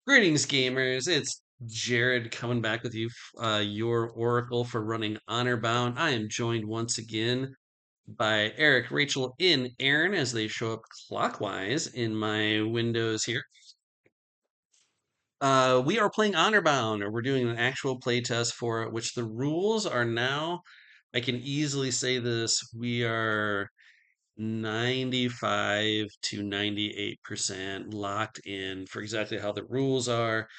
Greetings, gamers. It's Jared coming back with you, your oracle for running Honorbound. I am joined once again by Eric, Rachel, and Aaron as they show up clockwise in my windows here. We are playing Honorbound, or we're doing an actual playtest for it, which the rules are now, I can easily say this, we are 95 to 98% locked in for exactly how the rules are.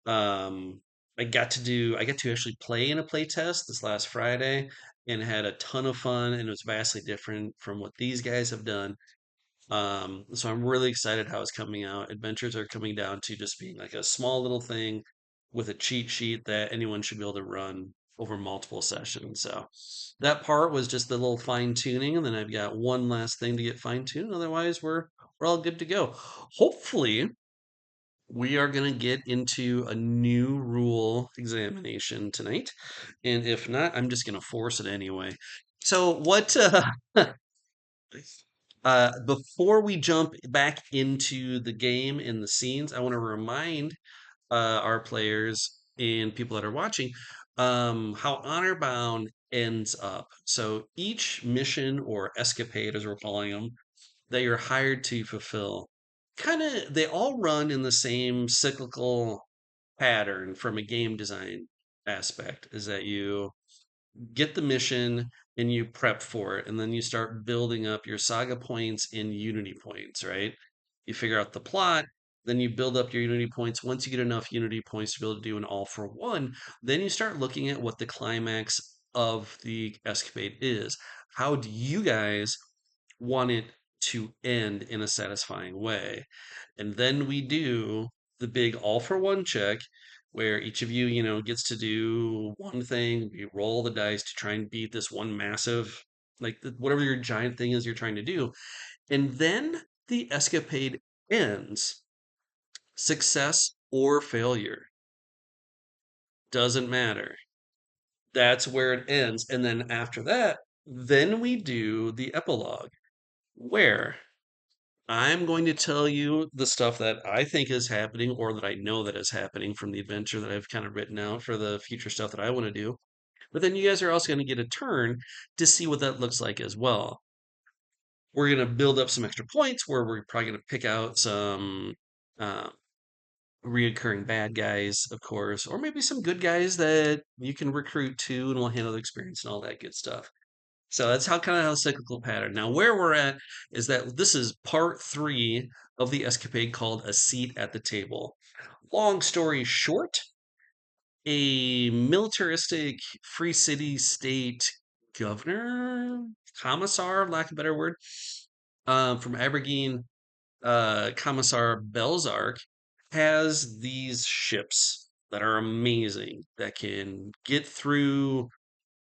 Um, I got to actually play in a play test this last Friday and had a ton of fun, and it was vastly different from what these guys have done. So I'm really excited how it's coming out. Adventures are coming down to just being like a small little thing with a cheat sheet that anyone should be able to run over multiple sessions. So that part was just the little fine tuning, and then I've got one last thing to get fine tuned. Otherwise, we're all good to go. Hopefully, we are going to get into a new rule examination tonight. And if not, I'm just going to force it anyway. So, before we jump back into the game and the scenes, I want to remind our players and people that are watching how Honorbound ends up. So, each mission or escapade, as we're calling them, that you're hired to fulfill kind of they all run in the same cyclical pattern from a game design aspect is that you get the mission and you prep for it and then you start building up your saga points in unity points, right? You figure out the plot, then you build up your unity points. Once you get enough unity points to be able to do an all for one, then you start looking at what the climax of the escapade is. How do you guys want it to end in a satisfying way? And then we do the big all for one check where each of you, gets to do one thing. You roll the dice to try and beat this one massive, like whatever your giant thing is you're trying to do. And then the escapade ends. Success or failure doesn't matter. That's where it ends. And then after that, then we do the epilogue where I'm going to tell you the stuff that I think is happening or that I know that is happening from the adventure that I've kind of written out for the future stuff that I want to do. But then you guys are also going to get a turn to see what that looks like as well. We're going to build up some extra points where we're probably going to pick out some uh, reoccurring bad guys, of course, or maybe some good guys that you can recruit too and will handle the experience and all that good stuff. So that's how kind of how cyclical pattern. Now, where we're at is that this is part three of the escapade called A Seat at the Table. Long story short, a militaristic free city state governor, commissar, lack of a better word, from Aberdeen, Commissar Belzark, has these ships that are amazing that can get through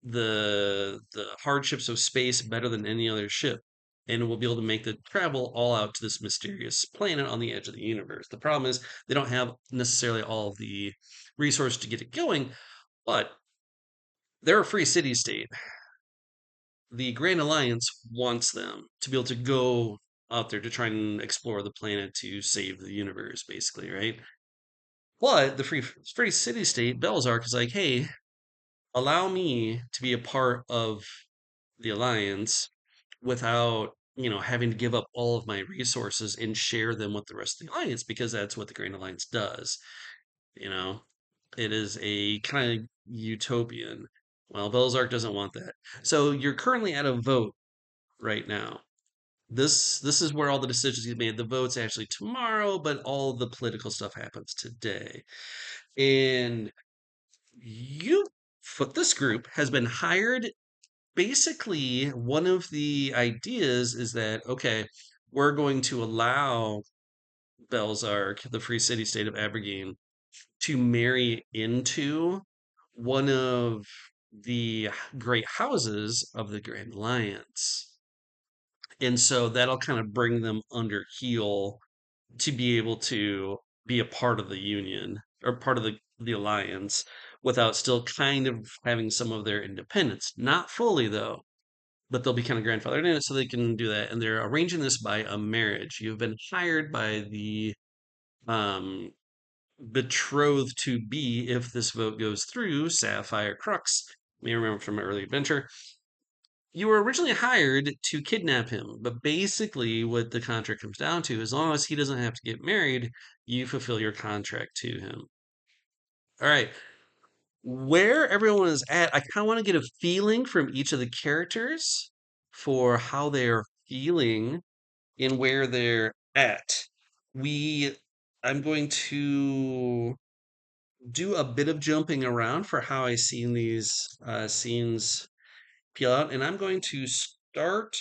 the hardships of space better than any other ship, and will be able to make the travel all out to this mysterious planet on the edge of the universe. The problem is they don't have necessarily all of the resources to get it going, but they're a free city state. The Grand Alliance wants them to be able to go out there to try and explore the planet to save the universe, basically, right? But the free city state, Belzark, is like, hey, allow me to be a part of the alliance without having to give up all of my resources and share them with the rest of the alliance because that's what the Grand Alliance does. You know, it is a kind of utopian. Well, Belzark doesn't want that. So you're currently at a vote right now. This is where all the decisions get made. The vote's actually tomorrow, but all the political stuff happens today. And you, for this group, has been hired. Basically, one of the ideas is that, okay, we're going to allow Belzark, the free city state of Aberdeen, to marry into one of the great houses of the Grand Alliance. And so that'll kind of bring them under heel to be able to be a part of the union or part of the alliance without still kind of having some of their independence. Not fully, though, but they'll be kind of grandfathered in it so they can do that. And they're arranging this by a marriage. You've been hired by the um, betrothed to be, if this vote goes through, Sapphire Crux. You may remember from my early adventure. You were originally hired to kidnap him, but basically, what the contract comes down to, as long as he doesn't have to get married, you fulfill your contract to him. All right. Where everyone is at, I kind of want to get a feeling from each of the characters for how they're feeling and where they're at. We, I'm going to do a bit of jumping around for how I seen these scenes peel out, and I'm going to start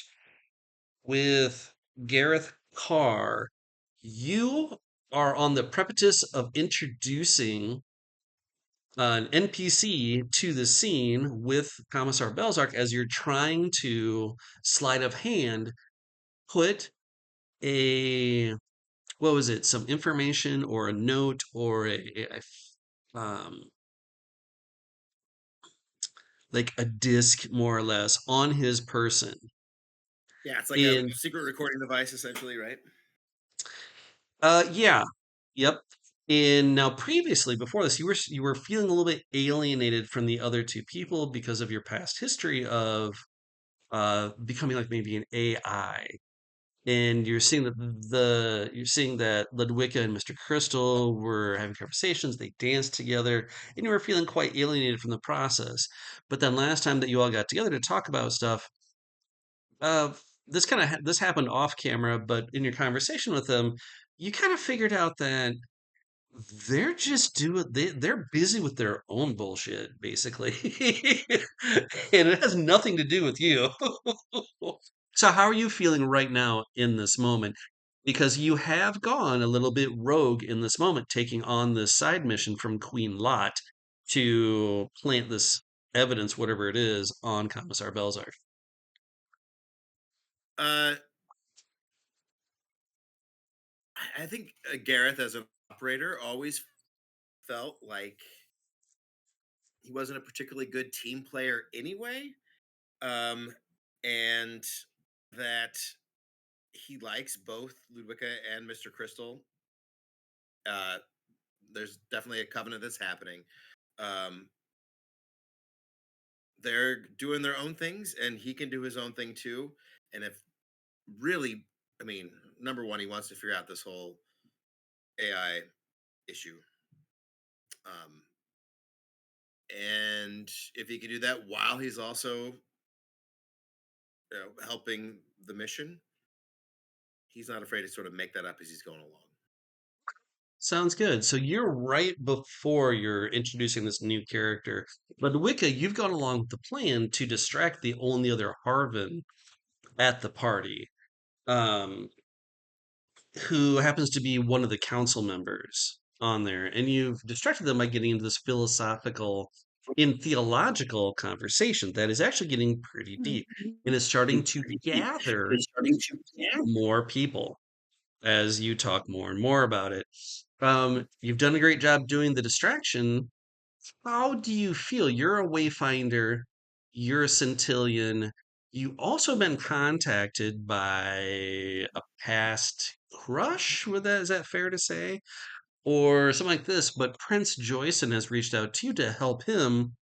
with Gareth Karr. You are on the precipice of introducing an NPC to the scene with Commissar Belzark as you're trying to sleight of hand put a what was it, some information or a note or um like a disc more or less on his person. Yeah, it's like a And secret recording device, essentially, right? yeah, yep. And now previously before this you were feeling a little bit alienated from the other two people because of your past history of becoming like maybe an AI. And you're seeing that Ludwika and Mr. Crystal were having conversations, they danced together, and you were feeling quite alienated from the process. But then last time that you all got together to talk about stuff, uh, this happened off camera, but in your conversation with them, you kind of figured out that they're busy with their own bullshit, basically. And it has nothing to do with you. So how are you feeling right now in this moment? Because you have gone a little bit rogue in this moment, taking on this side mission from Queen Lot to plant this evidence, whatever it is, on Commissar Belzar. Uh, I think Gareth, as an operator, always felt like he wasn't a particularly good team player anyway, um, and that he likes both Ludwika and Mr. Crystal. Uh, there's definitely a covenant that's happening. Um, they're doing their own things, and he can do his own thing too. And if really, I mean, number one, he wants to figure out this whole AI issue. Um, and if he can do that while he's also helping the mission, he's not afraid to sort of make that up as he's going along. Sounds good. So you're right before you're introducing this new character. But Wicca, you've gone along with the plan to distract the only other Harven at the party. Um, who happens to be one of the council members on there, and you've distracted them by getting into this philosophical and theological conversation that is actually getting pretty deep and is starting to gather It's starting to, yeah. more people as you talk more and more about it. You've done a great job doing the distraction. How do you feel? You're a wayfinder, you're a centillion. You also been contacted by a past crush, is that fair to say? Or something like this, but Prince Joyson has reached out to you to help him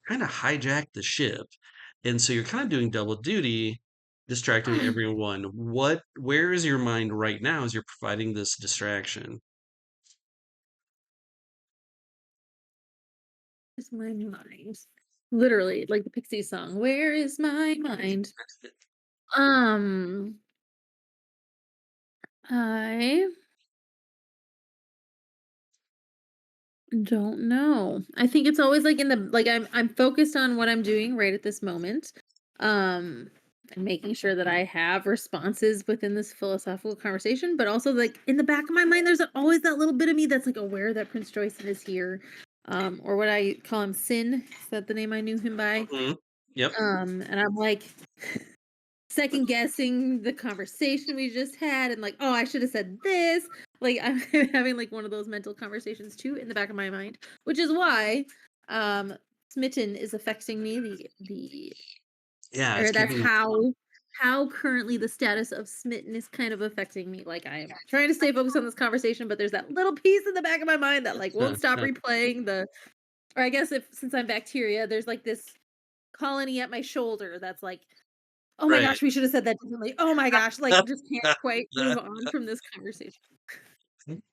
kind of hijack the ship. And so you're kind of doing double duty, distracting everyone. Where is your mind right now as you're providing this distraction? Is my mind? Literally, like the Pixies song, "Where is my mind?" Um, I don't know. I think it's always like in the like I'm focused on what I'm doing right at this moment. Um and making sure that I have responses within this philosophical conversation, but also like in the back of my mind there's always that little bit of me that's like aware that Prince Joyce is here. Or what I call him Sin. Is that the name I knew him by? Mhm. Yep. And I'm like second guessing the conversation we just had and like, oh, I should have said this. Like I'm having like one of those mental conversations too in the back of my mind, which is why smitten is affecting me the Yeah, it's or that's keeping. how how currently the status of smitten is kind of affecting me. Like I am trying to stay focused on this conversation, but there's that little piece in the back of my mind that like won't stop replaying the or I guess if since I'm bacteria, there's like this colony at my shoulder that's like, "Oh my Right. gosh, we should have said that differently. Oh my gosh," like just can't quite move on from this conversation.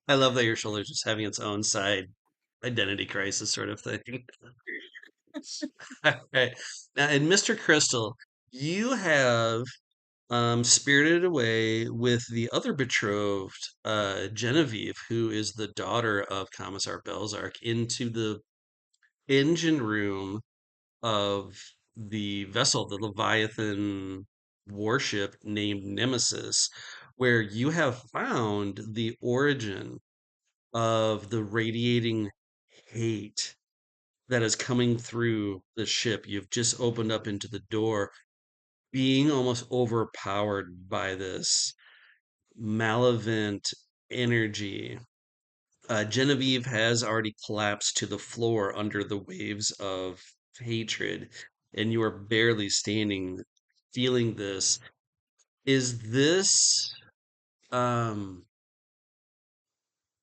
I love that your shoulder's just having its own side identity crisis sort of thing. Alright. Now, in Mr. Crystal, you have spirited away with the other betrothed, Genevieve, who is the daughter of Commissar Belzark, into the engine room of the vessel, the Leviathan warship named Nemesis, where you have found the origin of the radiating hate that is coming through the ship. You've just opened up into the door, being almost overpowered by this malevolent energy. Genevieve has already collapsed to the floor under the waves of hatred, and you are barely standing, feeling this. Is this, um,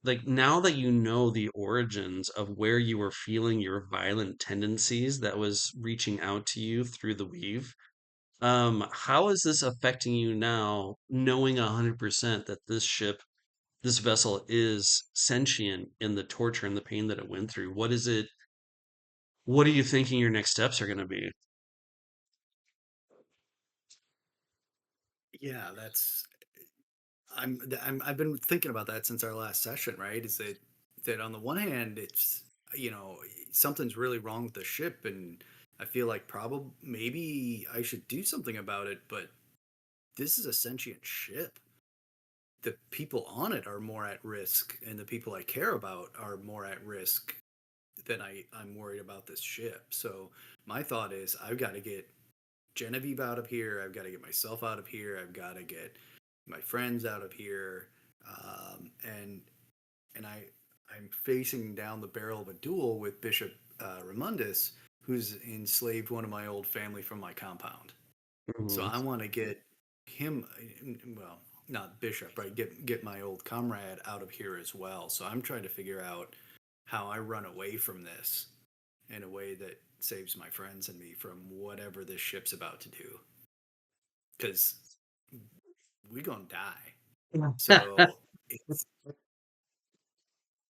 like now that you know the origins of where you were feeling your violent tendencies that was reaching out to you through the weave, how is this affecting you now, knowing 100% that this ship, this vessel is sentient in the torture and the pain that it went through? What is it? What are you thinking your next steps are going to be? Yeah, that's I've been thinking about that since our last session, right? Is that on the one hand, it's you know something's really wrong with the ship, and I feel like probably maybe I should do something about it. But this is a sentient ship. The people on it are more at risk, and the people I care about are more at risk than I'm worried about this ship. So my thought is I've got to get Genevieve out of here. I've got to get myself out of here. I've got to get my friends out of here. And I'm facing down the barrel of a duel with Bishop Ramundus, who's enslaved one of my old family from my compound. So Mhm. I want to get him, well, not Bishop, right? Get my old comrade out of here as well. So I'm trying to figure out how I run away from this in a way that saves my friends and me from whatever this ship's about to do. Because we're gonna die. So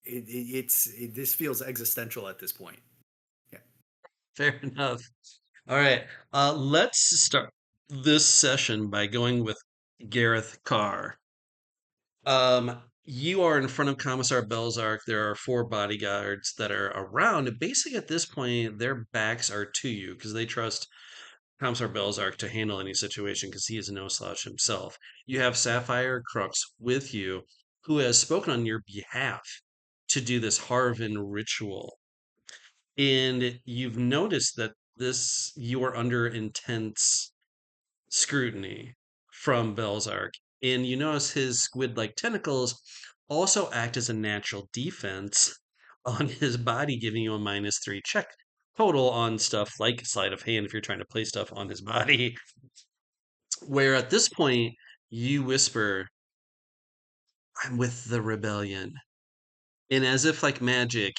it's this feels existential at this point. Yeah. Fair enough. All right. Let's start this session by going with Gareth Carr. You are in front of Commissar Belzark. There are four bodyguards that are around. And basically, at this point, their backs are to you because they trust Commissar Belzark to handle any situation because he is no slouch himself. You have Sapphire Crux with you, who has spoken on your behalf to do this Harven ritual. And you've noticed that this you are under intense scrutiny from Belzark. And you notice his squid-like tentacles also act as a natural defense on his body, giving you a -3 check total on stuff like sleight of hand if you're trying to play stuff on his body. Where at this point you whisper, "I'm with the rebellion." And as if like magic,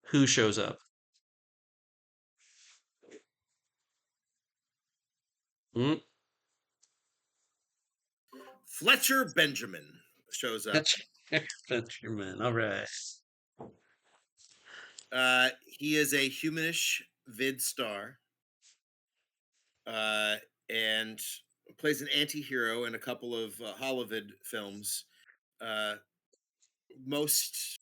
who shows up? Mm, Fletcher Benjamin shows up. that's that's your man. All right. He is a humanish vid star, uh, and plays an anti-hero in a couple of Holovid films. Uh, most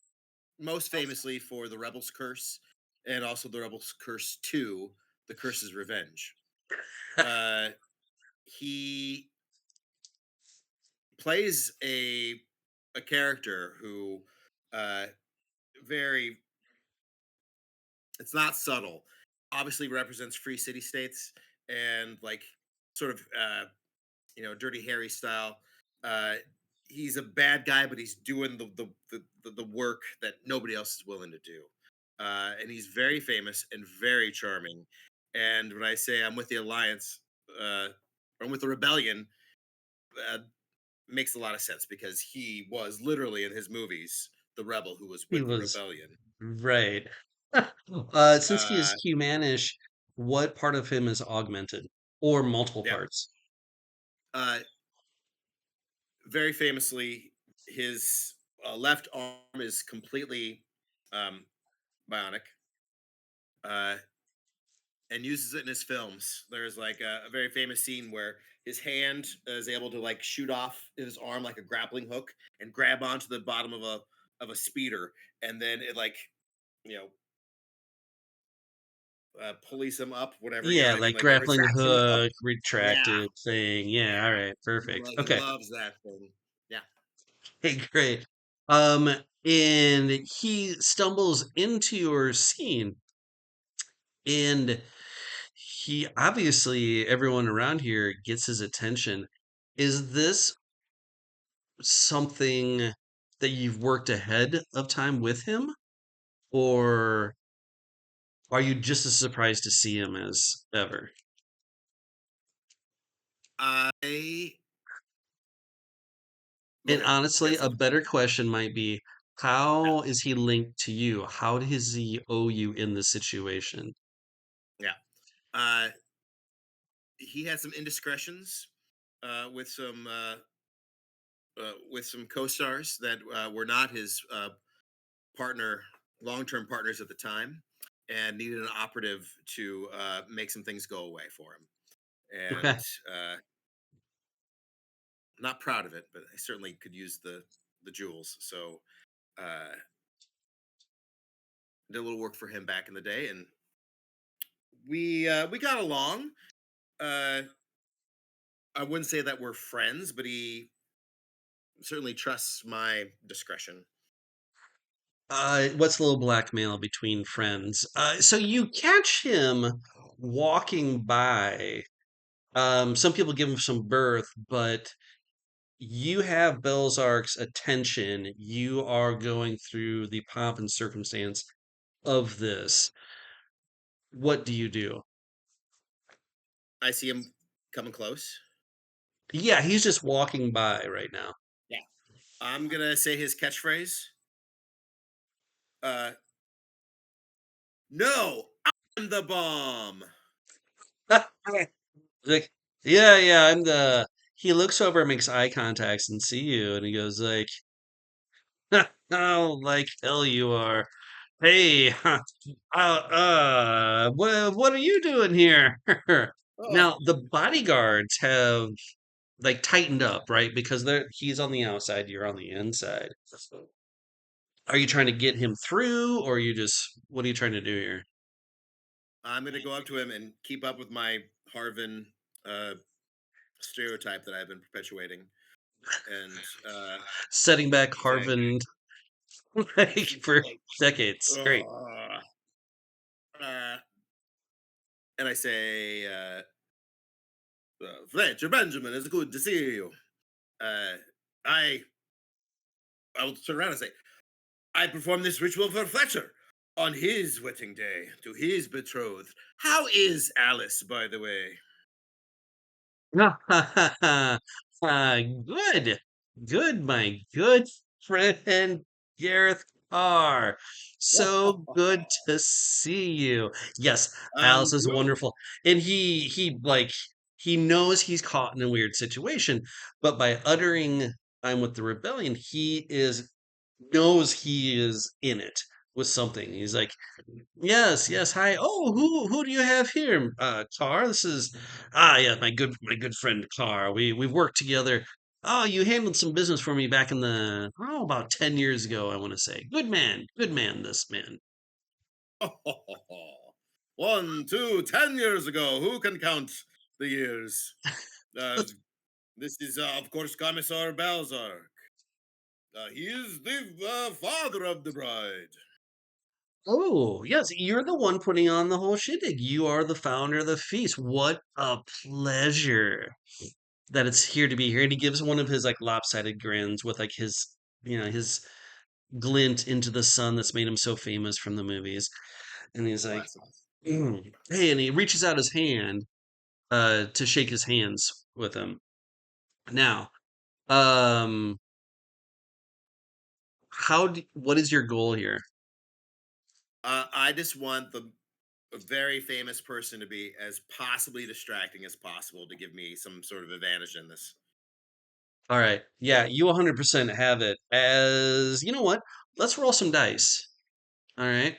most famously for the Rebel's Curse, and also the Rebel's Curse 2, The Curse's Revenge. Uh, he plays a character who uh, very it's not subtle. Obviously represents free city states and like sort of Dirty Harry style. Uh, he's a bad guy, but he's doing the work that nobody else is willing to do. And he's very famous and very charming. And when I say I'm with the Alliance, uh, and with the rebellion, uh, makes a lot of sense because he was literally in his movies the rebel who was He with the was rebellion. right. Since he is Uh, humanish, what part of him is augmented, or multiple yeah. parts? Uh, Very famously, his left arm is completely um, bionic, uh, and uses it in his films. There's like a very famous scene where his hand is able to like shoot off his arm like a grappling hook and grab onto the bottom of a speeder, and then it like you know pulleys him up, whatever, you know Yeah, what I mean, like like it grappling retracts him up. hook, Yeah, retracted thing. Yeah, all yeah. right, perfect. He Okay, loves that thing. Yeah. hey, great. Um, and he stumbles into your scene, and he obviously everyone around here gets his attention. Is this something that you've worked ahead of time with him, or are you just as surprised to see him as ever? I Go And ahead. honestly, Answer a the better question. question might be, Yeah. how is he linked to you? How does he owe you in this situation? Yeah. Uh, he had some indiscretions with some co-stars that were not his partner, long-term partners at the time, and needed an operative to make some things go away for him. Okay. And not proud of it, but I certainly could use the jewels. So uh, did a little work for him back in the day, and we got along. Uh, I wouldn't say that we're friends, but he certainly trusts my discretion. What's a little blackmail between friends? So you catch him walking by. Some people give him some birth, but you have Belzark's attention. You are going through the pomp and circumstance of this. What do you do? I see him coming close. Yeah, he's just walking by right now. Yeah. I'm gonna say his catchphrase. Uh, no, I'm the bomb. Like, yeah, yeah, I'm the. He looks over, makes eye contacts, and see you, and he goes like, "Oh, like hell you are. Hey, what are you doing here?" Oh, Now the bodyguards have like tightened up, right? Because he's on the outside, you're on the inside. Are you trying to get him through, or are you just what are you trying to do here? I'm gonna go up to him and keep up with my Harven uh, stereotype that I've been perpetuating, and Setting back say, Harvin like for decades. Great. "Ugh." uh, and I say, Fletcher Benjamin, it's good to see you. Uh, I I will turn around and say, I perform this ritual for Fletcher on his wedding day to his betrothed. How is Alice, by the way? Good. Good, my good friend Gareth Karr. So good to see you. Yes, Alice And is you? wonderful. And he knows he's caught in a weird situation, but by uttering I'm with the rebellion, he is knows he is in it with something. He's like, yes, yes. Hi. Oh, who do you have here? Car. This is yeah, my good friend Car. We've worked together. Oh, you handled some business for me back in the about 10 years ago, I want to say. Good man, this man. 1, 2, 10 years ago. Who can count the years? Uh, this is, of course, Commissar Balzar. He is the father of the bride. Oh, yes, you're the one putting on the whole shindig. You are the founder of the feast. What a pleasure that it's here to be here. And he gives one of his like lopsided grins with like his glint into the sun that's made him so famous from the movies. And he's like, Classic. "Mm." Hey, and he reaches out his hand to shake his hands with him. Now, um, what is your goal here? I just want the a very famous person to be as possibly distracting as possible to give me some sort of advantage in this. All right. Yeah, you 100% have it. As you know what? Let's roll some dice. All right.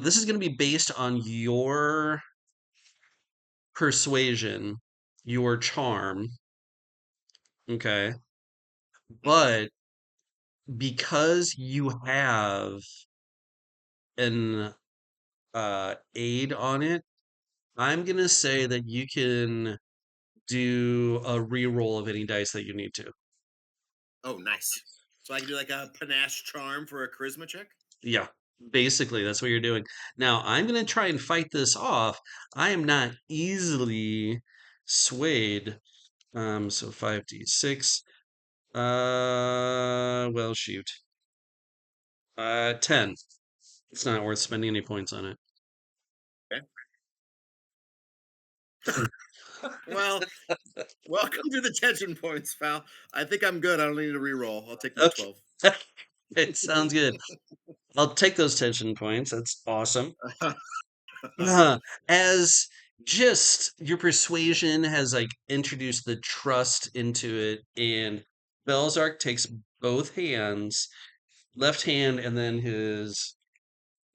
This is going to be based on your persuasion, your charm. Okay. Hmm. But because you have an aid on it, I'm gonna say that you can do a reroll of any dice that you need to. Oh, nice. So I can do like a panache charm for a charisma check. Yeah, basically that's what you're doing. Now I'm gonna try and fight this off. I am not easily swayed. So 5d6. Well, shoot. 10. It's not worth spending any points on Okay. Well, welcome to the tension points, pal. I think I'm good. I don't need to re-roll. I'll take my it. 12. Okay. It sounds good. I'll take those tension points. That's awesome. As just your persuasion has like introduced the trust into it, and Belzark takes both hands, left hand, and then his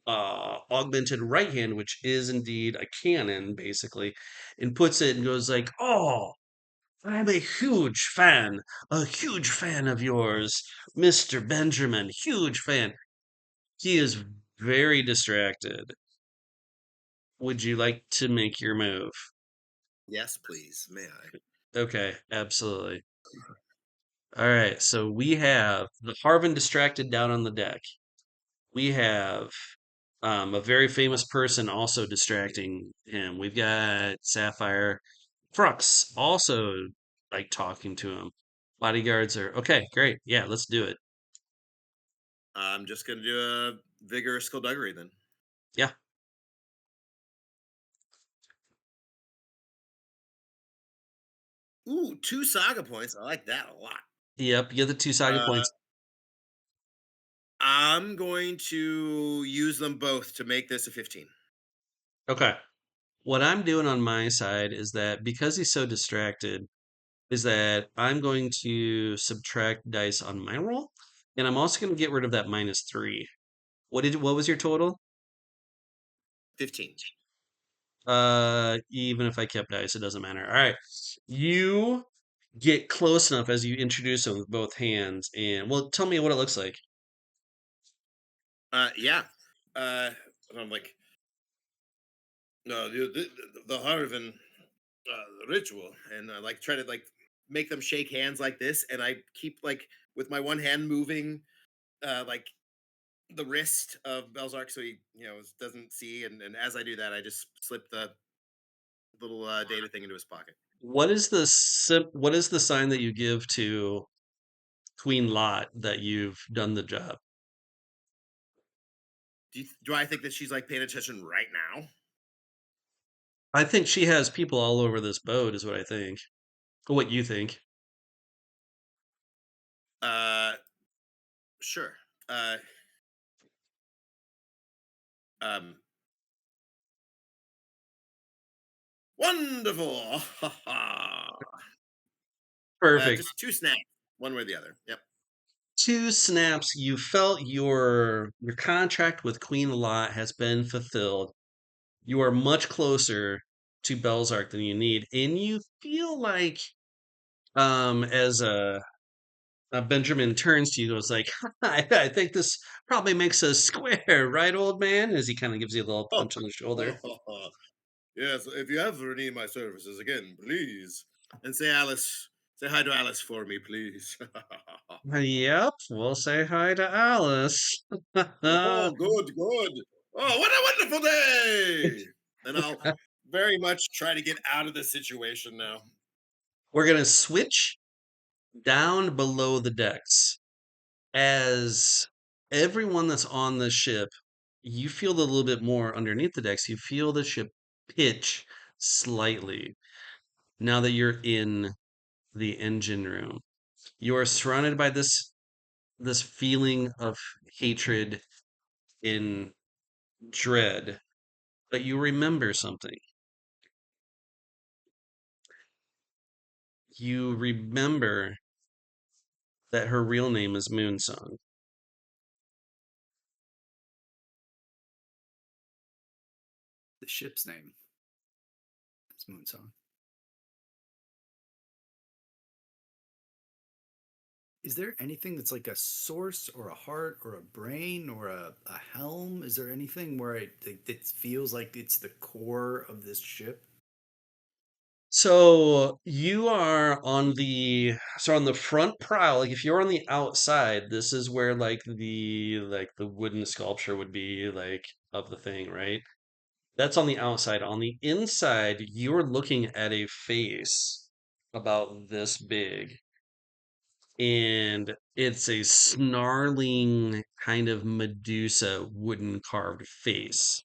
augmented right hand, which is indeed a cannon, basically, and puts it and goes like, "Oh, I'm a huge fan of yours, Mr. Benjamin, huge fan." He is very distracted. Would you like to make your move? Yes, please. May I? Okay, absolutely. All right, so we have the Harven distracted down on the deck. We have a very famous person also distracting him. We've got Sapphire Frux also like talking to him. Bodyguards are okay, great. Yeah, let's do it. I'm just gonna do a vigorous skullduggery then. Yeah. Ooh, 2 saga points. I like that a lot. Yep, you get the 2 saga Uh, points. I'm going to use them both to make this a 15. Okay. What I'm doing on my side is that because he's so distracted, is that I'm going to subtract dice on my roll, and I'm also going to get rid of that -3. What was your total? 15. Even if I kept dice, it doesn't matter. All right. You get close enough as you introduce them with both hands, and well, tell me what it looks like. Yeah. Uh, and I'm like, no, the Harven ritual, and I like try to like make them shake hands like this, and I keep like with my one hand moving, like the wrist of Belzark, so he doesn't see, and as I do that, I just slip the little data thing into his pocket. What is the sign that you give to Queen Lot that you've done the job? Do I think that she's like paying attention right now? I think she has people all over this boat, is what I think. What you think? Uh, sure. Uh, um, Wonderful. Perfect. Just 2 snaps, one way or the other. Yep. 2 snaps. You felt your contract with Queen Lot has been fulfilled. You are much closer to Belzark than you need, and you feel like as Benjamin turns to you, goes like, I think this probably makes us square, right, old man? As he kind of gives you a little punch on the shoulder. Yes, if you ever need my services again, please. And say hi to Alice for me, please. Yep, we'll say hi to Alice. Oh, good, good. Oh, what a wonderful day! And I'll very much try to get out of this situation now. We're gonna switch down below the decks. As everyone that's on the ship, you feel a little bit more underneath the decks. You feel the ship pitch slightly. now that you're in the engine room. You are surrounded by this feeling of hatred and dread, but you remember something. You remember that her real name is Moonsong. The ship's name is Moonsong. Is there anything that's like a source or a heart or a brain or a helm? Is there anything where it feels like it's the core of this ship? So you are on the front prow, like if you're on the outside, this is where like the wooden sculpture would be like of the thing, right? That's on the outside. On the inside, you're looking at a face about this big, and it's a snarling kind of Medusa wooden carved face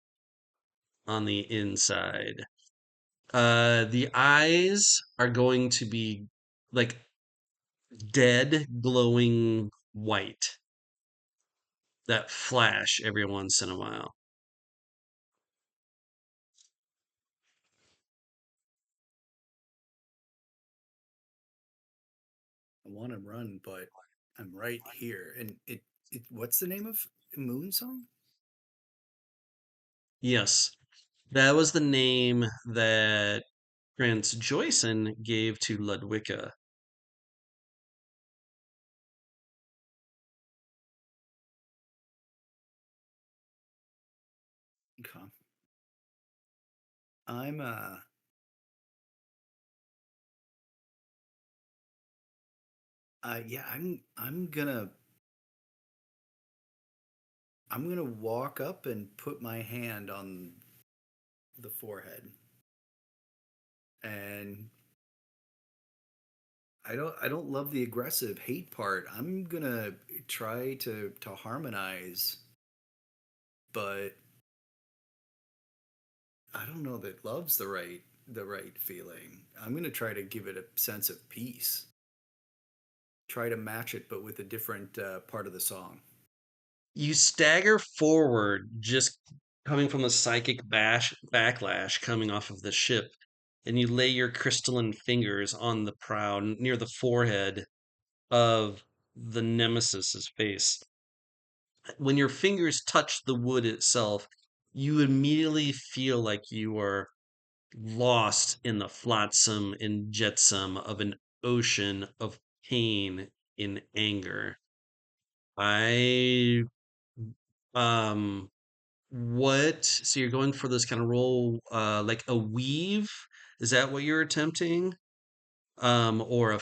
on the inside. The eyes are going to be like dead, glowing white that flash every once in a while. I want to run, but I'm right here. And it what's the name of Moonsong? Yes, that was the name that Prince Joyson gave to Ludwika. Okay. I'm yeah, I'm gonna walk up and put my hand on the forehead. And I don't love the aggressive hate part. I'm gonna try to harmonize, but I don't know that love's the right feeling. I'm gonna try to give it a sense of peace. Try to match it, but with a different part of the song. You stagger forward, just coming from the psychic backlash coming off of the ship, and you lay your crystalline fingers on the prow near the forehead of the nemesis's face. When your fingers touch the wood itself, you immediately feel like you are lost in the flotsam and jetsam of an ocean of pain and anger. I um so you're going for this kind of role like a weave? Is that what you're attempting? Or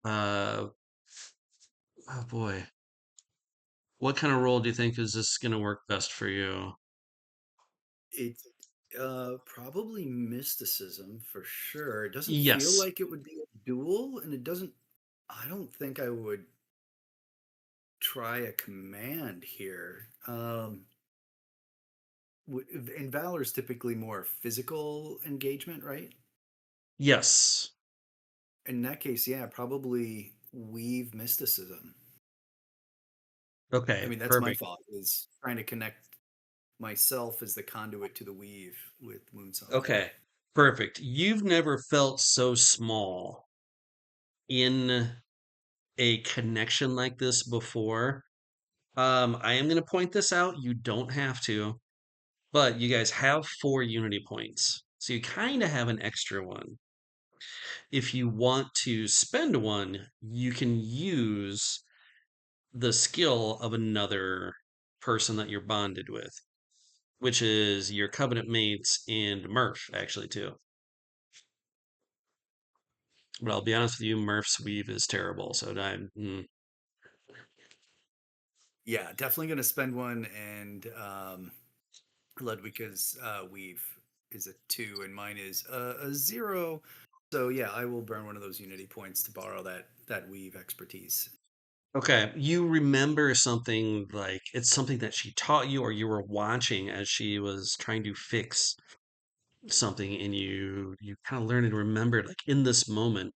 oh boy. What kind of role do you think is this going to work best for you? It's probably mysticism for sure. It doesn't feel Yes. like it would be a duel, and it doesn't. I don't think I would try a command here. And Valor is typically more physical engagement, right? Yes. In that case, yeah, probably weave mysticism. I Okay, mean, that's my perfect. thought, is trying to connect myself as the conduit to the weave with Moonsong. Okay, perfect. You've never felt so small in a connection like this before. I am going to point this out. You don't have to, but you guys have 4 unity points. So you kind of have an extra one. If you want to spend one, you can use the skill of another person that you're bonded with, which is your covenant mates and Murph, actually, too. But I'll be honest with you, Murph's weave is terrible. So Yeah, definitely going to spend one. And Ludwika's weave is a 2, and mine is a 0. So yeah, I will burn one of those unity points to borrow that weave expertise. okay, you remember something like it's something that she taught you or you were watching as she was trying to fix something, and you kind of learn and remember it, like in this moment.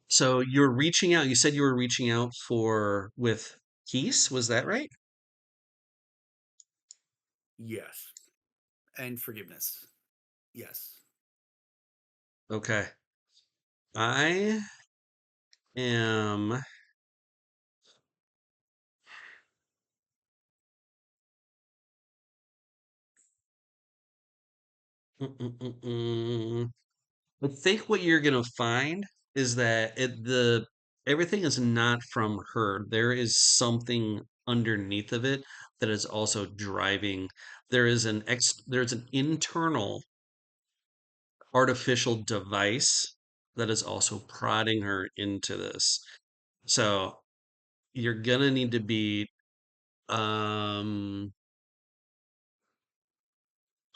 So you're reaching out. You said you were reaching out for with Keys. Was that right? Yes. And forgiveness. Yes. Okay. I am. mm, mm, mm, mm. I think what you're gonna find is that the everything is not from her. There is something underneath of it that is also driving. There's an internal artificial device that is also prodding her into this. So you're gonna need to be um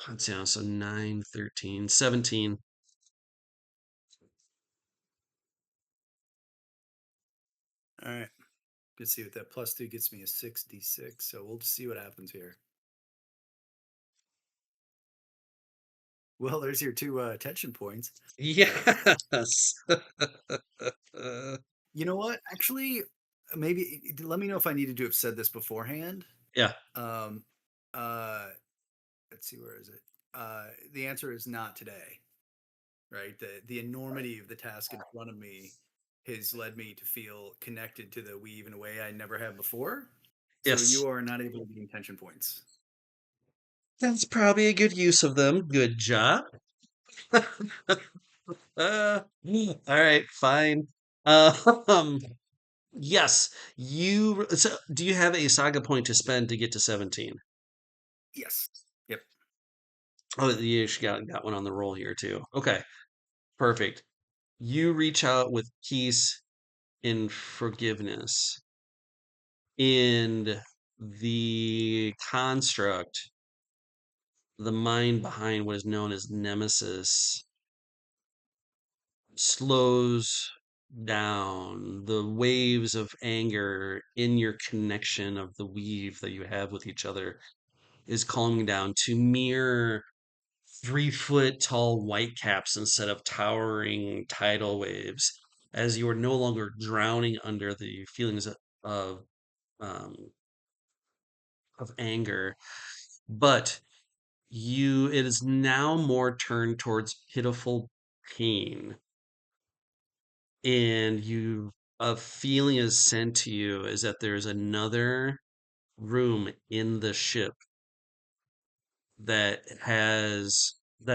let's see, so 9, 13, 17. All right. Let's see what that +2 gets me, a 6d6. So we'll just see what happens here. Well, there's your 2 tension points. Yes. You know what? Actually, maybe let me know if I needed to have said this beforehand. Yeah. Um, uh, let's see, where is it? The answer is not today, right? The enormity of the task in front of me has led me to feel connected to the weave in a way I never have before. So Yes. you are not able to gain tension points. That's probably a good use of them. Good job. All right, fine. Um, yes, so do you have a saga point to spend to get to 17? Yes. Yep. Oh, you actually got one on the roll here too. Okay, perfect. You reach out with peace and forgiveness. And the construct, the mind behind what is known as nemesis, slows down the waves of anger in your connection of the weave that you have with each other is calming down to mere 3 foot tall whitecaps instead of towering tidal waves, as you are no longer drowning under the feelings of um, of anger, but it is now more turned towards pitiful pain, and a feeling is sent to you is that there's another room in the ship that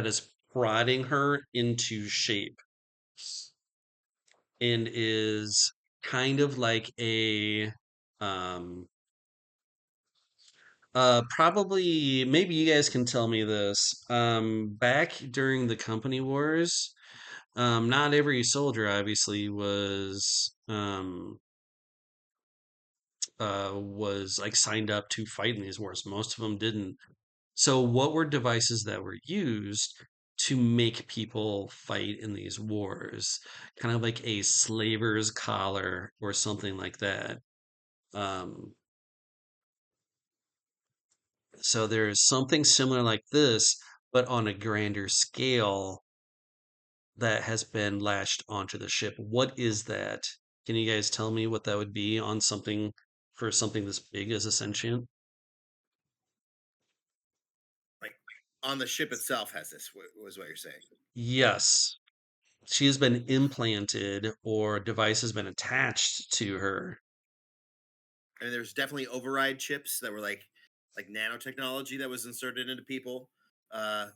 is prodding her into shape and is kind of like a um probably, maybe you guys can tell me this. Back during the company wars, not every soldier obviously was like signed up to fight in these wars. Most of them didn't. So what were devices that were used to make people fight in these wars? Kind of like a slaver's collar or something like that. Um, so there is something similar like this, but on a grander scale that has been lashed onto the ship. What is that? Can you guys tell me what that would be on something for something this big as a sentient? Like on the ship itself has this. Was what you're saying? Yes. She has been implanted or a device has been attached to her. I mean, there's definitely override chips that were like nanotechnology that was inserted into people, uh,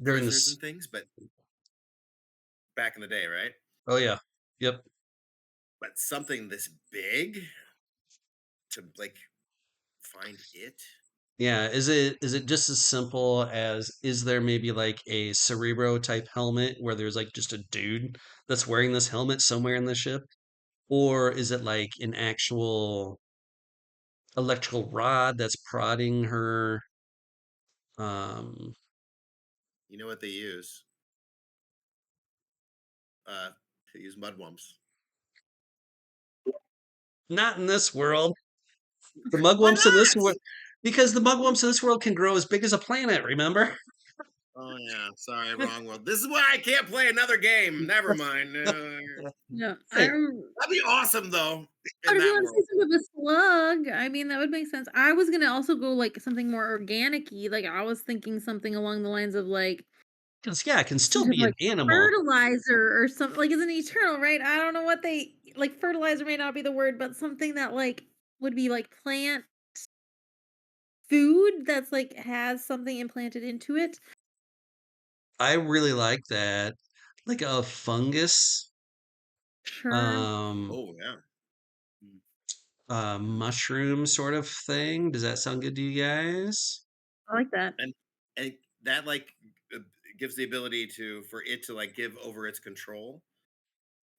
During prisoners this. and things. But back in the day, right? Oh yeah. Yep. But something this big to like find it. Yeah, is it just as simple as, is there maybe like a Cerebro type helmet where there's like just a dude that's wearing this helmet somewhere in the ship? Or is it like an actual electrical rod that's prodding her? Um, You know what they use? They use mudwumps. Not in this world. The Why mugwumps in this not? world, because the mugwumps in this world can grow as big as a planet, remember? Oh yeah, sorry, wrong world. This is why I can't play another game. Never mind. No, Hey, That'd be awesome though but in if you that want to world. see some of a slug, I mean, that would make sense. I was gonna also go like something more organic-y. Like I was thinking something along the lines of like because yeah, it can some still type of be an like animal. fertilizer or something. Like it's an eternal, right? I don't know what they like. Fertilizer may not be the word, but something that like would be like plant food that's like has something implanted into it. I really like that. Like a fungus, Sure, um, Oh yeah. Mm. mushroom sort of thing. Does that sound good to you guys? I like that. And and that like uh, gives the ability to for it to like give over its control.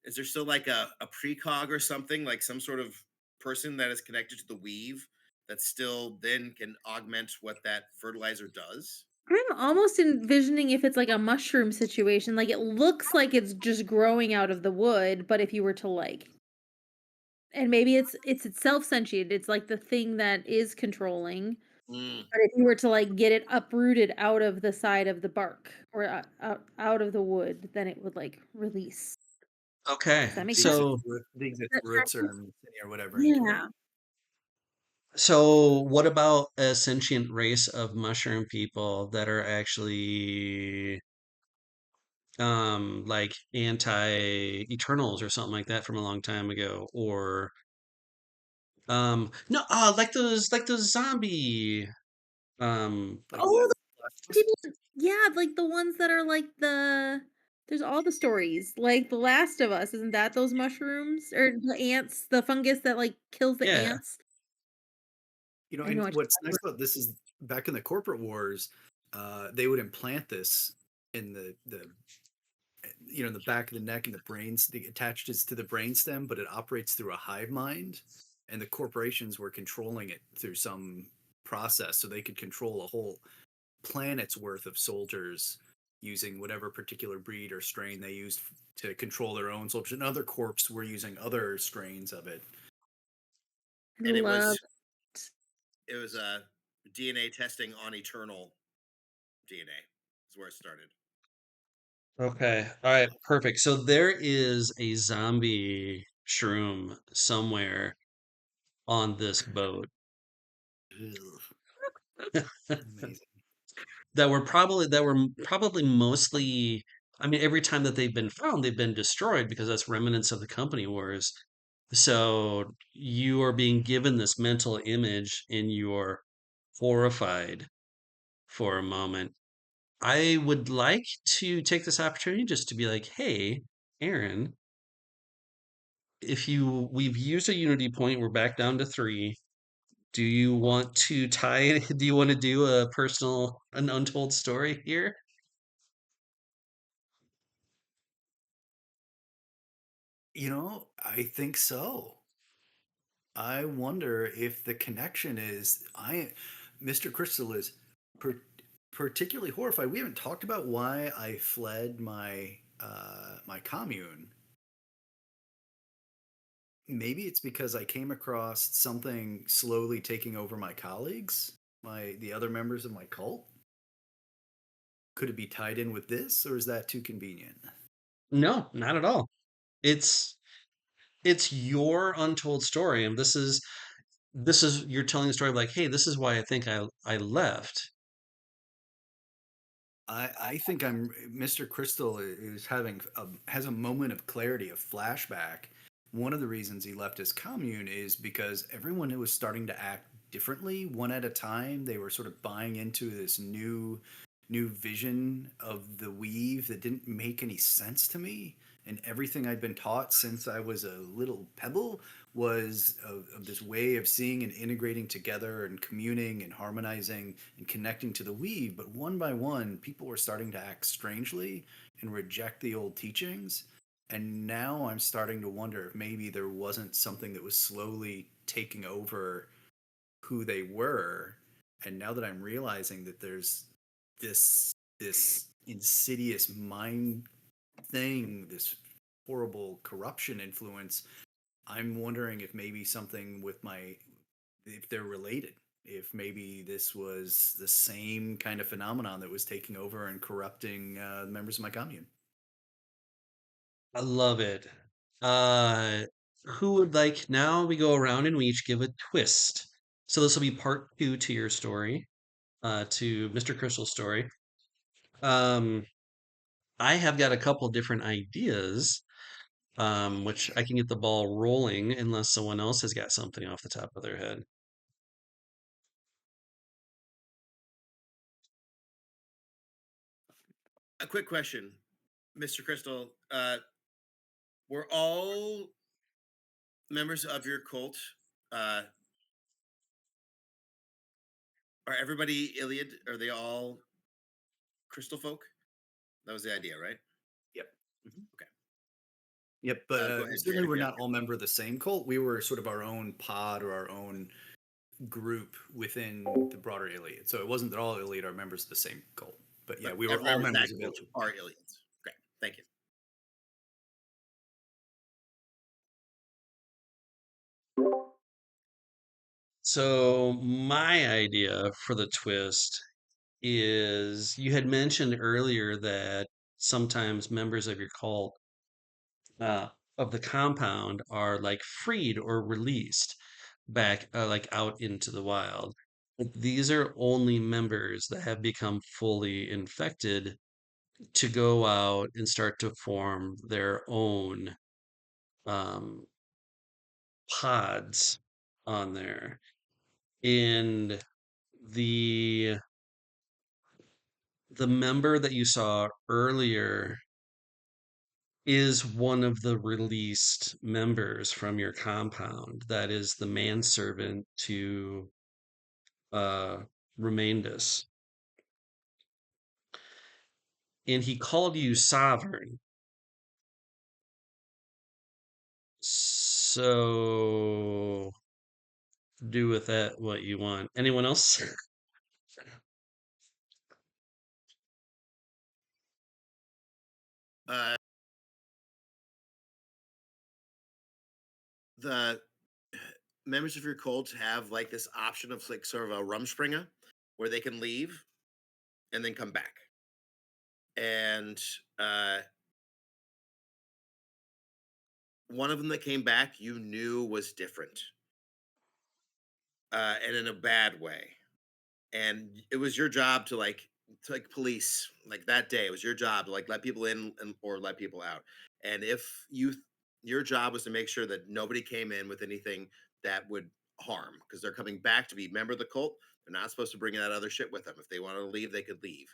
Is there still like a precog or something like some sort of person that is connected to the weave that still then can augment what that fertilizer does? I'm almost envisioning if it's like a mushroom situation. Like it looks like it's just growing out of the wood, but if you were to like and maybe it's itself sentient. It's like the thing that is controlling. Mm. But if you were to like get it uprooted out of the side of the bark or out of the wood, then it would like release. Okay, Does that make sense? so Things its That roots track? or or whatever into it. Yeah. so what about a sentient race of mushroom people that are actually like anti-Eternals or something like that from a long time ago, or no, like those zombie Like Oh, the Last of Us? people. Yeah, like the ones that are like the. There's all the stories, like The Last of Us. Isn't that those mushrooms or the ants, the fungus that like kills the yeah. ants? I And know what what's you're nice about this is back in the corporate wars, they would implant this in the back of the neck and the brains. They attached it to the brainstem, but it operates through a hive mind, and the corporations were controlling it through some process, so they could control a whole planet's worth of soldiers using whatever particular breed or strain they used to control their own soldiers. And other corps were using other strains of it. I And love. it was DNA testing on eternal DNA is where it started. Okay. All right. Perfect. So there is a zombie shroom somewhere on this boat Ugh, amazing. that were probably mostly. I mean, every time that they've been found, they've been destroyed because that's remnants of the company wars. So you are being given this mental image and you're horrified for a moment. I would like to take this opportunity just to be like, hey, Aaron, if we've used a unity point, we're back down to three. Do you want to tie do you want to do an untold story here? I think so. I wonder if the connection is Mr. Crystal is per, particularly horrified. We haven't talked about why I fled my commune. Maybe it's because I came across something slowly taking over my colleagues, the other members of my cult. Could it be tied in with this, or is that too convenient? No, not at all. It's it's your untold story, and this is you're telling the story of like, hey, this is why I think I left. I think I'm Mr. Crystal is has a moment of clarity, a flashback. One of the reasons he left his commune is because everyone who was starting to act differently, one at a time. They were sort of buying into this new vision of the weave that didn't make any sense to me. And everything I'd been taught since I was a little pebble was of this way of seeing and integrating together and communing and harmonizing and connecting to the weave. But one by one, people were starting to act strangely and reject the old teachings. And now I'm starting to wonder if maybe there wasn't something that was slowly taking over who they were. And now that I'm realizing that there's this insidious mind thing, this horrible corruption influence, I'm wondering if maybe something with if they're related. if maybe this was the same kind of phenomenon that was taking over and corrupting members of my commune. I love it. Uh, who would like now we go around and we each give a twist. So this will be part two to your story, to Mr. Crystal's story. Um, I have got a couple different ideas, which I can get the ball rolling unless someone else has got something off the top of their head. A quick question, Mr. Crystal. Were all members of your cult, uh, are everybody Iliad? Are they all crystal folk? That was the idea, right? Yep. Okay. Yep, but Go ahead, certainly Jared, if we're you have. not all member of the same cult. We were sort of our own pod or our own group within the broader Iliad. So it wasn't that all Iliad are members of the same cult. But yeah, But we were every all member of that members of cult Iliad. are Iliads. Okay, thank you. So my idea for the twist is you had mentioned earlier that sometimes members of your cult, of the compound, are like freed or released back, like out into the wild. But these are only members that have become fully infected to go out and start to form their own um, pods on there. And the the member that you saw earlier is one of the released members from your compound. That is the manservant to uh Remaindus. And he called you sovereign. So do with that what you want. Anyone else? Uh, the members of your cult have like this option of like sort of a rumspringa where they can leave and then come back. And uh, one of them that came back you knew was different, and in a bad way. And it was your job to like police like that day. It was your job to like let people in and or let people out. And if your job was to make sure that nobody came in with anything that would harm because they're coming back to be a member of the cult. They're not supposed to bring that other shit with them. If they wanted to leave, they could leave.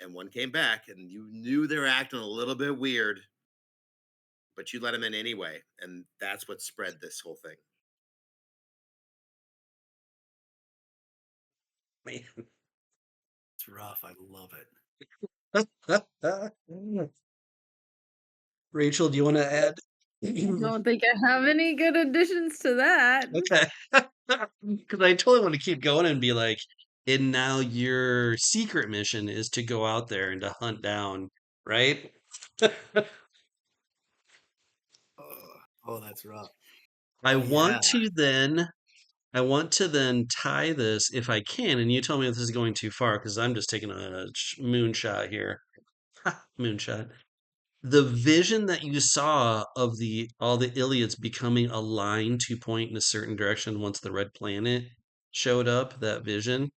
And one came back, and you knew they were acting a little bit weird, but you let them in anyway, and that's what spread this whole thing. Man. It's rough. I love it. Rachel, do you want to add? I don't think I have any good additions to that. Okay. Because I totally want to keep going and be like, and now your secret mission is to go out there and to hunt down, right? Oh, that's rough. I Yeah. want to then I want to then tie this if I can, and you tell me if this is going too far because I'm just taking a moonshot here. Moonshot. The vision that you saw of the all the Iliads becoming a line to point in a certain direction once the red planet showed up, that vision,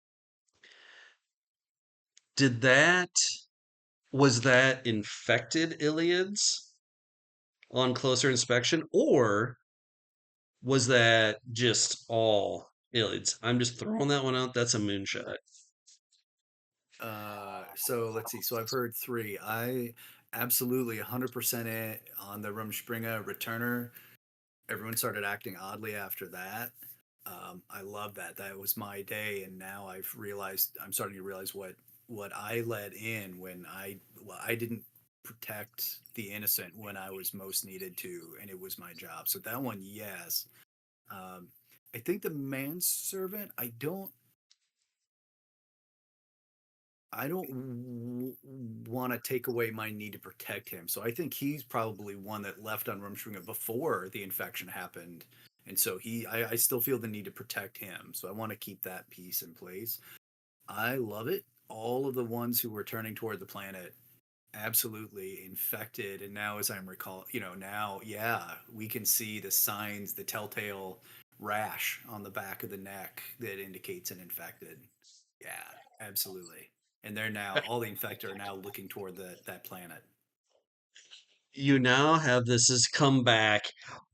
did that was that infected Iliads on closer inspection, or was that just all Iliads? I'm just throwing that one out. That's a moonshot. So let's see. So I've heard three. I absolutely 100% it on the Rumspringa returner. Everyone started acting oddly after that. I love that. That was my day, and now I've realized I'm starting to realize what I let in when I didn't protect the innocent when I was most needed to, and it was my job. So that one, yes. Um, I think the manservant. I don't want to take away my need to protect him. So I think he's probably one that left on Rumspringa before the infection happened and so I still feel the need to protect him. So I want to keep that piece in place. I love it. All of the ones who were turning toward the planet, absolutely infected. And now, as I'm recall, now, yeah, we can see the signs, the telltale rash on the back of the neck that indicates an infected. Yeah, absolutely. And they're now all the infected are now looking toward that planet. You now have this has come back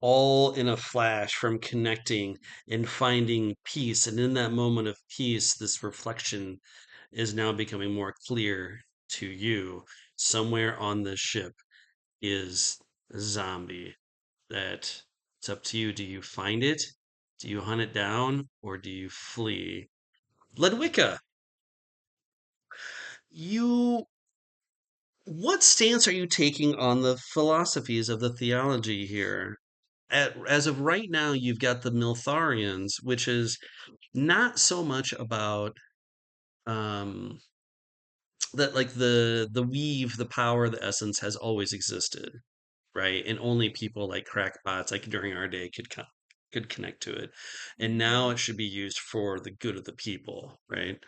all in a flash from connecting and finding peace. And in that moment of peace, this reflection is now becoming more clear to you. Somewhere on this ship is a zombie that it's up to you. Do you find it? Do you hunt it down? Or do you flee? Ledwicka, you what stance are you taking on the philosophies of the theology here? As of right now, you've got the Miltharians, which is not so much about um, that like the weave, the power, the essence has always existed, right? And only people like crackpots, like during our day, could connect to it. And now it should be used for the good of the people, right?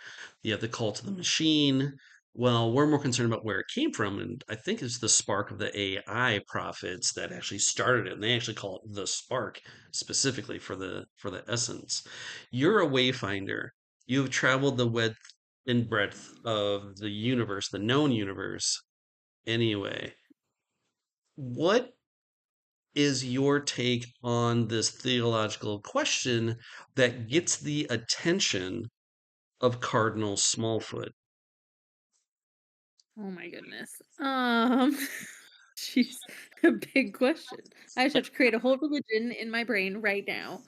You have the cult of the machine. Well, we're more concerned about where it came from, and I think it's the spark of the AI prophets that actually started it. And they actually call it the spark specifically for the essence. You're a wayfinder. You have traveled the width and breadth of the universe, the known universe. Anyway, what is your take on this theological question that gets the attention of Cardinal Smallfoot? Oh my goodness. Jeez, a big question. I just have to create a whole religion in my brain right now.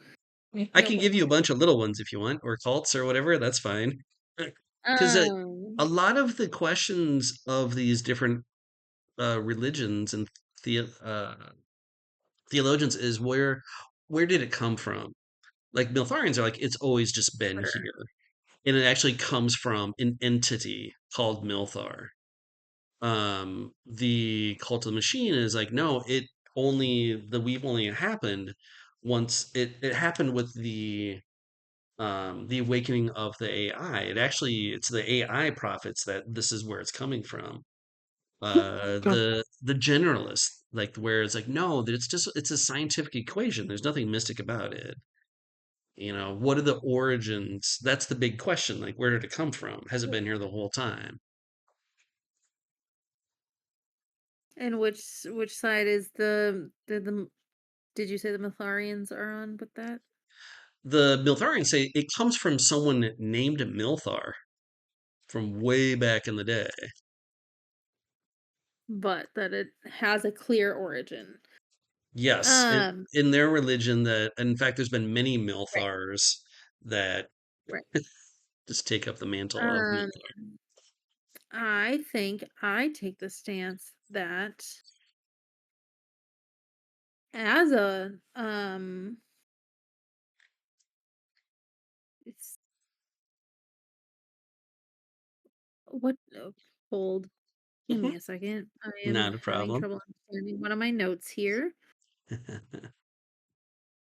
I No can give way. you a bunch of little ones if you want, or cults or whatever, that's fine. Because a Um, lot of the questions of these different religions and the, theologians is where did it come from? Like Miltharians are like, it's always just been sure. here. And it actually comes from an entity called Milthar. The Cult of the Machine is like, no, the weave only happened once it happened with the awakening of the AI. It's the AI prophets that this is where it's coming from. The generalist, like where it's like, no, that it's a scientific equation. There's nothing mystic about it. What are the origins? That's the big question. Like, where did it come from? Has it been here the whole time? And which side is the did you say the Mytharians are on with that? The Miltharians say it comes from someone named Milthar from way back in the day. But that it has a clear origin. Yes, Um, in their religion, that in fact, there's been many right, Milthars that right. just take up the mantle of Um, Milthar. I think I take the stance that as a it's what hold. Give Mhm. me a second. I am Not a having problem. trouble understanding one of my notes here.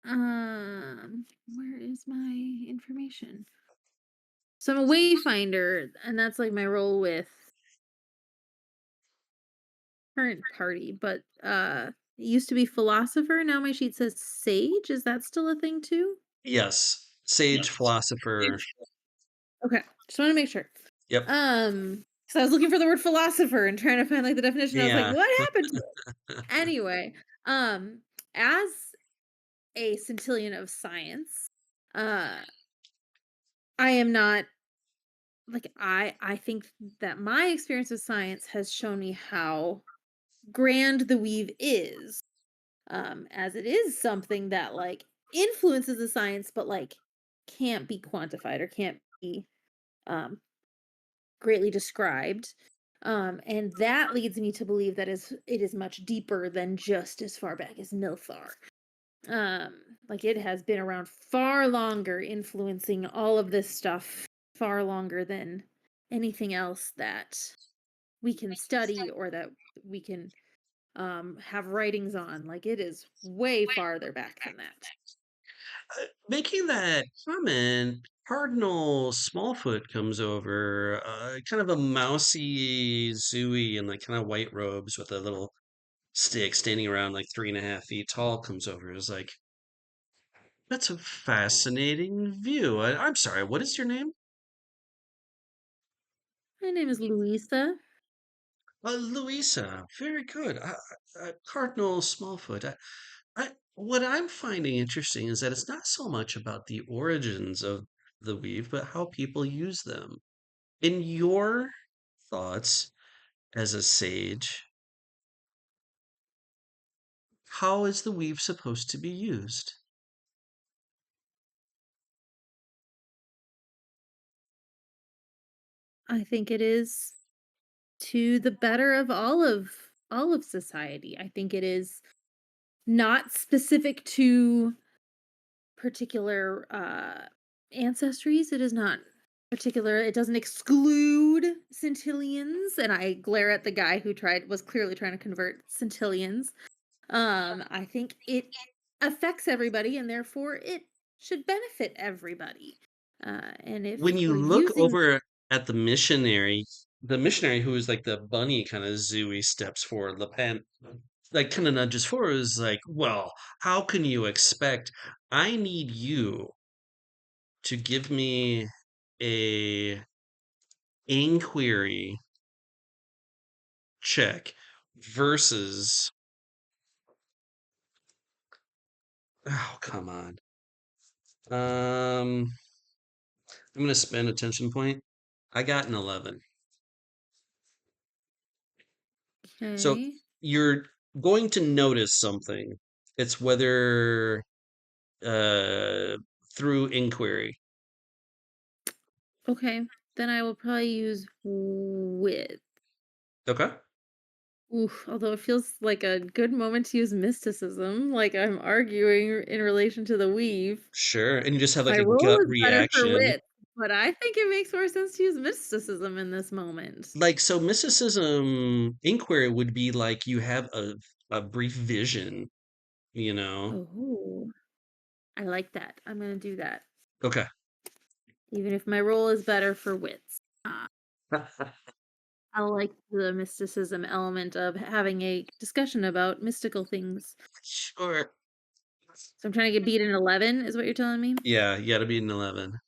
Where is my information? So I'm a wayfinder, and that's like my role with current party, but it used to be philosopher, now my sheet says sage. Is that still a thing too? Yes, sage philosopher. Okay. Just want to make sure. Yep. So I was looking for the word philosopher and trying to find like the definition. I was like, Yeah. what happened to it? Anyway, um, as a centillion of science, uh, I am not like I think that my experience with science has shown me how grand the weave is, as it is something that like influences the science but like can't be quantified or can't be um greatly described. And that leads me to believe that it is much deeper than just as far back as Milthar. Um, like it has been around far longer, influencing all of this stuff far longer than anything else that we can study or that we can have writings on. Like it is way farther back than that. Making that comment, Cardinal Smallfoot comes over, kind of a mousy Zooey in like kind of white robes with a little stick standing around like 3.5 feet tall, comes over. Is like, that's a fascinating view. I'm sorry, what is your name? My name is Louisa. Louisa. Very good. Cardinal Smallfoot. What I'm finding interesting is that it's not so much about the origins of the weave, but how people use them. In your thoughts as a sage, how is the weave supposed to be used? I think it is to the better of all of society. I think it is not specific to particular ancestries. It is not particular. It doesn't exclude centillions, and I glare at the guy who tried was clearly trying to convert centillions. I think it affects everybody, and therefore it should benefit everybody. And if When you we're look using over at the missionary who is like the bunny kind of zooey steps forward, Le Pen like kind of nudges forward, is like, well, how can you expect? I need you to give me a inquiry check versus, oh, come on. I'm gonna spend a tension point. I got an 11. So okay, you're going to notice something. It's whether uh through inquiry. okay, then I will probably use wit. Okay. Oof, although it feels like a good moment to use mysticism, like I'm arguing in relation to the weave. Sure. And you just have like My a role gut is better for reaction. wit, but I think it makes more sense to use mysticism in this moment. Like, so mysticism inquiry would be like you have a brief vision, you know? Oh, I like that. I'm gonna do that, Okay. even if my role is better for wits. I like the mysticism element of having a discussion about mystical things. Sure. So I'm trying to get beat an 11, is what you're telling me? Yeah, you gotta be an 11.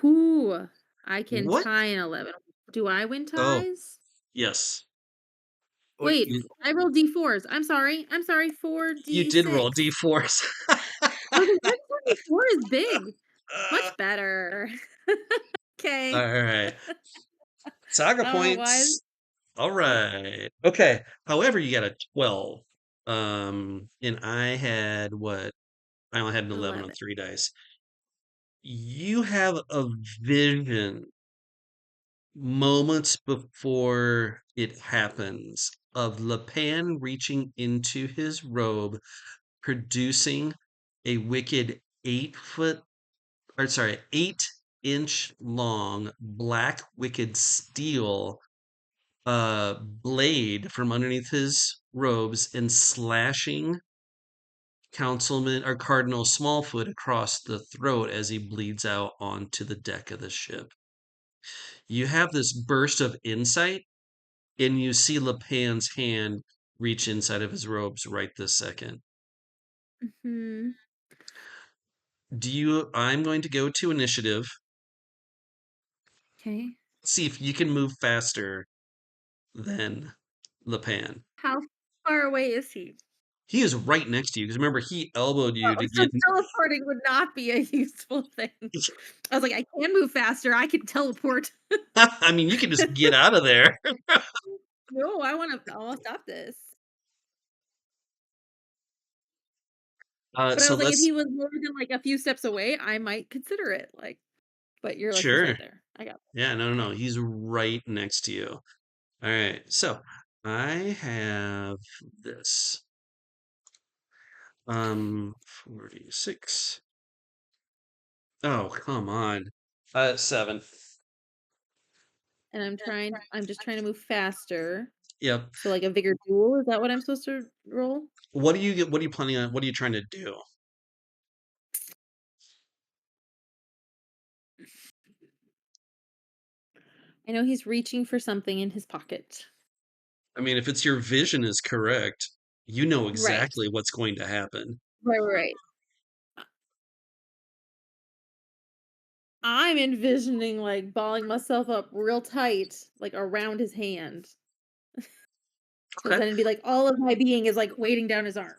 Whoo, I can What? tie an 11. Do I win Oh, ties? yes. Wait, Wait, You, I rolled D4s. I'm sorry, you did roll 4D6. D4s. I was like, what 4 is big. Much better. All Okay. right. Saga I don't know why. points. All right. Okay. However, you got a 12. And I had what? I only had an 11 on 11. 3 dice. You have a vision moments before it happens of Lepan reaching into his robe, producing a wicked 8 foot, or sorry, 8 inch long black wicked steel blade from underneath his robes and slashing Councilman or Cardinal Smallfoot across the throat as he bleeds out onto the deck of the ship. You have this burst of insight, and you see Lepan's hand reach inside of his robes right this second. Mhm. I'm going to go to initiative, Okay. see if you can move faster than Lepan. How far away is he? He is right next to you because remember, he elbowed you Oh, to so get. teleporting would not be a useful thing. I was like, I can move faster. I can teleport. I mean, you can just get out of there. No, I wanna stop this. But I So was like, if he let's. was more than, like, a few steps away, I might consider it, like, but you're like, "He's Sure. right there. I got Yeah, no, no, no. Okay. He's right next to you. All right. So I have this. 46. Oh, come on. 7. And I'm just trying to move faster. Yep. So, like, a vigor duel, is that what I'm supposed to roll? What are you planning on? What are you trying to do? I know he's reaching for something in his pocket. I mean, if it's your vision is correct, you know Right. exactly what's going to happen. Right, right, right. I'm envisioning like balling myself up real tight, like around his hand. So Okay. then it'd be like all of my being is like weighting down his arm.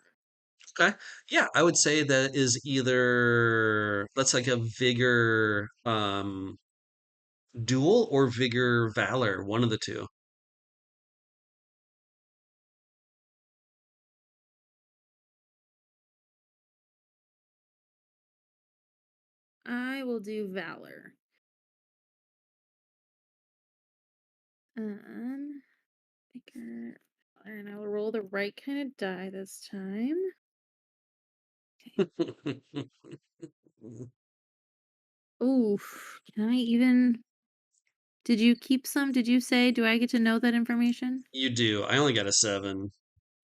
Okay. Yeah, I would say that is either that's like a vigor duel or vigor valor, one of the two. I will do valor. Um, Vigor, and I will roll the right kind of die this time. Oof. Can I even? Did you keep some? Did you say? Do I get to know that information? You do. I only got a 7,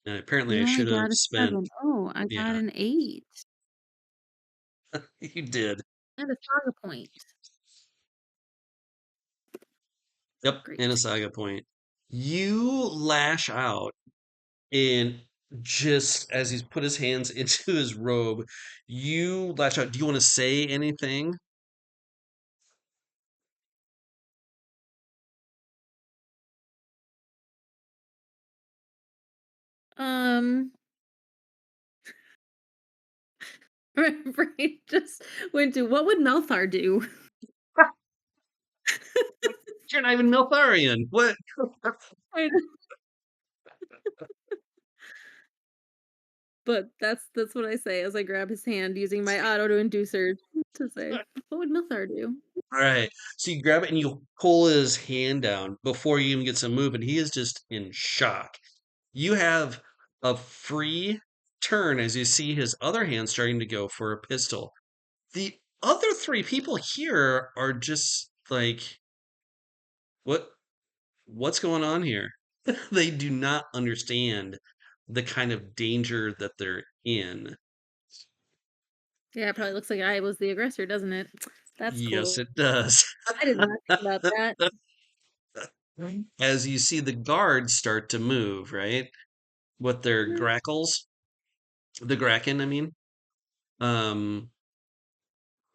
and apparently I You only should have got a spent. 7. Oh, I got Yeah, an 8 you did. and a saga point. Yep, and a Great. saga point. You lash out, and just as he's put his hands into his robe, you lash out. Do you want to say anything? Um, my brain just went to what would Melthar do? You're not even Miltharian. What? I know, but that's what I say as I grab his hand using my auto to inducer to say, what would Melthar do? All right. So you grab it and you pull his hand down before you even get some move, and he is just in shock. You have a free turn as you see his other hand starting to go for a pistol. The other three people here are just like, what what's going on here? They do not understand the kind of danger that they're in. Yeah, it probably looks like I was the aggressor, doesn't it? That's Yes, cool. it does. I did not think about that. As you see the guards start to move, right? With their Mm, grackles, the Kraken, I mean. Um,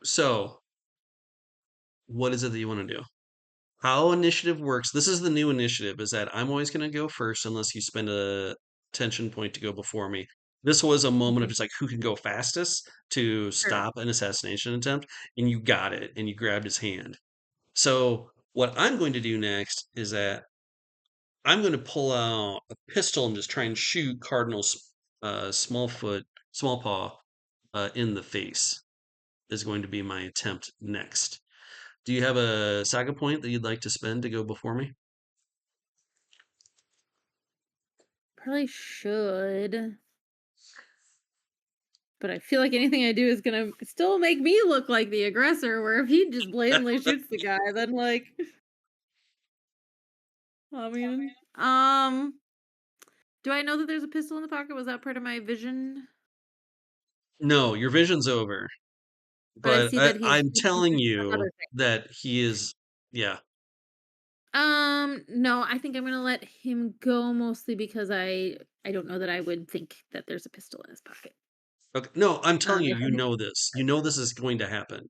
so what is it that you want to do? How initiative works, this is the new initiative, is that I'm always going to go first unless you spend a tension point to go before me. This was a moment of mhm, just like who can go fastest to sure. stop an assassination attempt, and you got it, and you grabbed his hand. So what I'm going to do next is that I'm going to pull out a pistol and just try and shoot Cardinal's small paw in the face. Is going to be my attempt next. Do you have a saga point that you'd like to spend to go before me? Probably should. But I feel like anything I do is gonna still make me look like the aggressor, where if he just blatantly shoots the guy, then like I mean do I know that there's a pistol in the pocket? Was that part of my vision? No, your vision's over. But I But see that he's I'm he's telling doing you another thing. that he is, yeah. No, I think I'm gonna let him go mostly because I don't know that I would think that there's a pistol in his pocket. Okay. No, I'm telling you, I you think know this. You know this is going to happen.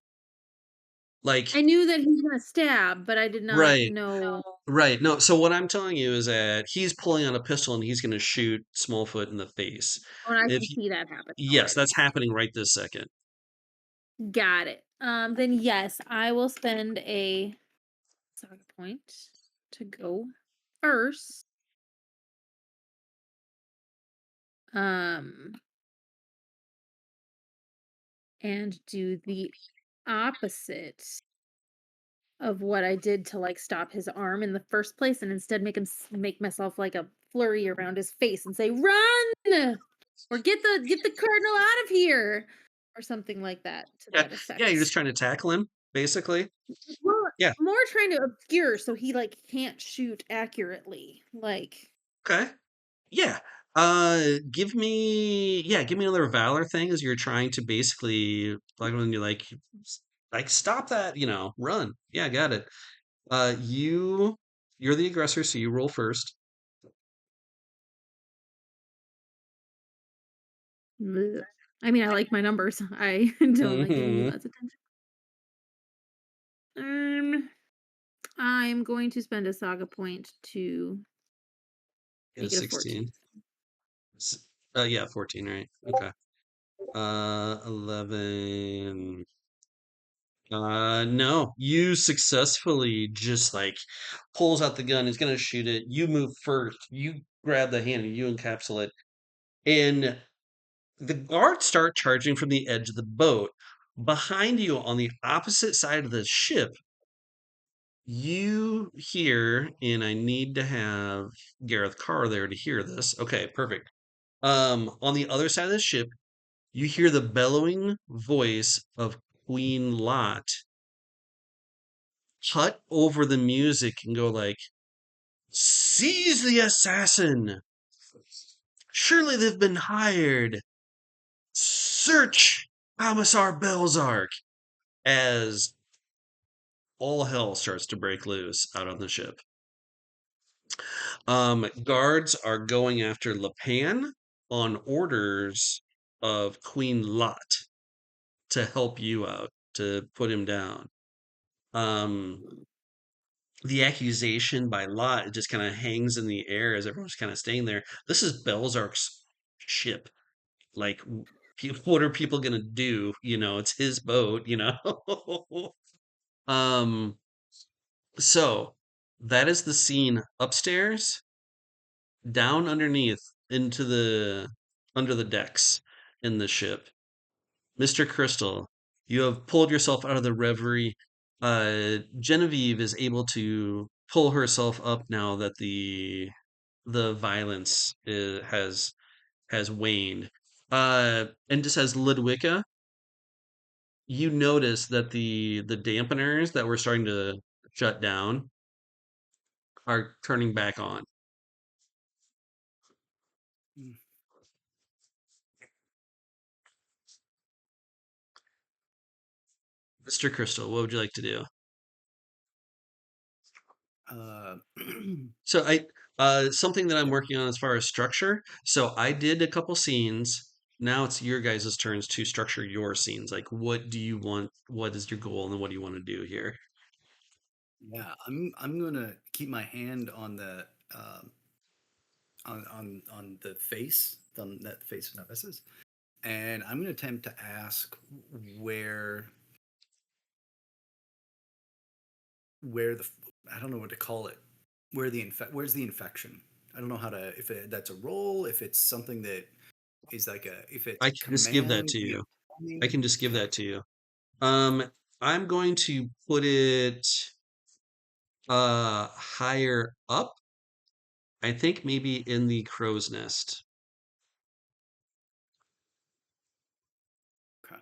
I Like, knew that he was gonna stab, but I did not right, know. right. No, so what I'm telling you is that he's pulling on a pistol and he's going to shoot Smallfoot in the face. Oh, and I If can see that happening yes, already. that's happening right this second. Got it. Then yes, I will spend a saga point to go first. Um, and do the opposite of what I did to like stop his arm in the first place, and instead make myself like a flurry around his face and say, "Run!" or get the cardinal out of here," or something like that to Yeah, that yeah, you're just effect. trying to tackle him, basically. More, Yeah. more trying to obscure so he like can't shoot accurately. Like Okay. Yeah. Give me another valor thing as you're trying to basically like when you're like stop that, run. Yeah, got it. You're the aggressor, so you roll first. Bleh. I mean, I like my numbers. I don't like giving you Hmm. guys attention. Um, I'm going to spend a saga point to Get a make it a 14. 16. S- yeah, 14, right? Okay. 11. No, you successfully just like pulls out the gun, is gonna shoot it. You move first, you grab the hand, and you encapsulate, and the guards start charging from the edge of the boat. Behind you on the opposite side of the ship, you hear, and I need to have Gareth Karr there to hear this. Okay, perfect. On the other side of the ship, you hear the bellowing voice of Queen Lot cut over the music and go like, "Seize the assassin! Surely they've been hired! Search Commissar Belzark!" As all hell starts to break loose out on the ship. Guards are going after Lapan on orders of Queen Lot to help you out, to put him down. Um, the accusation by Lot just kind of hangs in the air as everyone's kind of staying there. This is Belzark's ship. Like, what are people gonna do? It's his boat. um, so that is the scene upstairs, down underneath, into the under the decks in the ship. Mr. Crystal, you have pulled yourself out of the reverie. Genevieve is able to pull herself up now that the violence has waned. And just as Ludwika, you notice that the dampeners that were starting to shut down are turning back on. Mm. Mr. Crystal, what would you like to do? Uh, So something that I'm working on as far as structure. So I did a couple scenes. Now it's your guys' turns to structure your scenes. Like, what do you want? What is your goal, and then what do you want to do here? yeah, I'm gonna keep my hand on the on the face, on that face of Nemesis, and I'm gonna attempt to ask where where the I don't know what to call it. Where's the infection? I don't know how to that's a role, if it's something that is like a if it's I a can just give that command, to you know. you. I Planning. can just give Okay. that to you. Um, I'm going to put it higher up. I think maybe in the crow's nest. Okay.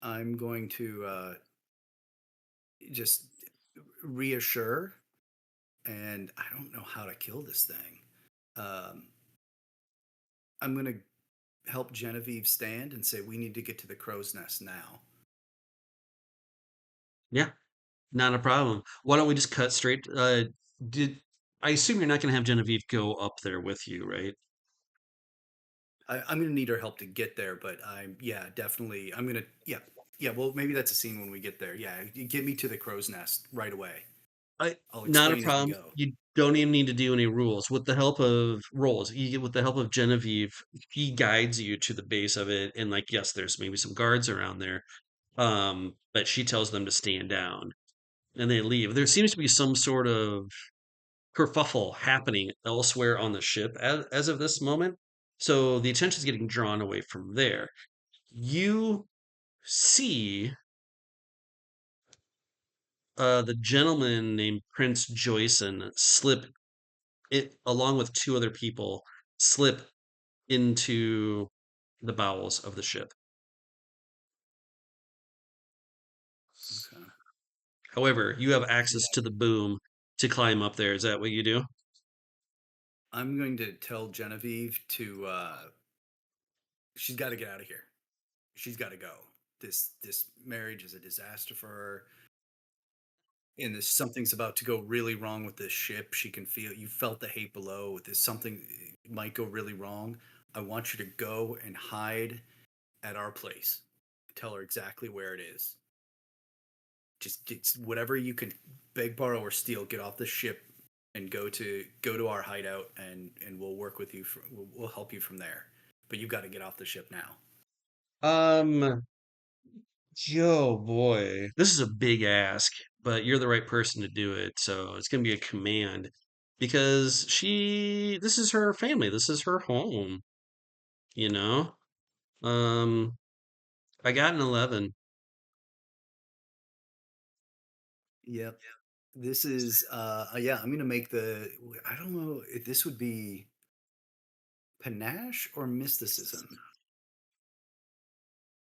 I'm going to just reassure, and I don't know how to kill this thing. Um, I'm going to help Genevieve stand and say we need to get to the crow's nest now. Yeah, not a problem. Why don't we just cut straight? Did I assume you're not going to have Genevieve go up there with you, right? I'm going to need her help to get there, but yeah, definitely. Yeah. Well, maybe that's a scene when we get there. Yeah, you get me to the crow's nest right away. I I'll Not a explain as we problem. go. You don't even need to do any rules. With the help of rolls, you get with the help of Genevieve, he guides you to the base of it, and like, yes, there's maybe some guards around there. But she tells them to stand down, and they leave. There seems to be some sort of kerfuffle happening elsewhere on the ship as of this moment. So the attention is getting drawn away from there. You see the gentleman named Prince Joyson slip it along with two other people slip into the bowels of the ship. Okay. However, you have Yeah. access to the boom to climb up there. Is that what you do? I'm going to tell Genevieve to she's got to get out of here. She's got to go. This marriage is a disaster for her. and there's something's about to go really wrong with this ship. She can feel you felt the hate below. There's something might go really wrong. I want you to go and hide at our place. Tell her exactly where it is. Just get whatever you can beg, borrow, or steal. Get off the ship and go to our hideout, and we'll work with you. We'll help you from there. But you got to get off the ship now. Um, yo, boy, this is a big ask, but you're the right person to do it. So it's gonna be a command because this is her family, this is her home, you know? Um, I got an 11. Yep. This is yeah, I'm gonna make the I don't know if this would be panache or mysticism.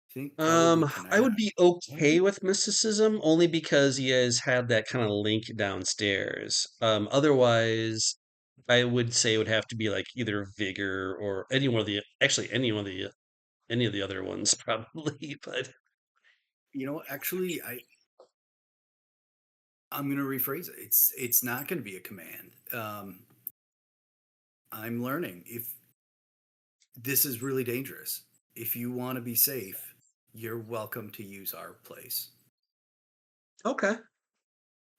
I think probably I panache. would be okay with mysticism only because he has had that kind of link downstairs. Otherwise, I would say it would have to be like either vigor or any one of the actually any of the other ones probably, but Actually, I'm gonna rephrase it. It's not gonna be a command. I'm learning if this is really dangerous. If you want to be safe, you're welcome to use our place. okay.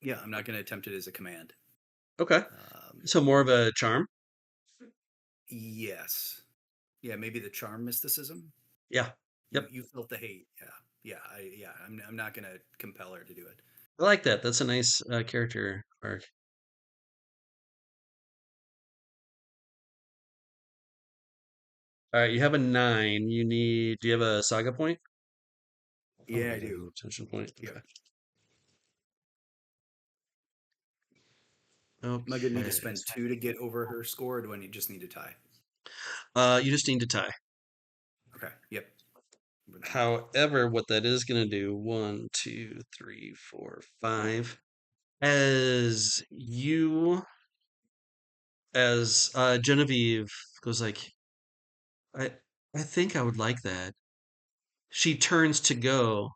Yeah, I'm not gonna attempt it as a command. Okay. Um, So more of a charm? yes. Yeah, maybe the charm mysticism. Yeah. You Yep. you felt the hate. Yeah. I'm not gonna compel her to do it. I like that. That's a nice character arc. All right, you have a 9. Do you have a saga point? Oh, Yeah, I you have do. an attention point. Yep. Okay. Am I gonna need to Okay. spend 2 to get over her score, or do I just need to tie? You just need to tie. Okay. Yep. Remember that. However, what that is going to do, 1, 2, 3, 4, 5, as Genevieve goes like, I, I think I would like that. She turns to go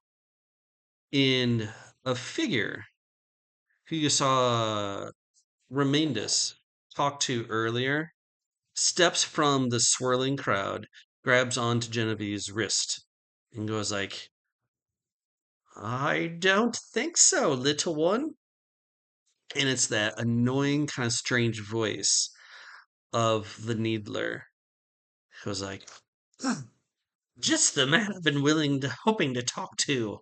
in a figure who you saw Remindus talk to earlier, steps from the swirling crowd, grabs onto Genevieve's wrist, and goes like, I don't think so, little one. And it's that annoying kind of strange voice of the Needler who's like, "Huh, just the man I've been hoping to talk to.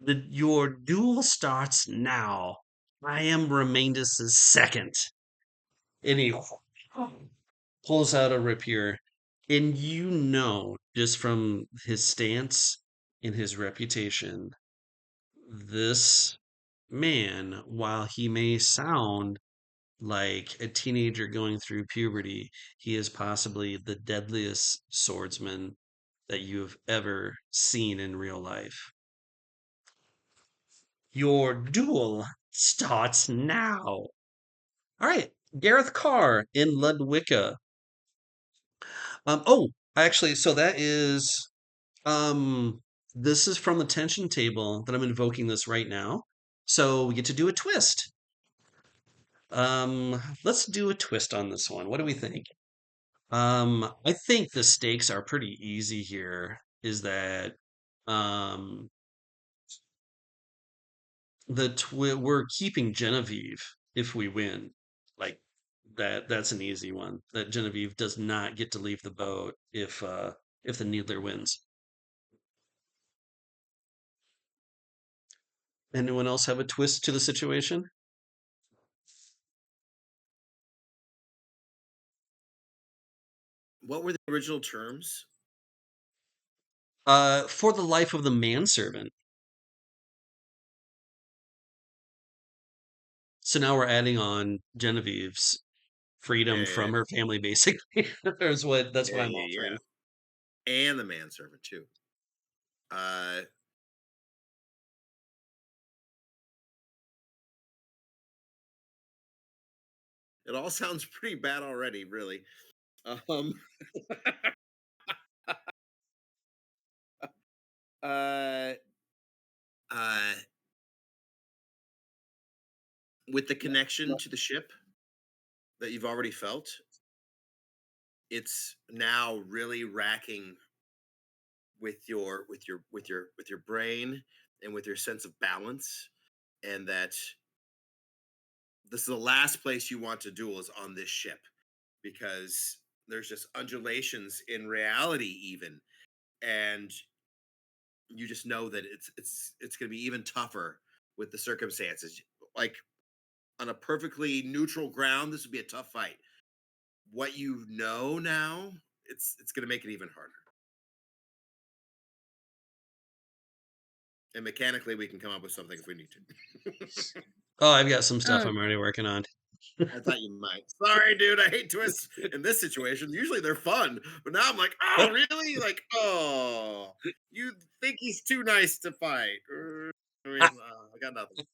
Your duel starts now. I am Remindus' second." And he pulls out a rapier. And just from his stance and his reputation, this man, while he may sound like a teenager going through puberty, he is possibly the deadliest swordsman that you have ever seen in real life. Your duel starts now. All right, Gareth Karr in Ludwicka. Actually, so that is um this is from the tension table that I'm invoking this right now. So we get to do a twist. Let's do a twist on this one. What do we think? I think the stakes are pretty easy here. Is that um we're keeping Genevieve if we win. Like that's an easy one. That Genevieve does not get to leave the boat if the Needler wins. Anyone else have a twist to the situation? What were the original terms? For the life of the manservant. So now we're adding on Genevieve's freedom Yeah, from her family, basically. That's what yeah, I'm yeah, offering. yeah. And the manservant too. Uh, it all sounds pretty bad already, really. Um, uh, uh, with the connection to the ship that you've already felt, it's now really racking with your brain and with your sense of balance, and that this is the last place you want to duel is on this ship, because there's just undulations in reality even, and you just know that it's going to be even tougher with the circumstances. Like on a perfectly neutral ground, this would be a tough fight. What you know now, it's going to make it even harder. And mechanically, we can come up with something if we need to. Oh, I've got some stuff Um, I'm already working on. I thought you might. Sorry, dude. I hate twists in this situation. Usually they're fun, but now I'm like, oh, really? Like, oh, you think he's too nice to fight? I got nothing.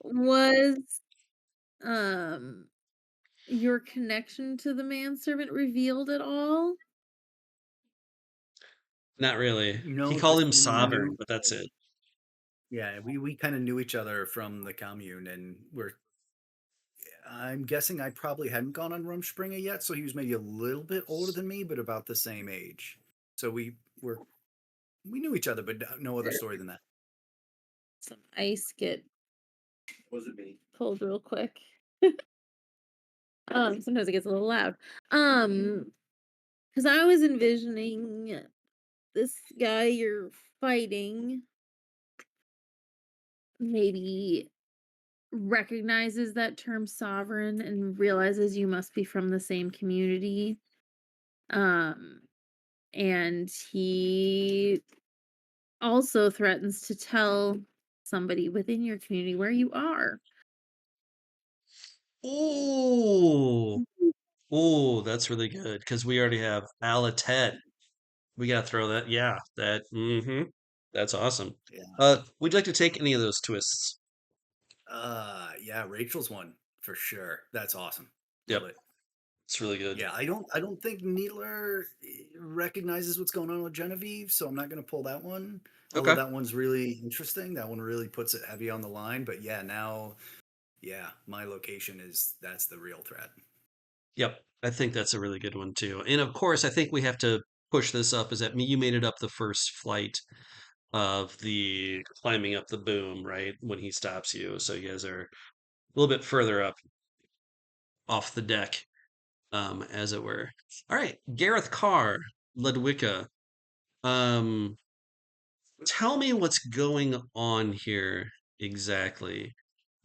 was um your connection to the manservant revealed at all? Not really. He No, called just him we sovereign, knew. but that's it. Yeah, we kind of knew each other from the commune, and I'm guessing I probably hadn't gone on Rumspringa yet, so he was maybe a little bit older than me, but about the same age. So we knew each other, but no other story than that. Some ice get Was it me? pulled real quick. Sometimes it gets a little loud. Because I was envisioning this guy you're fighting maybe recognizes that term sovereign and realizes you must be from the same community. Um, and he also threatens to tell somebody within your community where you are. Ooh. Ooh, that's really good because we already have Alatet. We gotta throw that. Yeah, that's awesome. Yeah. Would you like to take any of those twists? Yeah, Rachel's one for sure. That's awesome. Love Yep, it. it's really good. Yeah, I don't think Needler recognizes what's going on with Genevieve, so I'm not going to pull that one. Although Okay. that one's really interesting. That one really puts it heavy on the line. But yeah, now, yeah, my location that's the real threat. Yep, I think that's a really good one too. And of course, I think we have to push this up. Is that you made it up the first flight of the climbing up the boom, right? When he stops you, so you guys are a little bit further up off the deck, as it were. All right, Gareth Karr, Ludwika. Um, Tell me what's going on here exactly.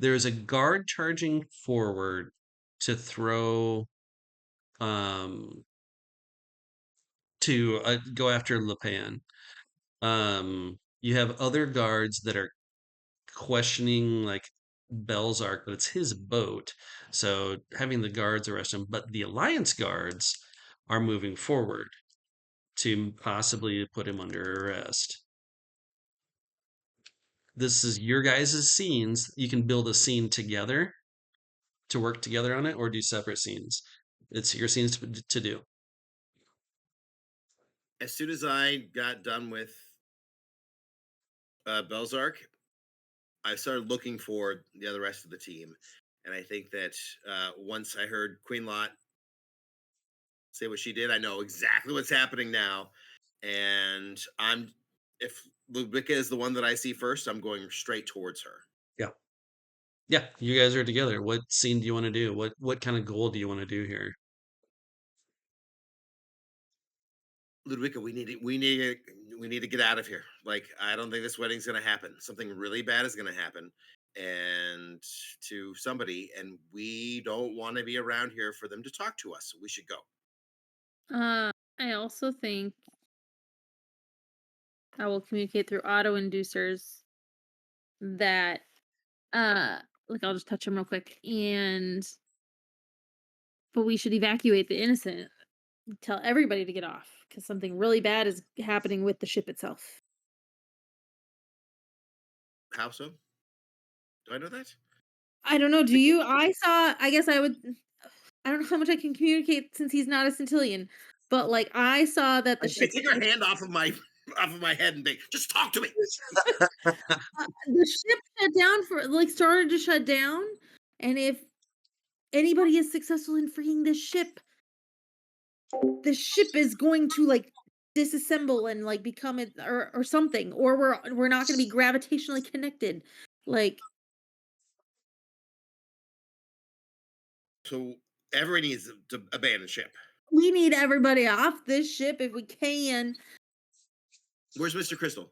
There's a guard charging forward to throw um to go after Lepan. You have other guards that are questioning like Bell's Arc, but it's his boat. So having the guards arrest him, but the Alliance guards are moving forward to possibly put him under arrest. This is your guys' scenes. You can build a scene together to work together on it or do separate scenes. It's your scenes to do. As soon as I got done with Belzark, I started looking for the other rest of the team, and I think that once I heard Queen Lot say what she did, I know exactly what's happening now. And if Ludwika is the one that I see first, I'm going straight towards her. Yeah. Yeah, you guys are together. What scene do you want to do? What kind of goal do you want to do here? Ludwika, we need to get out of here. Like, I don't think this wedding's gonna happen. Something really bad is gonna happen, and to somebody, and we don't want to be around here for them to talk to us. We should go. I also think I will communicate through auto inducers that like I'll just touch them real quick but we should evacuate the innocent. Tell everybody to get off because something really bad is happening with the ship itself. How so? Do I know that? I don't know. Do you? I guess I would. I don't know how much I can communicate since he's not a centillion, but like I saw that the I ship, take your hand off of my head and be just talk to me. the ship shut down for like started to shut down, And if anybody is successful in freeing the ship is going to like disassemble and like become it or something, or we're not going to be gravitationally connected. Like So everybody needs to abandon ship. we need everybody off this ship if we can. Where's Mr. Crystal?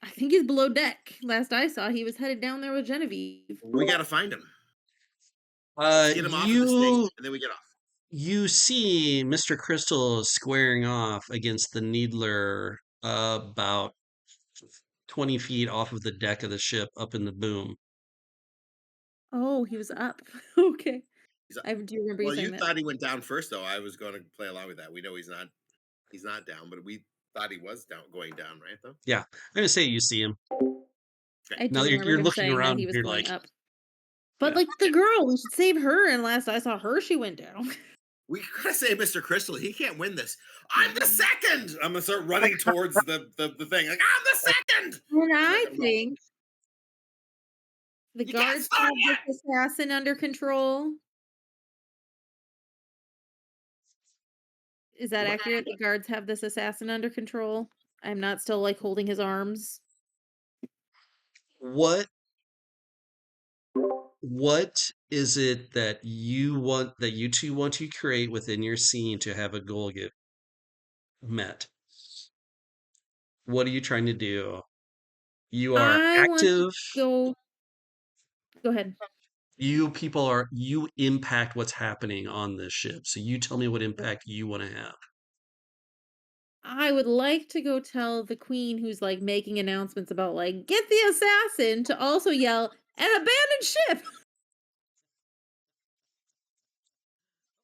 I think he's below deck. Last I saw, he was headed down there with Genevieve. We got to find him. Let's get him off of this thing, and then we get off. You see Mr. Crystal squaring off against the Needler about 20 feet off of the deck of the ship up in the boom. Oh, he was up. Okay. He's up. I do remember you Well, saying you that. thought he went down first, though. I was going to play along with that. We know he's not. He's not down, but we thought he was going down, right? Though. Yeah, I'm gonna say you see him. I Now do remember you're him looking saying that around he and was you're going like, up. But yeah. like the girl, we should save her. And last I saw her, she went down. We gotta say, Mr. Crystal, he can't win this. I'm the second. I'm gonna start running towards the thing. Like I'm the second. And I Like, think the You can't guards start have yet. this assassin under control. Is that What? accurate? The guards have this assassin under control. I'm not still like holding his arms. What is it that you two want to create within your scene to have a goal get met? What are you trying to do? You are I want to active. go ahead. You impact what's happening on this ship. So you tell me what impact you want to have. I would like to go tell the queen who's like making announcements about like get the assassin to also yell an abandoned ship.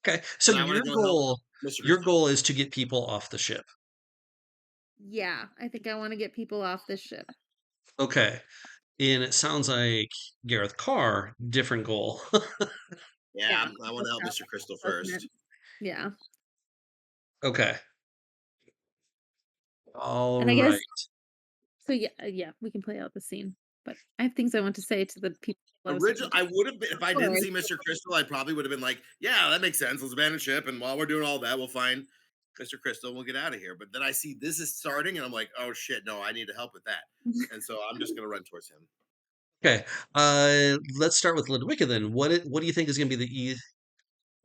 Okay. So And I want to go help Mr. your Crystal. goal is to get people off the ship. Yeah, I think I want to get people off this ship. Okay. And it sounds like Gareth Karr, different goal. Yeah, I want to help that's Mr. Crystal how that's first. meant. Yeah. Okay. All And I right. guess so yeah, we can play out the scene. But I have things I want to say to the people I was talking I to. would have been if I didn't Sorry. see Mr. Crystal. I probably would have been like, "Yeah, that makes sense. Let's abandon ship, and while we're doing all that, we'll find Mr. Crystal. And we'll get out of here." But then I see this is starting, and I'm like, "Oh shit, no! I need to help with that." And so I'm just gonna run towards him. Okay. Let's start with Ludwika then. What do you think is going to be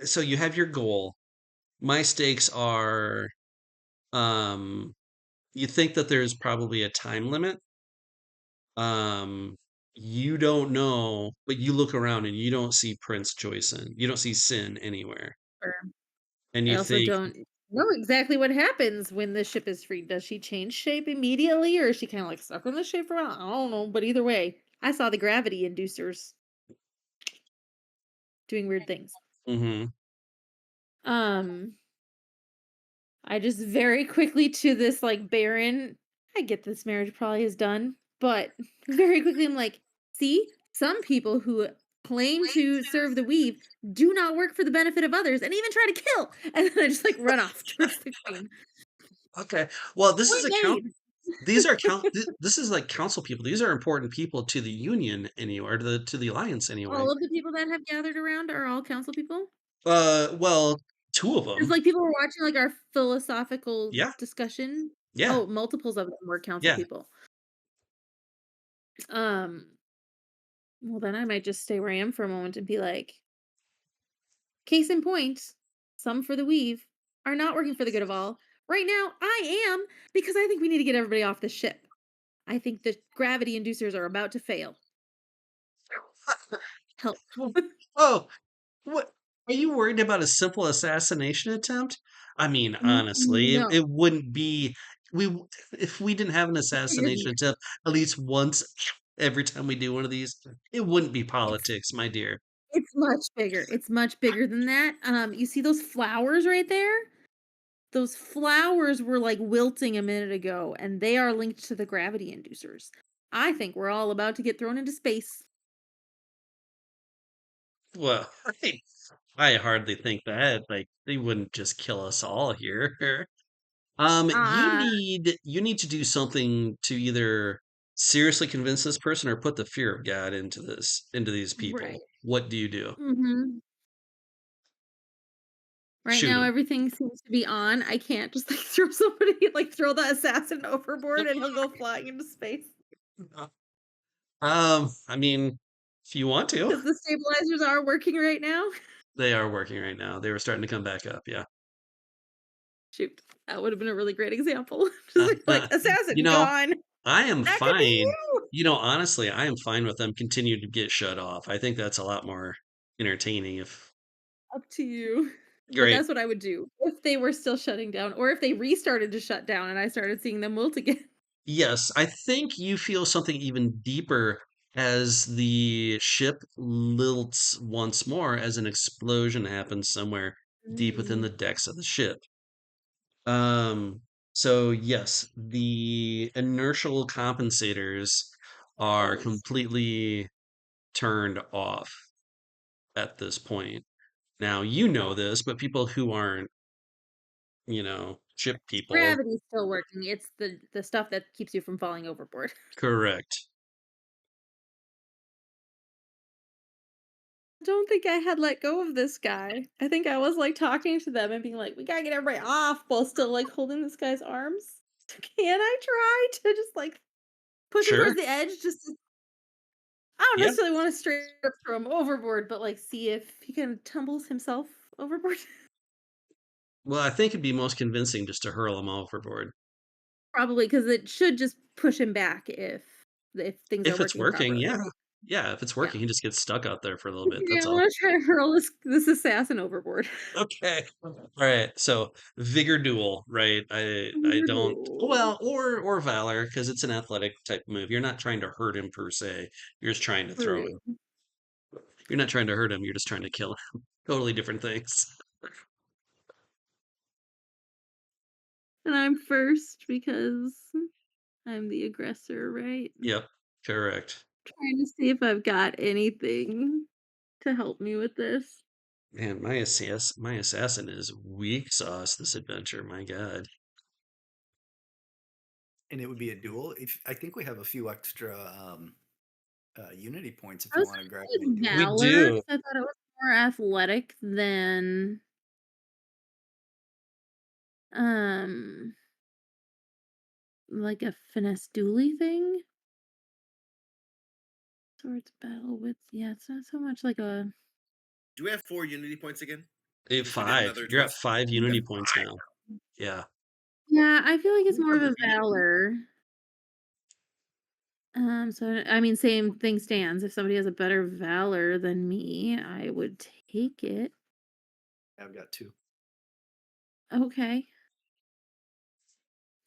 so you have your goal. My stakes are um you think that there's probably a time limit. Um you don't know, but you look around and you don't see Prince Joyson. You don't see Sin anywhere. Or And I you also think, don't know exactly what happens when the ship is freed. Does she change shape immediately or is she kind of like stuck on the ship for a while? I don't know, but either way, I saw the gravity inducers doing weird things. mm-hmm. Um I just very quickly to this like Baron. I get this marriage probably is done, but very quickly I'm like, see, some people who claim to serve the weave do not work for the benefit of others and even try to kill. And then I just like run off towards the queen. Okay. Well, this is Point a count. made. This is like council people. These are important people to the union anyway, or to the alliance anyway. All of the people that have gathered around are all council people. Well, two of Because them. like people were watching like our philosophical Yeah. discussion. Yeah. Oh, multiples of them were council Yeah. people. Um, well then I might just stay where I am for a moment and be like, case in point, some for the weave are not working for the good of all. Right now, I am because I think we need to get everybody off the ship. I think the gravity inducers are about to fail. Help. Oh, what are you worried about a simple assassination attempt? I mean, honestly, No. it wouldn't be if we didn't have an Figures assassination me. attempt at least once every time we do one of these, it wouldn't be It's politics, my dear. it's much bigger. It's much bigger than that. You see those flowers right there? Those flowers were like wilting a minute ago, and they are linked to the gravity inducers. I think we're all about to get thrown into space. Well, I hardly think that. Like, they wouldn't just kill us all here. Uh You need to do something to either seriously convince this person or put the fear of God into these Right. people? What do you do? Hmm. Right Shoot now, them. everything seems to be on. I can't just like throw somebody, like throw the assassin overboard, and he'll go flying into space I mean, if you want to, because the stabilizers are working right now. they are working right now. They were starting to come back up. Yeah. Shoot, that would have been a really great example. Just like You assassin know, gone. I am That could be fine. you. Honestly, I am fine with them continue to get shut off. I think that's a lot more entertaining if Up to you. But great. that's what I would do if they were still shutting down, or if they restarted to shut down and I started seeing them wilt again. Yes, I think you feel something even deeper as the ship lilts once more as an explosion happens somewhere deep within Mm. the decks of the ship. Um, so yes, the inertial compensators are Yes. completely turned off at this point. Now, you know this, but people who aren't, ship people, Gravity's still working. It's the stuff that keeps you from falling overboard. correct. I don't think I had let go of this guy. I think I was like talking to them and being like, "We gotta get everybody off," while still like holding this guy's arms. Can I try to just like push him Sure. towards the edge? I don't Yeah. necessarily want to straight up throw him overboard, but like see if he can tumbles himself overboard. Well, I think it'd be most convincing just to hurl them overboard. Probably because it should just push him back if things are If it's working working, properly. yeah. Yeah, if it's Yeah. working, he just gets stuck out there for a little bit. Okay, That's I'm all. gonna try to hurl this assassin overboard. Okay. All right. So vigor duel, right? I don't No. well, or valor because it's an athletic type move. You're not trying to hurt him per se. You're just trying to throw True. him. You're not trying to hurt him. You're just trying to kill him. Totally different things. And I'm first because I'm the aggressor, right? Yep. Correct. Trying to see if I've got anything to help me with this. Man, my assassin is weak sauce this adventure. My God. And it would be a duel. If I think we have a few extra unity points if I you was want to grab me and thinking duel. We valor do. 'cause I thought it was more athletic than um like a finesse duely thing. Swords battle with yeah, it's not so much like a Do we have 4 unity points again? Since we did Five. another You're at twist. 5 We have unity points 5. now. Yeah. yeah, I feel like it's Who's more on of the a team? valor. So I mean, same thing stands. If somebody has a better valor than me, I would take it. I've got two. Okay.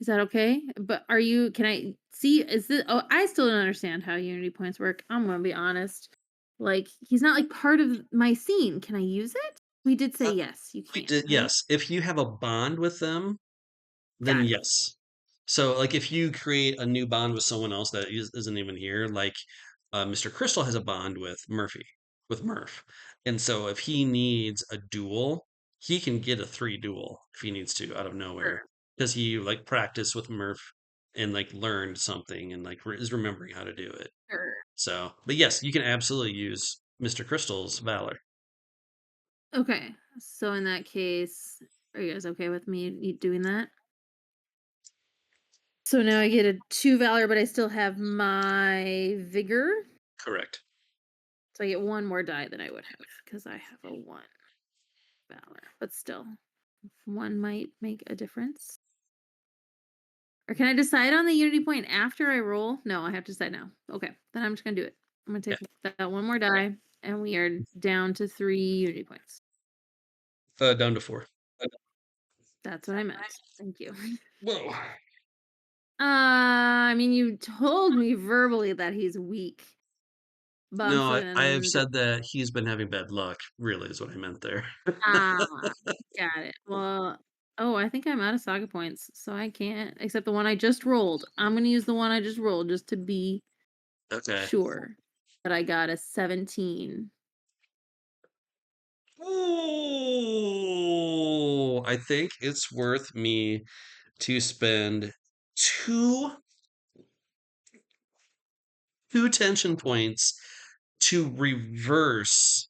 Is that okay? But are you can I see is this oh I still don't understand how unity points work. I'm gonna be honest. Like he's not like part of my scene. Can I use it? We did say Uh, yes, you we can, did, right? yes. If you have a bond with them, then Got it. yes. So, like, if you create a new bond with someone else that isn't even here, like Mr. Crystal has a bond with Murph. And so, if he needs a duel, he can get a 3 duel if he needs to out of nowhere Sure, because he like practiced with Murph and like learned something and like is remembering how to do it. sure. So, but yes, you can absolutely use Mr. Crystal's Valor. Okay. So in that case, are you guys okay with me doing that? So now I get a 2 valor, but I still have my vigor. Correct. So I get one more die than I would have because I have a 1 valor. But still, one might make a difference. Or can I decide on the unity point after I roll? No, I have to decide now. Okay, then I'm just gonna do it. I'm gonna Yeah. take that one more die, and we are down to 3 unity points. Down to 4. That's what I meant. Thank you. Whoa. I mean, you told me verbally that he's weak. No, I have Bumfin. said that he's been having bad luck, really, is what I meant there. Ah, got it. Well, oh, I think I'm out of saga points, so I can't except the one I just rolled. I'm gonna use the one I just rolled just to be Okay. sure that I got a 17. Oh, I think it's worth me to spend 2 2 tension points to reverse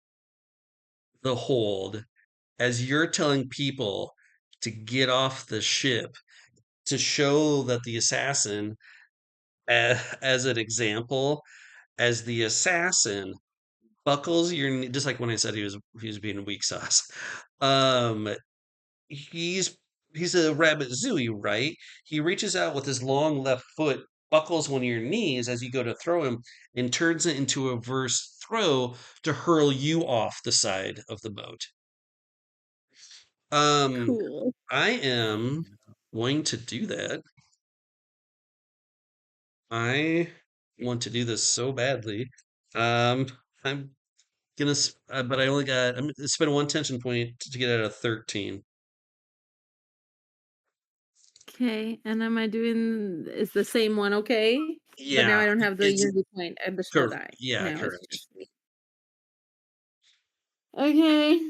the hold as you're telling people to get off the ship to show that the assassin, as an example, as the assassin buckles your knee, just like when I said he was being weak sauce. Um, he's he's a rabbit zooey, right? He reaches out with his long left foot, buckles one of your knees as you go to throw him, and turns it into a reverse throw to hurl you off the side of the boat. Um, Cool. I am going to do that. I want to do this so badly. Um, I'm but I'm gonna spend 1 tension point to get out of 13. Okay, and am I doing is the same one okay? But now Yeah, I don't have the it's unity point additional die. yeah, Now it's correct. just okay.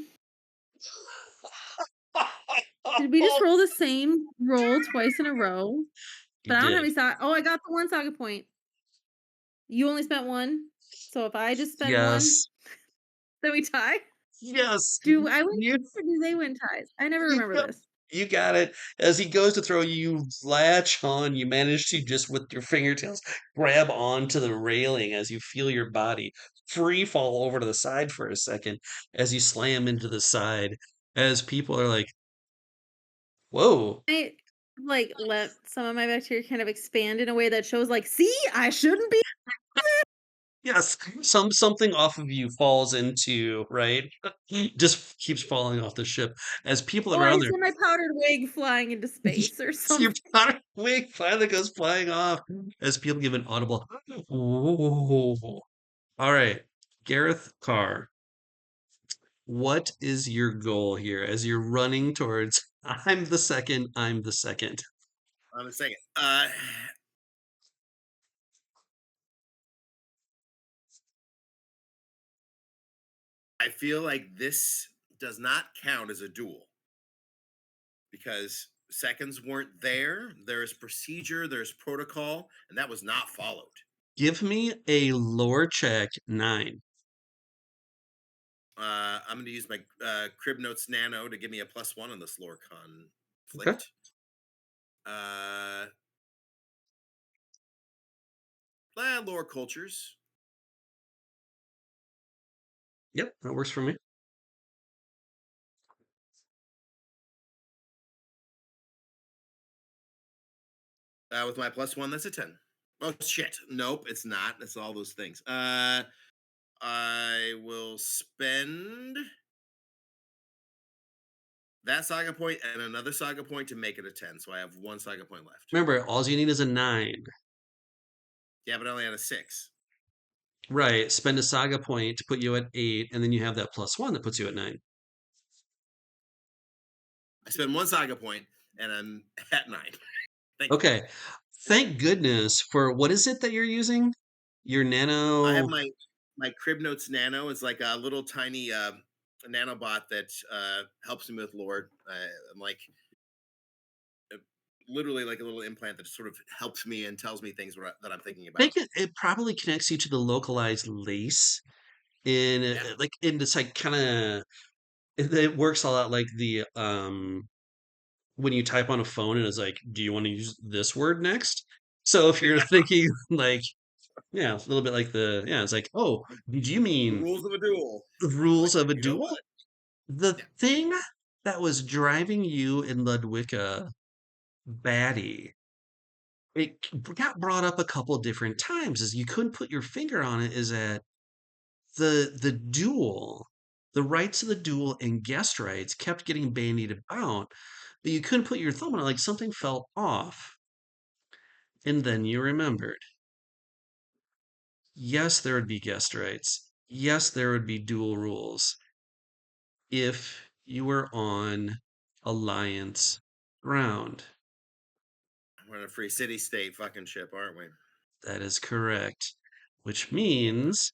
Did we just roll the same roll twice in a row? You But I don't have did. any saga. Oh, I got the one saga point. You only spent one. So if I just spend one, Yes. then we tie. Yes. Do I win You ties or do they win ties? I never you remember got this. you got it. As he goes to throw you, you latch on, you manage to just with your fingertails grab onto the railing as you feel your body free fall over to the side for a second as you slam into the side as people are like, "Whoa." I like let some of my bacteria kind of expand in a way that shows like, see, I shouldn't be. Yes, something off of you falls into, right? Just keeps falling off the ship as people Oh, around I there. send my powdered wig flying into space or Your something. powder wig finally goes flying off as people give an audible. Ooh. All right, Gareth Karr, what is your goal here as you're running towards? I'm the second. I'm the second. On a second. I feel like this does not count as a duel because seconds weren't there. There's procedure, there's protocol, and that was not followed. Give me a lore check 9. I'm going to use my Crib Notes Nano to give me a +1 on this lore Okay. conflict. Lore cultures. Yep, that works for me. With my +1, that's a 10. Oh shit! Nope, it's not. That's all those things. I will spend that saga point and another saga point to make it a 10. So I have 1 saga point left. Remember, all you need is a 9. Yeah, but I only had a 6. Right. Spend a saga point to put you at 8, and then you have that +1 that puts you at 9. I spend 1 saga point and I'm at 9. Thank you. Okay. Thank goodness for what is it that you're using? Your I have nano. my Crib Notes Nano. It's like a little tiny nanobot that helps me with lore. I'm like uh, literally like a little implant that sort of helps me and tells me things that I'm thinking I think about. it probably connects you to the localized lace in Yeah. like in this like kind of it works a lot like the when you type on a phone and it's like, do you want to use this word next? So if you're thinking like, yeah, a little bit like it's like, oh, did you The mean rules of a duel. the I'm like, rules of a you know duel? what? The Yeah. thing that was driving you and Ludwika batty, got brought up a couple different times is you couldn't put your finger on it, is that the duel, the rights of the duel and guest rights kept getting bandied about, but you couldn't put your thumb on it, like something felt off. And then you remembered. Yes, there would be guest rights. Yes, there would be dual rules if you were on Alliance ground. We're in a free city state fucking ship, aren't we? That is correct. Which means,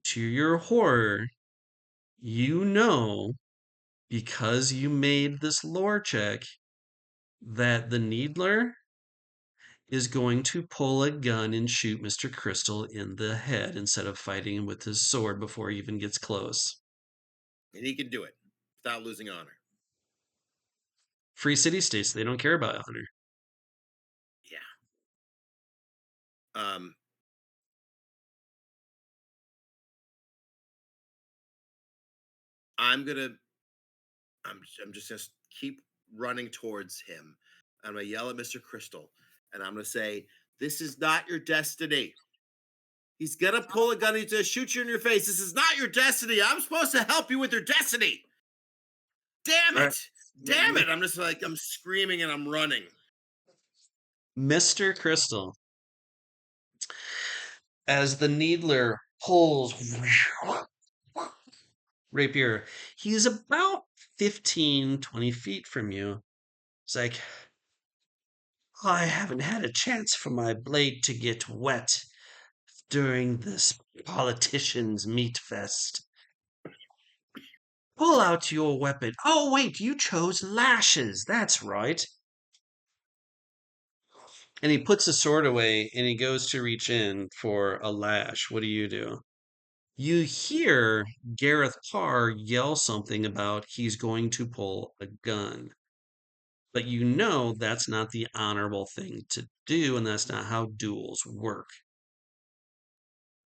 to your horror, you know, because you made this lore check, that the Needler is going to pull a gun and shoot Mr. Crystal in the head instead of fighting him with his sword before he even gets close. And he can do it without losing honor. Free city states, they don't care about honor. Yeah. Um, I'm just gonna keep running towards him. I'm gonna yell at Mr. Crystal, and I'm gonna say, "This is not your destiny." He's gonna pull a gun. He's gonna shoot you in your face. This is not your destiny. I'm supposed to help you with your destiny. Damn All right. it! Damn it! I'm just like I'm screaming and I'm running. Mr. Crystal, as the needler pulls rapier, he's about 15, 20 feet from you. It's like, I haven't had a chance for my blade to get wet during this politician's meat fest. Pull out your weapon. Oh, wait, you chose lashes. That's right. And he puts the sword away and he goes to reach in for a lash. What do? You hear Gareth Karr yell something about he's going to pull a gun. But you know that's not the honorable thing to do, and that's not how duels work.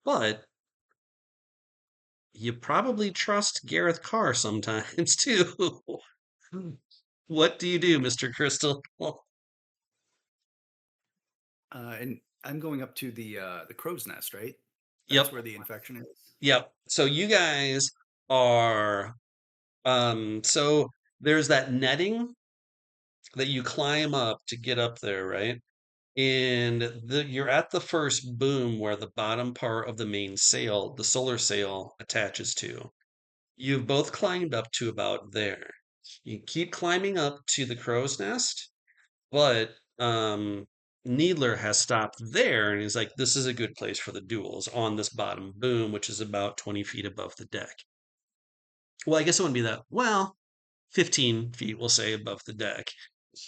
But you probably trust Gareth Karr sometimes too. What do you do, Mr. Crystal? And I'm going up to the crow's nest, right? That's Yep. where the infection is. Yep. So you guys are so there's that netting that you climb up to get up there, right? And you're at the first boom where the bottom part of the main sail, the solar sail, attaches to. You've both climbed up to about there. You keep climbing up to the crow's nest, but Needler has stopped there and he's like, this is a good place for the duels on this bottom boom, which is about 20 feet above the deck. Well, I guess it wouldn't be that. Well, 15 feet, we'll say, above the deck.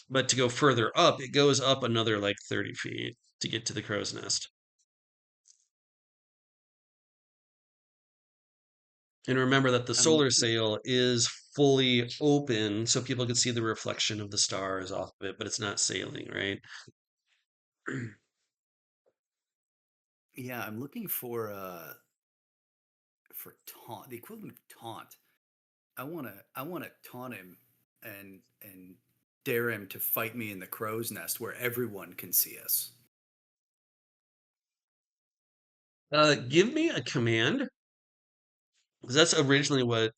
But to go further up, it goes up another like 30 feet to get to the crow's nest. And remember that the I'm solar looking. sail is fully open so people can see the reflection of the stars off of it, but it's not sailing, right? Yeah, I'm looking for taunt, the equivalent of taunt. I wanna taunt him and dare him to fight me in the crow's nest where everyone can see us. Give me a command, because that's originally what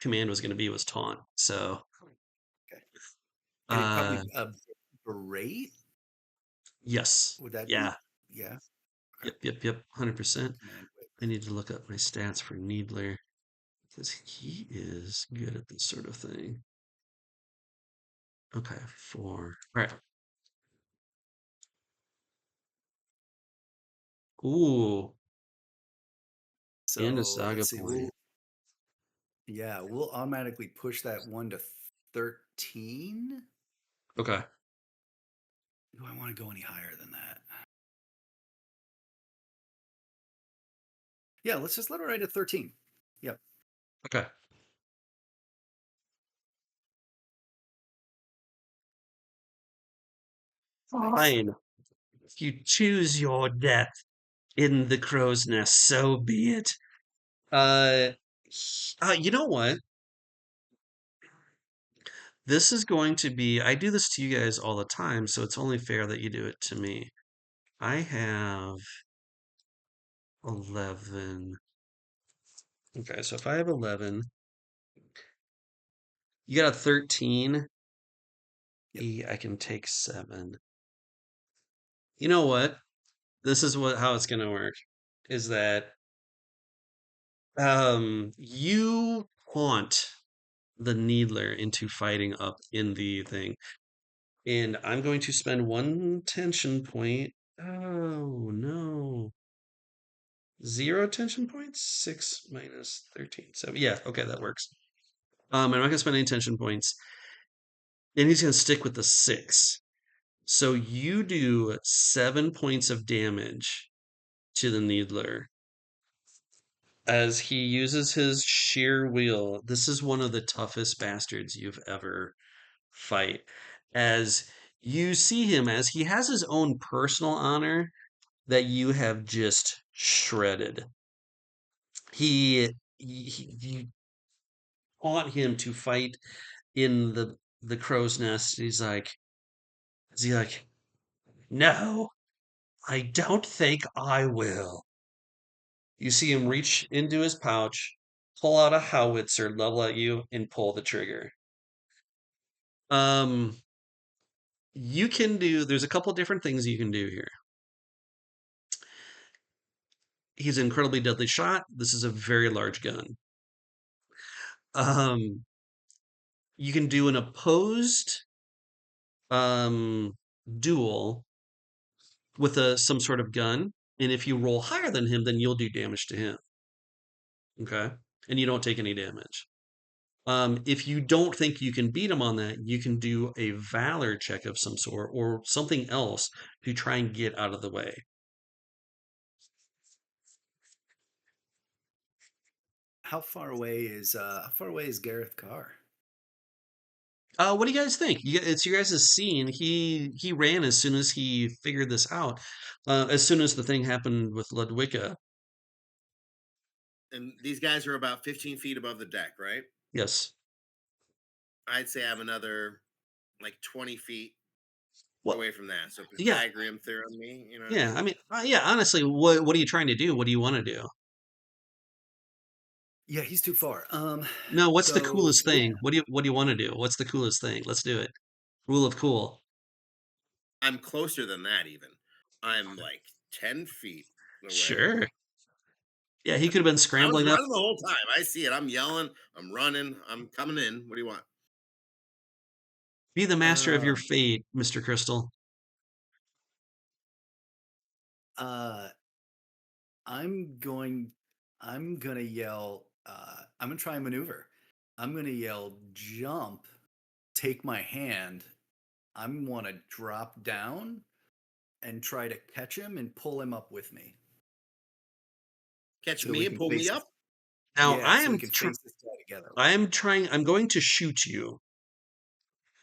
command was going to be, was taunt. So, Okay. And it uh, probably berate. yes, Would that be? yeah, Yeah. Okay. yep, 100%. Command. I need to look up my stats for Needler because he is good at this sort of thing. Okay, 4. All right. Ooh, and a So saga let's see. point. We'll automatically push that 1 to 13. Okay. Do I want to go any higher than that? Yeah, let's just let it ride at 13. Yep. Okay. Nice. Fine. If you choose your death in the crow's nest, so be it. Uh, you know what? This is going to be, I do this to you guys all the time, so it's only fair that you do it to me. I have 11. Okay, so if I have 11, you got a 13. Yep. I can take 7. You know what? This is how it's going to work, is that you taunt the Needler into fighting up in the thing. And I'm going to spend 1 tension point. Oh, no. 0 tension points? 6 minus 13. So, yeah, okay, that works. I'm not going to spend any tension points. And he's going to stick with the 6. So you do 7 points of damage to the Needler as he uses his sheer will. This is one of the toughest bastards you've ever fight. As you see him, as he has his own personal honor that you have just shredded. You taught him to fight in the crow's nest. Is he like, no, I don't think I will. You see him reach into his pouch, pull out a howitzer, level at you, and pull the trigger. Um, there's a couple different things you can do here. He's an incredibly deadly shot. This is a very large gun. Um, you can do an opposed um duel with some sort of gun, and if you roll higher than him, then you'll do damage to him. Okay, and you don't take any damage. If you don't think you can beat him on that, you can do a valor check of some sort or something else to try and get out of the way. How far away is Gareth Karr? What do you guys think? It's your guys' scene. He ran as soon as he figured this out. As soon as the thing happened with Ludwika. And these guys are about 15 feet above the deck, right? Yes. I'd say I'm another like 20 feet Well, away from that. So yeah, Pythagorean theorem me, you know what I yeah. mean? I mean, yeah. Honestly, what are you trying to do? What do you want to do? Yeah, he's too far. No, what's the So coolest yeah, thing? What do you want to do? What's the coolest thing? Let's do it. Rule of cool. I'm closer than that even. I'm like 10 feet away. Sure. Yeah, he could have been I was scrambling up. running the whole time. I see it. I'm yelling. I'm running. I'm coming in. What do you want? Be the master of your um, fate, Mr. Crystal. uh, I'm going. I'm gonna yell. I'm gonna try and maneuver. I'm gonna yell, jump, take my hand. I'm want to drop down and try to catch him and pull him up with me, Catch so me we and can pull me face up? this. Now, Yeah, so we can face this guy together. I'm going to shoot you.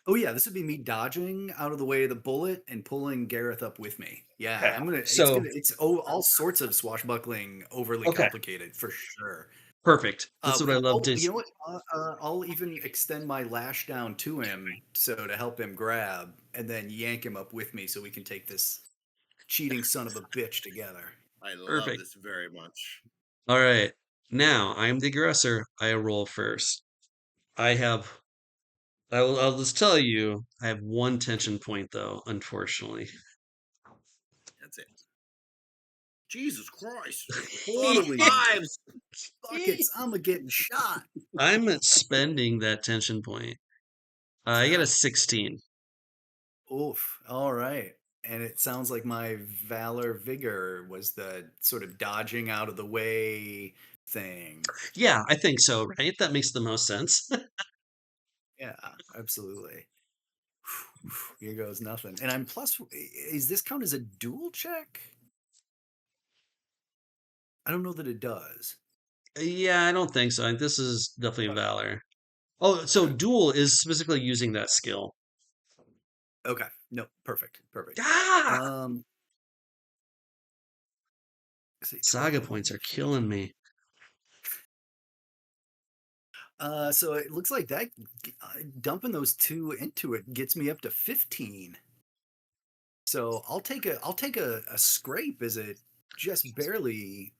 Oh yeah, this would be me dodging out of the way of the bullet and pulling Gareth up with me. Yeah, Okay. I'm gonna. So, It's all sorts of swashbuckling, overly okay, complicated for sure. perfect. That's what I love to You know what? I'll even extend my lash down to him so to help him grab, and then yank him up with me so we can take this cheating son of a bitch together. I love Perfect. this very much. All right. Now, I'm the aggressor. I roll first. I have I'll just tell you, I have one tension point though, unfortunately. That's it. Jesus Christ. What Four are we fives. buckets? I'm a getting shot. I'm spending that tension point. I got a Ah, 16. oof. All right. And it sounds like my valor vigor was the sort of dodging out of the way thing. Yeah, I think so, right? That makes the most sense. Yeah, absolutely. Here goes nothing. And I'm plus. Is this count as a dual check? I don't know that it does. Yeah, I don't think so. This is definitely Okay. Valor. Oh, so Okay. Duel is specifically using that skill. Okay. No. Perfect. Perfect. Ah! Um. Let's see. Saga 12, points are 15. killing me. So it looks like that dumping those two into it gets me up to 15. So I'll take a scrape as it just barely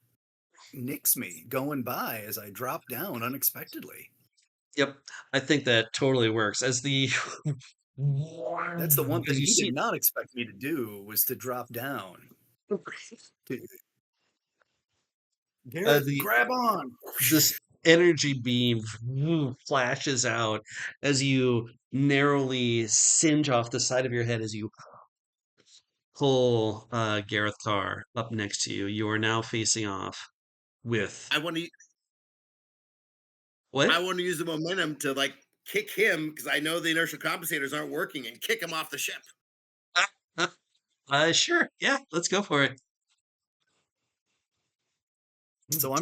nicks me going by as I drop down unexpectedly. Yep, I think that totally works. That's the one As thing you he did see, not expect me to do was to drop down. Gareth, the grab on. this energy beam flashes out as you narrowly singe off the side of your head as you pull Gareth Carr up next to you. You are now facing off with I want to what? I want to use the momentum to like kick him because I know the inertial compensators aren't working and kick him off the ship. Sure. Yeah, let's go for it. So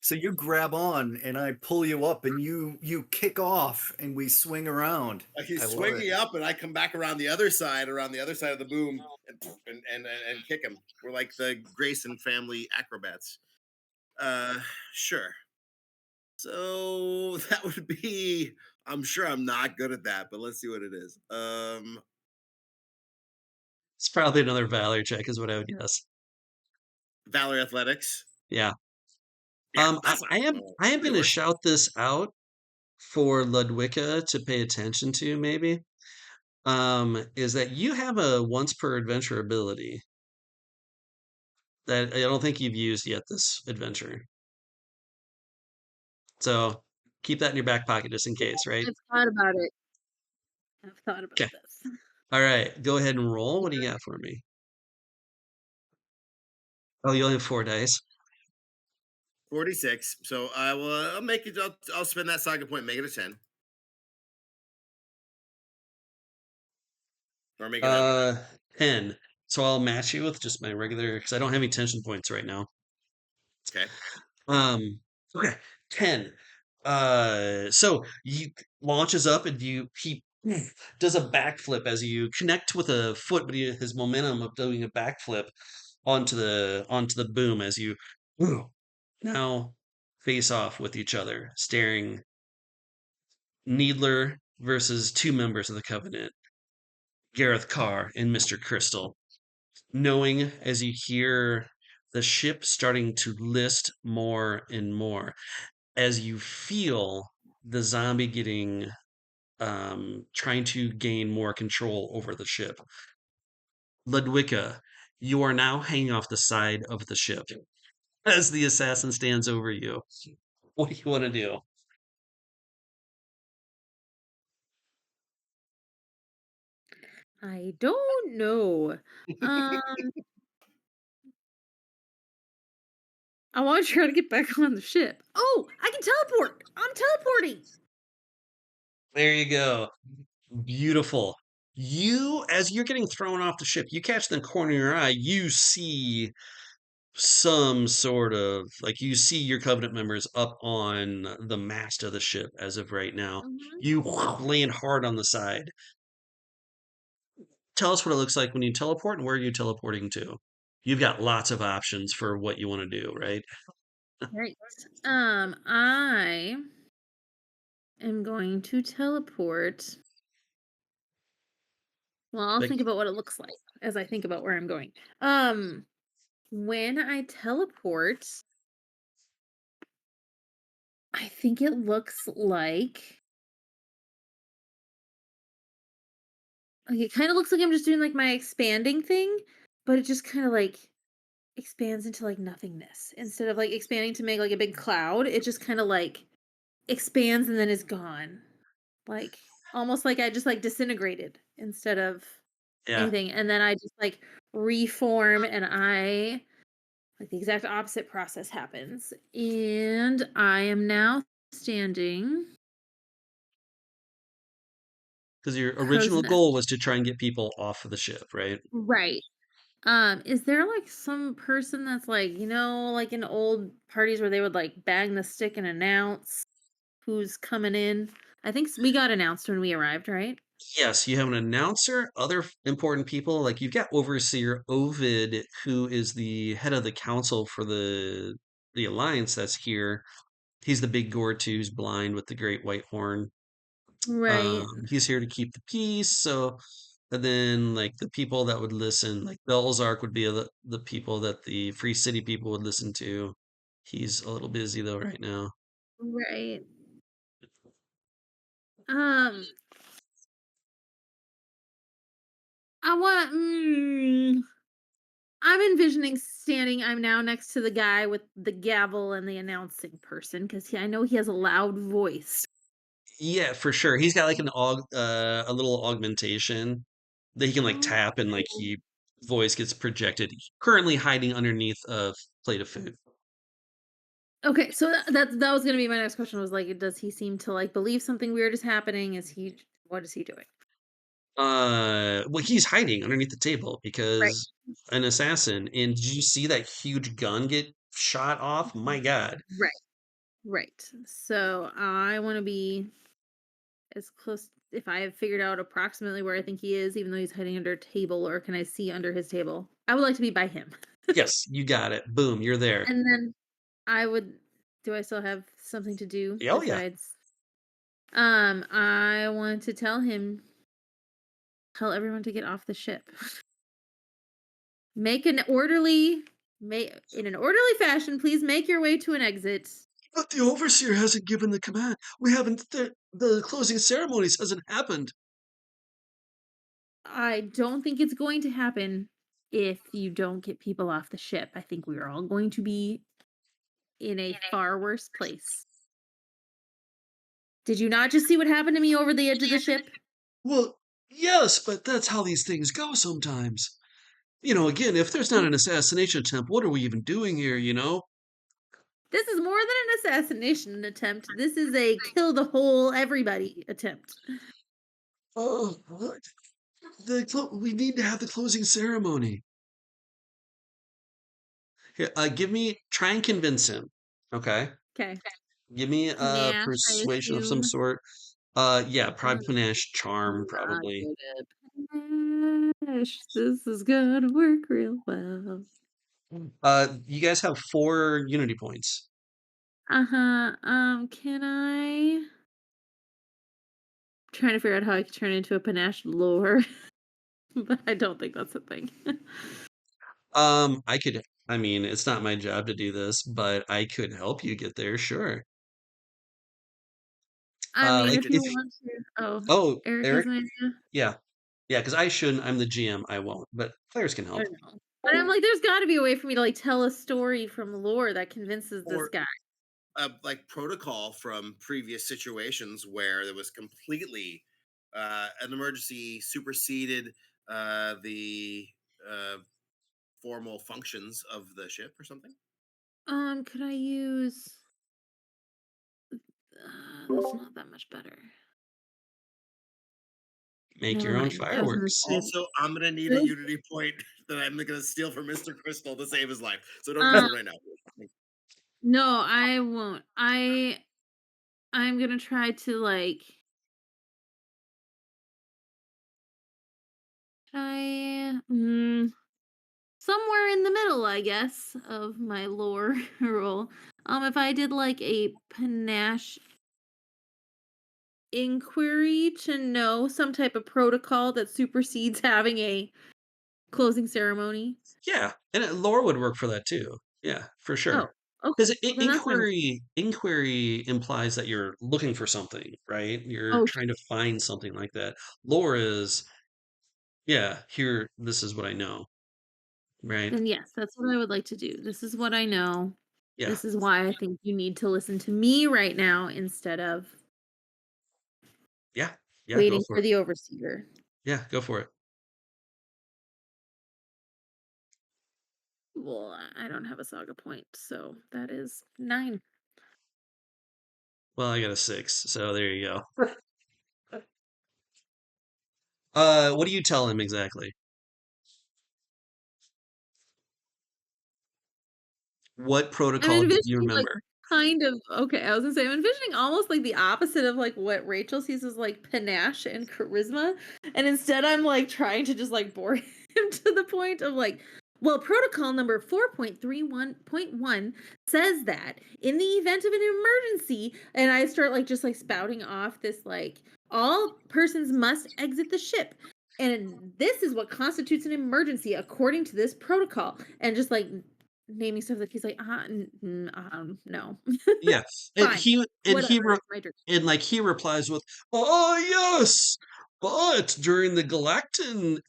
so you grab on and I pull you up and you kick off and we swing around. You I love swing it. me up, and I come back around the other side of the boom, and kick him. We're like the Grayson family acrobats. Uh, sure. So that would be. I'm sure I'm not good at that, but let's see what it is. It's probably another valor check, is what I would guess. Valor Athletics. Yeah. Yeah, I, that's not. I am Oh, I am could be going to worse. shout this out for Ludwika to pay attention to, maybe. Is that you have a once per adventure ability that I don't think you've used yet this adventure. So keep that in your back pocket just in case, right? I've thought about it. I've thought about Okay. this. All right. Go ahead and roll. What do you got for me? Oh, you only have 4 dice. 46. So I will. I'll make it. I'll spend that saga point. Make it a 10, or make it a. Uh, 10. So I'll match you with just my regular, because I don't have any tension points right now. Okay. Um, okay, 10. So you launches up and he does a backflip as you connect with a foot, but his momentum of doing a backflip onto the boom as you whew, now face off with each other, staring Needler versus two members of the Covenant, Gareth Karr and Mr. Crystal. Knowing as you hear the ship starting to list more and more, as you feel the zombie getting trying to gain more control over the ship. Ludwika, you are now hanging off the side of the ship as the assassin stands over you. What do you want to do? I don't know. Um, I want to try to get back on the ship. Oh, I can teleport. I'm teleporting. There you go. Beautiful. As you're getting thrown off the ship, you catch the corner of your eye, you see some sort of like you see your covenant members up on the mast of the ship as of right now. Mhm. You land hard on the side. Tell us what it looks like when you teleport and where you're teleporting to. You've got lots of options for what you want to do, right? Right. I am going to teleport. Well, I'll Like, think about what it looks like as I think about where I'm going. Um, when I teleport, I think it looks like it kind of looks like I'm just doing like my expanding thing, but it just kind of like expands into like nothingness instead of like expanding to make like a big cloud. It just kind of like expands and then is gone. Like almost like I just like disintegrated instead of yeah, anything. And then I just like reform and I like the exact opposite process happens. And I am now standing because your crow's original nest. goal was to try and get people off of the ship, right? Right. Is there like some person that's like, like in old parties where they would like bang the stick and announce who's coming in? I think we got announced when we arrived, right? Yes, you have an announcer, other important people, like you've got Overseer Ovid, who is the head of the council for the alliance that's here. He's the big gourd too, who's blind with the great white horn. Right. He's here to keep the peace. So, and then like the people that would listen, like Belzark would be the people that the Free City people would listen to. He's a little busy though right now. Right. Um, I want. I'm envisioning standing. I'm now next to the guy with the gavel and the announcing person because I know he has a loud voice. Yeah, for sure. He's got like a little augmentation that he can like Oh. tap and like he voice gets projected. He's currently hiding underneath a plate of food. Okay, so that was gonna be my next question. Was like, does he seem to like believe something weird is happening? What is he doing? Well, he's hiding underneath the table Right. because an assassin. And did you see that huge gun get shot off? My God. Right. Right. So I want to be as close. If I have figured out approximately where I think he is, even though he's hiding under a table, or can I see under his table? I would like to be by him. Yes, you got it. Boom, you're there. And then I would. Do I still have something to do Oh yeah. besides? I want to tell everyone to get off the ship. Make an orderly, in an orderly fashion. Please make your way to an exit. But the overseer hasn't given the command. We haven't. The closing ceremonies hasn't happened. I don't think it's going to happen if you don't get people off the ship. I think we are all going to be in a far worse place. Did you not just see what happened to me over the edge of the ship? Well, yes, but that's how these things go sometimes. Again, if there's not an assassination attempt, what are we even doing here? This is more than an assassination attempt. This is a kill the whole everybody attempt. Oh, what? We need to have the closing ceremony. Here, try and convince him. Okay. Okay. Give me a Panache, I persuasion of some assume. sort. Yeah, probably panache, charm, Not probably. good at panache. This is gonna work real well. You guys have 4 unity points. Uh-huh. Can I trying to figure out how I can turn into a panache lore, but I don't think that's a thing. I could. I mean, it's not my job to do this, but I could help you get there. Sure. I I mean, Like if could you if. want to. Oh, Oh, Eric has Eric. an idea. Yeah, yeah. Because I shouldn't. I'm the GM. I won't. But players can I help. know. But I'm like, there's got to be a way for me to like tell a story from lore that convinces this or guy. like protocol from previous situations where there was completely an emergency superseded the uh, formal functions of the ship or something. Could I use? That's not that much better. Make Never your own mind. I was gonna fireworks. say. Also, I'm gonna need a Those- unity point that I'm gonna steal from Mr. Crystal to save his life. So don't use Um, it right now. no, I won't. I'm gonna try to like. I somewhere in the middle, I guess, of my lore role. If I did like a panache inquiry to know some type of protocol that supersedes having a closing ceremony. Yeah, and lore would work for that too. Yeah, for Oh, sure. okay. Because Well, then that's what I'm. inquiry implies that you're looking for something, right? You're Okay. trying to find something like that. Lore is, yeah, here, this is what I know, right? Then yes, that's what I would like to do. This is what I know. Yeah, This is why I think you need to listen to me right now instead of yeah, yeah. Go waiting for for it. the overseer. Yeah, go for it. Well, I don't have a saga point, so that is 9. Well, I got a 6, so there you go. What do you tell him exactly? What I'm protocol do you envisioning, like, remember? kind of okay, I was gonna say, I'm envisioning almost, like, the opposite of, like, what Rachel sees as, like, panache and charisma, and instead I'm, like, trying to just, like, bore him to the point of, like, well, protocol number 4.31.1 says that in the event of an emergency, and I start, like, just, like, spouting off this, like, all persons must exit the ship, and this is what constitutes an emergency according to this protocol, and just, like, naming stuff that he's like, no. Yeah, and Fine. he and he Whatever. re It's my dream. and, like, he replies with, "Oh, yes, but during the Galactan,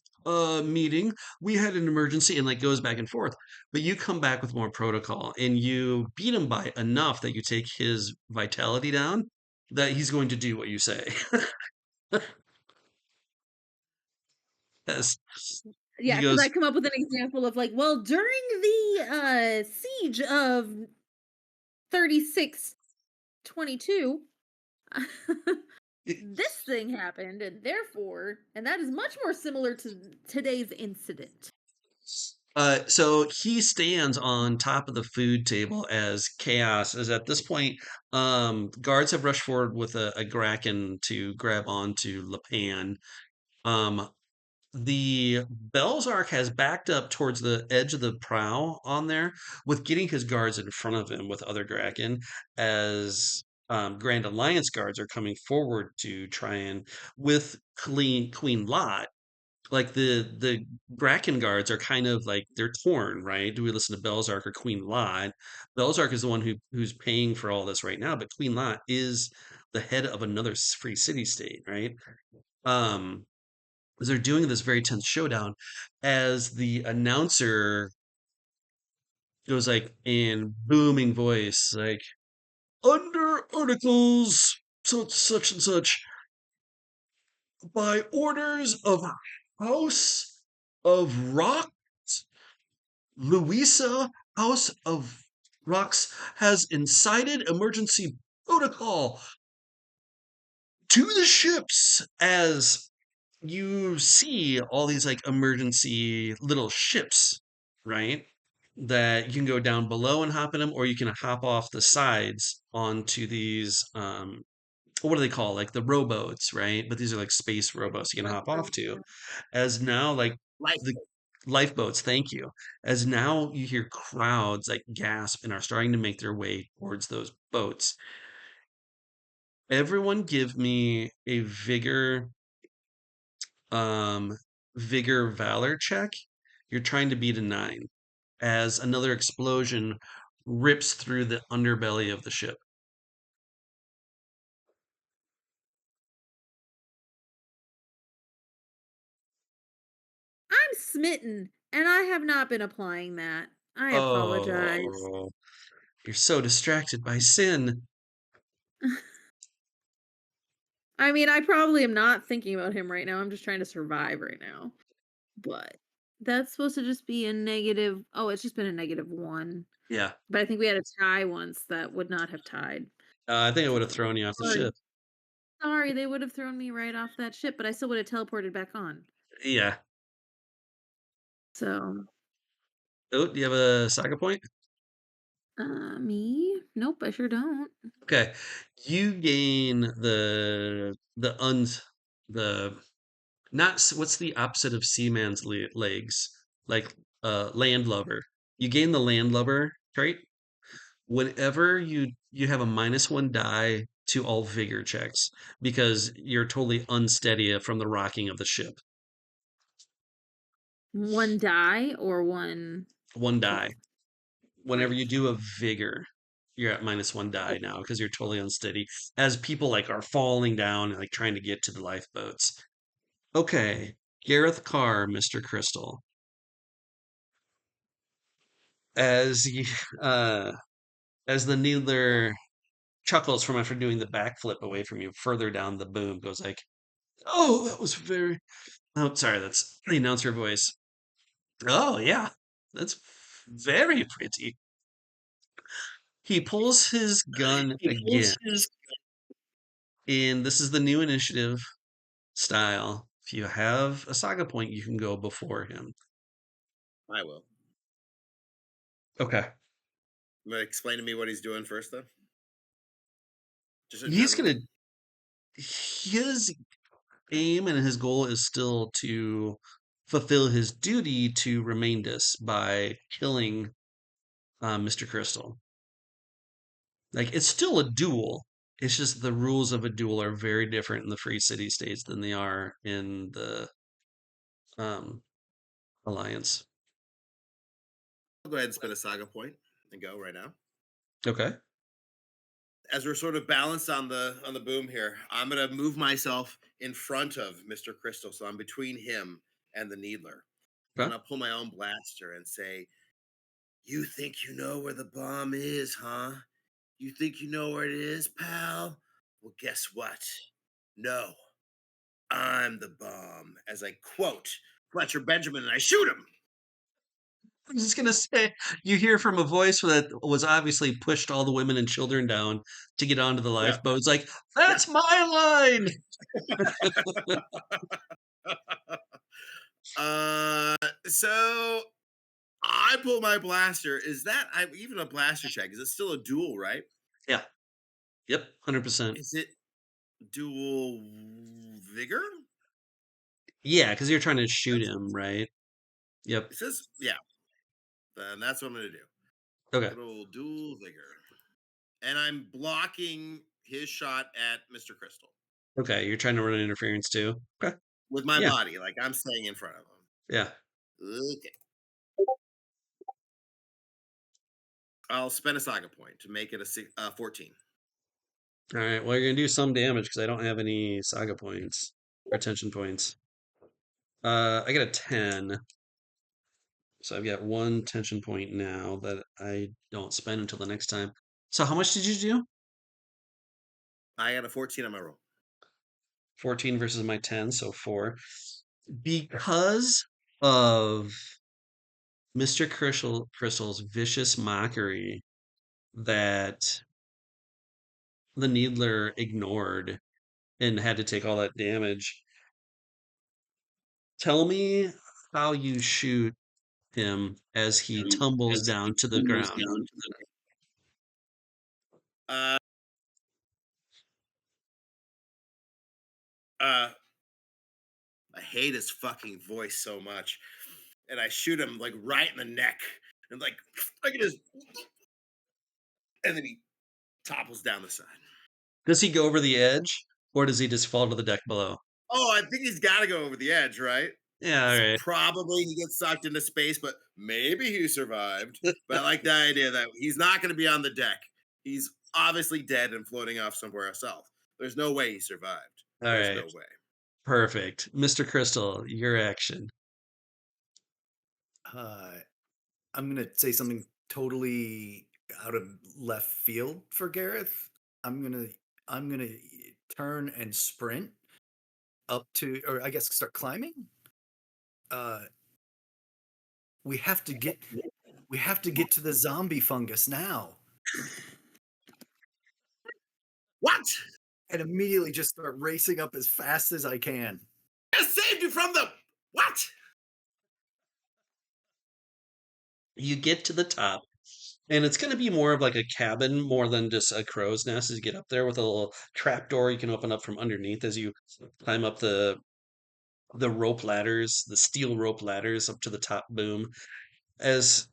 meeting, we had an emergency," and, like, goes back and forth. But you come back with more protocol, and you beat him by enough that you take his vitality down, that he's going to do what you say. Yes. Yeah, He because I goes, come up with an example of like, well, during the siege of 3622, this thing happened, and therefore, and that is much more similar to today's incident. So he stands on top of the food table as chaos is at this point. Guards have rushed forward with a Kraken to grab onto Lapan. Um, the Belzark has backed up towards the edge of the prow on there, with getting his guards in front of him with other Kraken as Grand Alliance guards are coming forward to try and with Queen Lot. Like the Bracken guards are kind of like they're torn, right? Do we listen to Belzark or Queen Lot? Belzark is the one who's paying for all this right now, but Queen Lot is the head of another free city state, right? Um, as they're doing this very tense showdown, as the announcer goes like in booming voice, like under articles such and such by orders of House of Rock. Louisa House of Rocks has incited emergency protocol to the ships as you see all these like emergency little ships, right? That you can go down below and hop in them, or you can hop off the sides onto these what do they call like the rowboats, right? But these are like space rowboats you can hop off to. As now like Life. the lifeboats, thank you. As now you hear crowds like gasp and are starting to make their way towards those boats. Everyone give me a um vigor valor check. You're trying to beat a 9 as another explosion rips through the underbelly of the ship. I'm smitten, and I have not been applying that. I apologize. Oh, you're so distracted by sin. I mean, I probably am not thinking about him right now. I'm just trying to survive right now. But that's supposed to just be a negative. Oh, it's just been a -1. Yeah. But I think we had a tie once that would not have tied. I think it would have So thrown you off the sorry. ship. Sorry, they would have thrown me right off that ship, but I still would have teleported back on. Yeah. So, Oh, do you have a saga point? me? Nope, I sure don't. Okay. You gain the not what's the opposite of seaman's legs? Like landlubber. You gain the landlubber trait whenever you have a -1 die to all vigor checks because you're totally unsteady from the rocking of the ship. One die or one. One Oh, die. Whenever great. you do a vigor, you're at -1 die Oh, now because you're totally unsteady as people like are falling down and like trying to get to the lifeboats. Okay, Gareth Karr, Mr. Crystal. As you, uh, as the needler chuckles from after doing the backflip away from you further down the boom, goes like, "Oh, that was very." Oh, sorry, that's the announcer voice. Oh yeah, that's very pretty. He pulls his gun He again, pulls his. and this is the new initiative style. If you have a saga point, you can go before him. I will. Okay. But explain to me what he's doing first, though. Just in He's general. gonna his aim and his goal is still to fulfill his duty to Remaindus by killing Mr. Crystal. Like it's still a duel. It's just the rules of a duel are very different in the free city states than they are in the um, alliance. I'll go ahead and spin a saga point and go right now. Okay. As we're sort of balanced on the boom here, I'm gonna move myself in front of Mr. Crystal, so I'm between him and the needler, and Okay. I'll pull my own blaster and say, "You think you know where the bomb is, huh? You think you know where it is, pal? Well, guess what? No, I'm the bomb." As I quote Fletcher Benjamin, and I shoot him. I'm just gonna say, you hear from a voice that was obviously pushed all the women and children down to get onto the Yeah, lifeboat. It's like, yeah. that's my line. So I pull my blaster. Is that I even a blaster check? Is it still a duel, right? Yeah. Yep. 100%. Is it dual vigor? Yeah, because you're trying to shoot him, right? Yep. It says, yeah. Then that's what I'm gonna do. Okay. Good old dual vigor, and I'm blocking his shot at Mr. Crystal Okay. You're trying to run an interference too. Okay. with my Yeah. body, like I'm staying in front of him. Yeah. Okay, I'll spend a saga point to make it a 14. All right. Well, you're gonna do some damage because I don't have any saga points or tension points. I got a 10. So I've got one tension point now that I don't spend until the next time. So how much did you do? I got a 14 on my roll. 14 versus my 10, so 4. Because of Mr. Crystal's vicious mockery that the Needler ignored and had to take all that damage, tell me how you shoot him as he tumbles As he down to the tumbles ground. down to the uh I hate his fucking voice so much. And I shoot him like right in the neck. And like look at his and then he topples down the side. Does he go over the edge or does he just fall to the deck below? Oh, I think he's gotta go over the edge, right? Yeah, all So right. probably he gets sucked into space, but maybe he survived. But I like the idea that he's not gonna be on the deck. He's obviously dead and floating off somewhere else. There's no way he survived. All There's right. no way. Perfect. Mr. Crystal, your action. Uh, I'm gonna say something totally out of left field for Gareth. I'm gonna I'm gonna turn and sprint up to, or I guess start climbing. Uh, we have to get we have to get to the zombie fungus now, What? and immediately just start racing up as fast as I can. I saved you from the what? You get to the top, and it's going to be more of like a cabin more than just a crow's nest as you get up there with a little trap door you can open up from underneath as you climb up the rope ladders, the steel rope ladders up to the top boom. As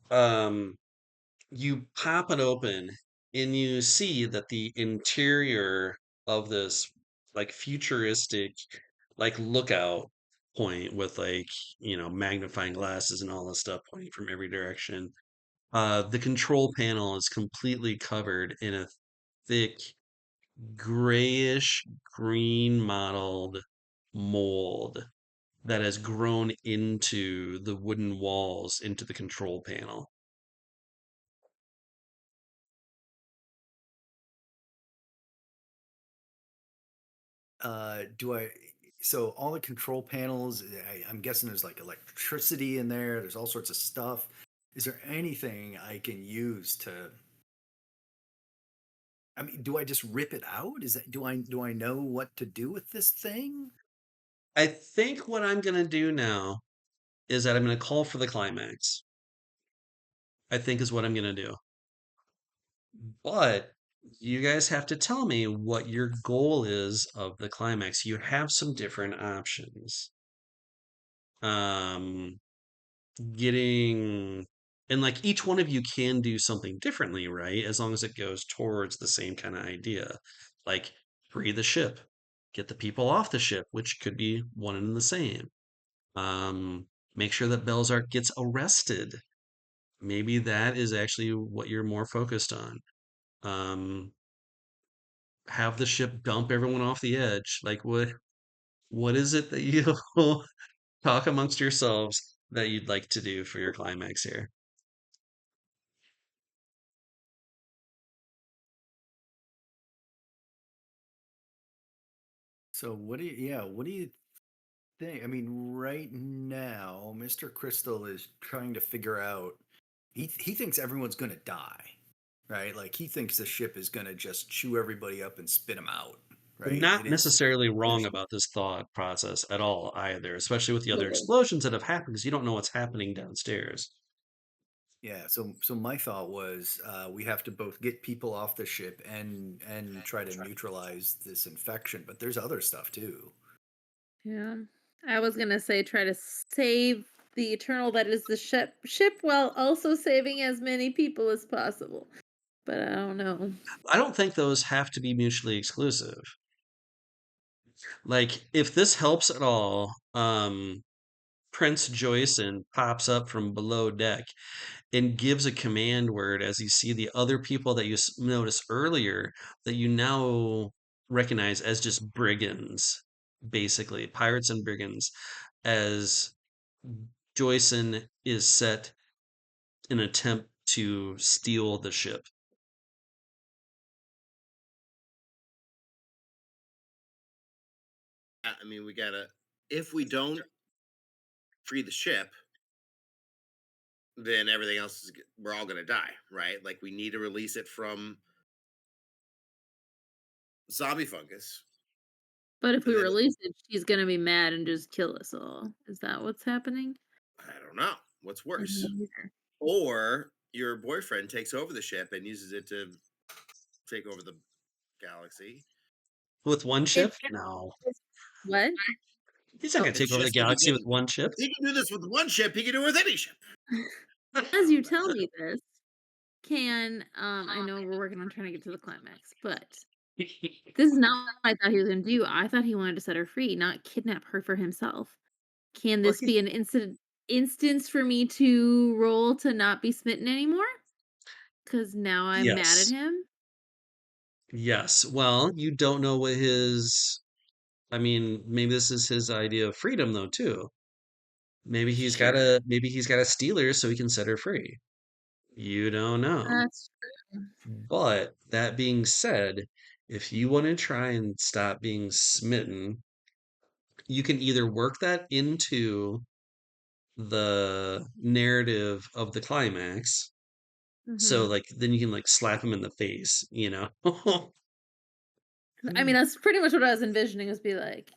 you pop it open and you see that the interior of this like futuristic like lookout point with like magnifying glasses and all this stuff pointing from every direction. The control panel is completely covered in a thick grayish green mottled mold that has grown into the wooden walls into the control panel. Do I? So all the control panels, I'm guessing there's like electricity in there. There's all sorts of stuff. Is there anything I can use to? I mean, do I just rip it out? Is that do I know what to do with this thing? I think what I'm going to do now is that I'm going to call for the climax. I think is what I'm going to do. But you guys have to tell me what your goal is of the climax. You have some different options. Um, getting and like each one of you can do something differently, right? As long as it goes towards the same kind of idea. Like free the ship, get the people off the ship, which could be one and the same. Make sure that Belzark gets arrested. Maybe that is actually what you're more focused on. Um, have the ship dump everyone off the edge. Like what is it that you talk amongst yourselves that you'd like to do for your climax here? So what do you? Yeah, what do you think? I mean, right now, Mr. Crystal is trying to figure out he thinks everyone's gonna die, right? Like he thinks the ship is gonna just chew everybody up and spit them out, right? Not It is necessarily wrong vision. about this thought process at all either, especially with the other Totally. explosions that have happened because you don't know what's happening downstairs. Yeah. So my thought was we have to both get people off the ship and try to neutralize this infection, but there's other stuff too. Yeah. I was gonna say try to save the eternal that is the ship while also saving as many people as possible. But I don't know. I don't think those have to be mutually exclusive. Like, if this helps at all, Prince Joyson pops up from below deck and gives a command word as you see the other people that you noticed earlier that you now recognize as just brigands, basically, pirates and brigands, as Joyson is set in an attempt to steal the ship. I mean, we gotta. If we don't free the ship, then everything else is. We're all gonna die, right? Like we need to release it from zombie fungus, But if we and then release it, she's gonna be mad and just kill us all. Is that what's happening? I don't know what's I don't worse. know either. Or your boyfriend takes over the ship and uses it to take over the galaxy. With one If ship? No. what? He's not Oh, going to It's take over the just the galaxy with beginning. one ship. He can do this with one ship. He can do it with any ship. as you tell me this, can I know we're working on trying to get to the climax, but this is not what I thought he was gonna do. I thought he wanted to set her free, not kidnap her for himself. Can Well, this be an instance for me to roll to not be smitten anymore? Because now I'm mad at Yes. him. Yes. Well, you don't know what his. I mean, maybe this is his idea of freedom, though, too. Sure. Maybe he's got a stealer so he can set her free. You don't know. That's true. But that being said, if you want to try and stop being smitten, you can either work that into the narrative of the climax. So Mhm. like then you can like slap him in the face, you know? I mean, that's pretty much what I was envisioning, was be like,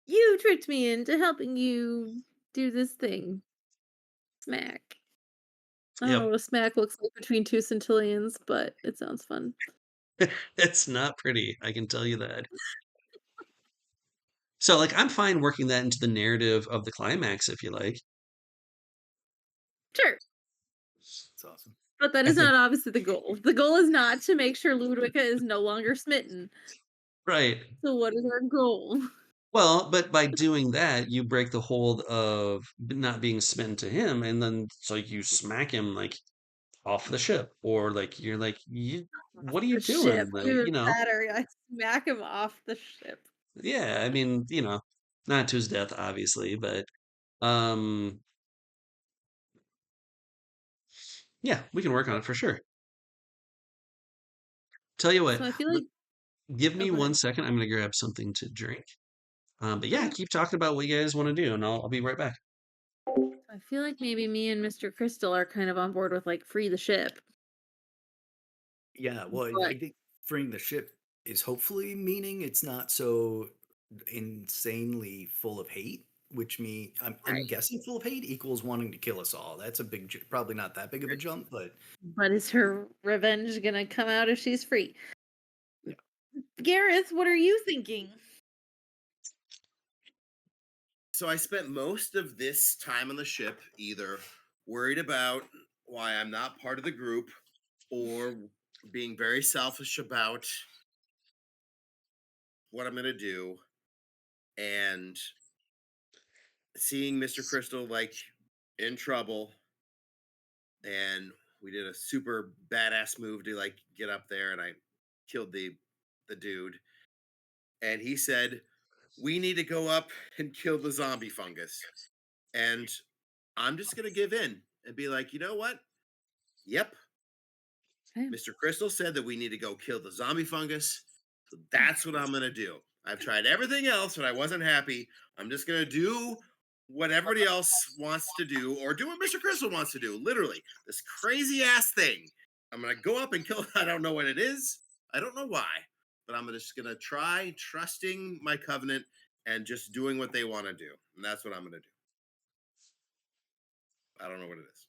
"You tricked me into helping you do this thing." Smack. I don't know Yep. what a smack looks like between 2 centillions, but it sounds fun. It's not pretty, I can tell you that. So like I'm fine working that into the narrative of the climax if you like. Sure. It's awesome. But that I is think not obviously the goal. The goal is not to make sure Ludwika is no longer smitten. right. So what is our goal? Well, but by doing that, you break the hold of not being smitten to him, and then so you smack him like off the ship, or like you're like, Off what are you the ship. doing? Like, Even better. I smack him off the ship. yeah, I mean, not to his death, obviously, but um, yeah, we can work on it for sure. Tell you what, So I feel like give oh, me go one ahead. second. I'm gonna grab something to drink. But yeah, Okay. keep talking about what you guys want to do, and I'll be right back. I feel like maybe me and Mr. Crystal are kind of on board with like free the ship. Yeah, well, I But think freeing the ship is hopefully meaning it's not so insanely full of hate, which I'm right. guessing full of hate equals wanting to kill us all. That's a probably not that big of a jump, but But is her revenge gonna come out if she's free? yeah. Gareth, what are you thinking? so I spent most of this time on the ship either worried about why I'm not part of the group or being very selfish about what I'm going to do and seeing Mr. Crystal like in trouble and we did a super badass move to like get up there and I killed the dude and he said we need to go up and kill the zombie fungus and I'm just going to give in and be like, "You know what? Yep, Okay. Mr. Crystal said that we need to go kill the zombie fungus. So that's what I'm going to do. I've tried everything else, but I wasn't happy. I'm just going to do what everybody else wants to do, or do what Mr. Crystal wants to do. Literally, this crazy ass thing. I'm gonna go up and kill it. I don't know what it is. I don't know why, but I'm just gonna try trusting my covenant and just doing what they want to do, and that's what I'm gonna do. I don't know what it is.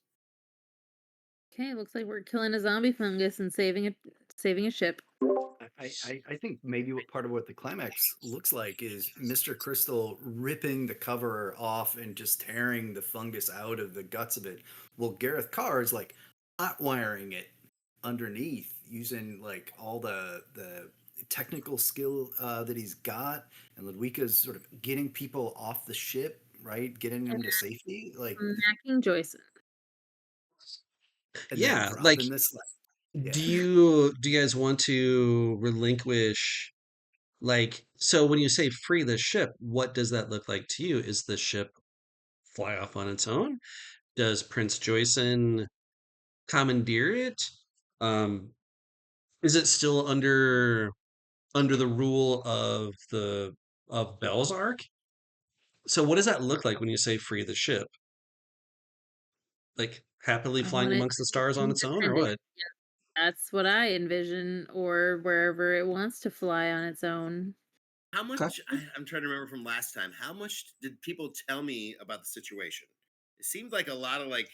Okay, looks like we're killing a zombie fungus and saving a ship. I think maybe what part of what the climax looks like is Mr. Crystal ripping the cover off and just tearing the fungus out of the guts of it. Well, Gareth Karr is like hot wiring it underneath using like all the technical skill that he's got, and Ludwika's sort of getting people off the ship, right, getting them to safety, like, Macking Joyce. and then Yeah, like dropping this. do Yeah. you guys want to relinquish like so when you say free the ship, what does that look like to you? Is the ship fly off on its own? Does Prince Joyson commandeer it? Um, is it still under the rule of Belzark? So what does that look like when you say free the ship? Like happily I flying want it amongst the to be stars on its own, or independent. what? That's what I envision, or wherever it wants to fly on its own. How Okay. much? I'm trying to remember from last time. How much did people tell me about the situation? It seemed like a lot of like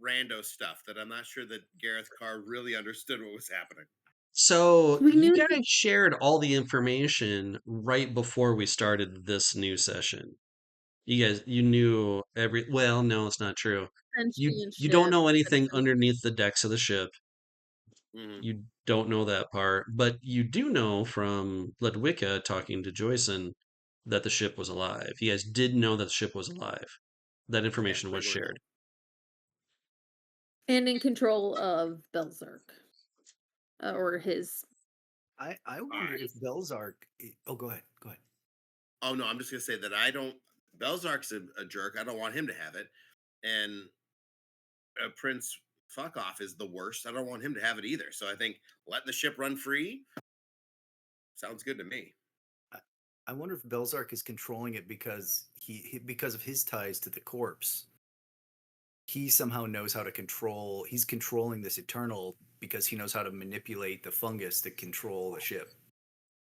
rando stuff that I'm not sure that Gareth Carr really understood what was happening. So We you knew guys shared all the information right before we started this new session. You knew well, no, it's not true. sentient You don't ship, know but it's anything a underneath the decks of the ship. Hmm. You don't know that part, but you do know from Ludwika talking to Joyson that the ship was alive. You guys did know that the ship was alive. That Yeah, information was regular shared. hull. and in control of Belzerk, or his I All wonder right. if Belzark. Oh, go ahead. Go ahead. Oh no, I'm just gonna say that I don't. Belzark's a jerk. I don't want him to have it. And Prince Fuck Off is the worst. I don't want him to have it either. So I think letting the ship run free sounds good to me. I, I wonder if Belzark is controlling it because because of his ties to the corpse. He somehow knows how to control. He's controlling this Eternal because he knows how to manipulate the fungus to control the ship.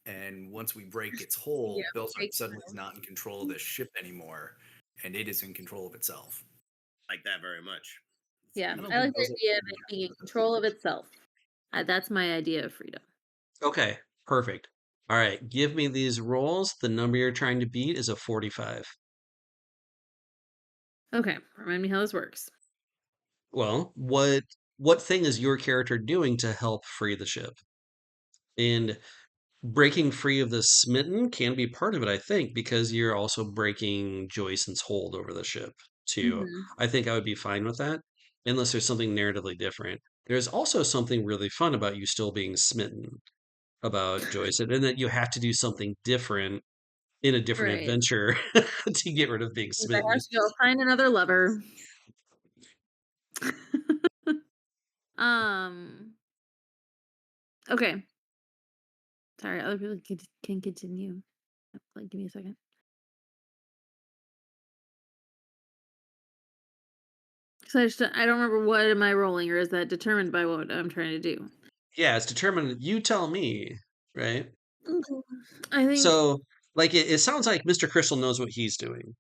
And once we break its yeah. hold, Belzark Break suddenly is not in control of the ship anymore, and it is in control of itself. Like that very much. Yeah, I don't I think like the Belzark idea of really it has being in those control of abilities. itself. That's my idea of freedom. Okay, perfect. All right, give me these rolls. The number you're trying to beat is a 45. Okay, remind me how this works. Well, what thing is your character doing to help free the ship? And breaking free of the smitten can be part of it, I think, because you're also breaking Joyson's hold over the ship too. Hmm. I think I would be fine with that, unless there's something narratively different. There's also something really fun about you still being smitten about Joyson, and that you have to do something different in a different Right. adventure to get rid of being Means I smitten. have to go find another lover. um. Okay. Sorry, other people can continue. Like, give me a second. So I don't remember what am I rolling, or is that determined by what I'm trying to do? Yeah, it's determined. You tell me, right? Mhm. I think. So, like, it sounds like Mr. Crystal knows what he's doing,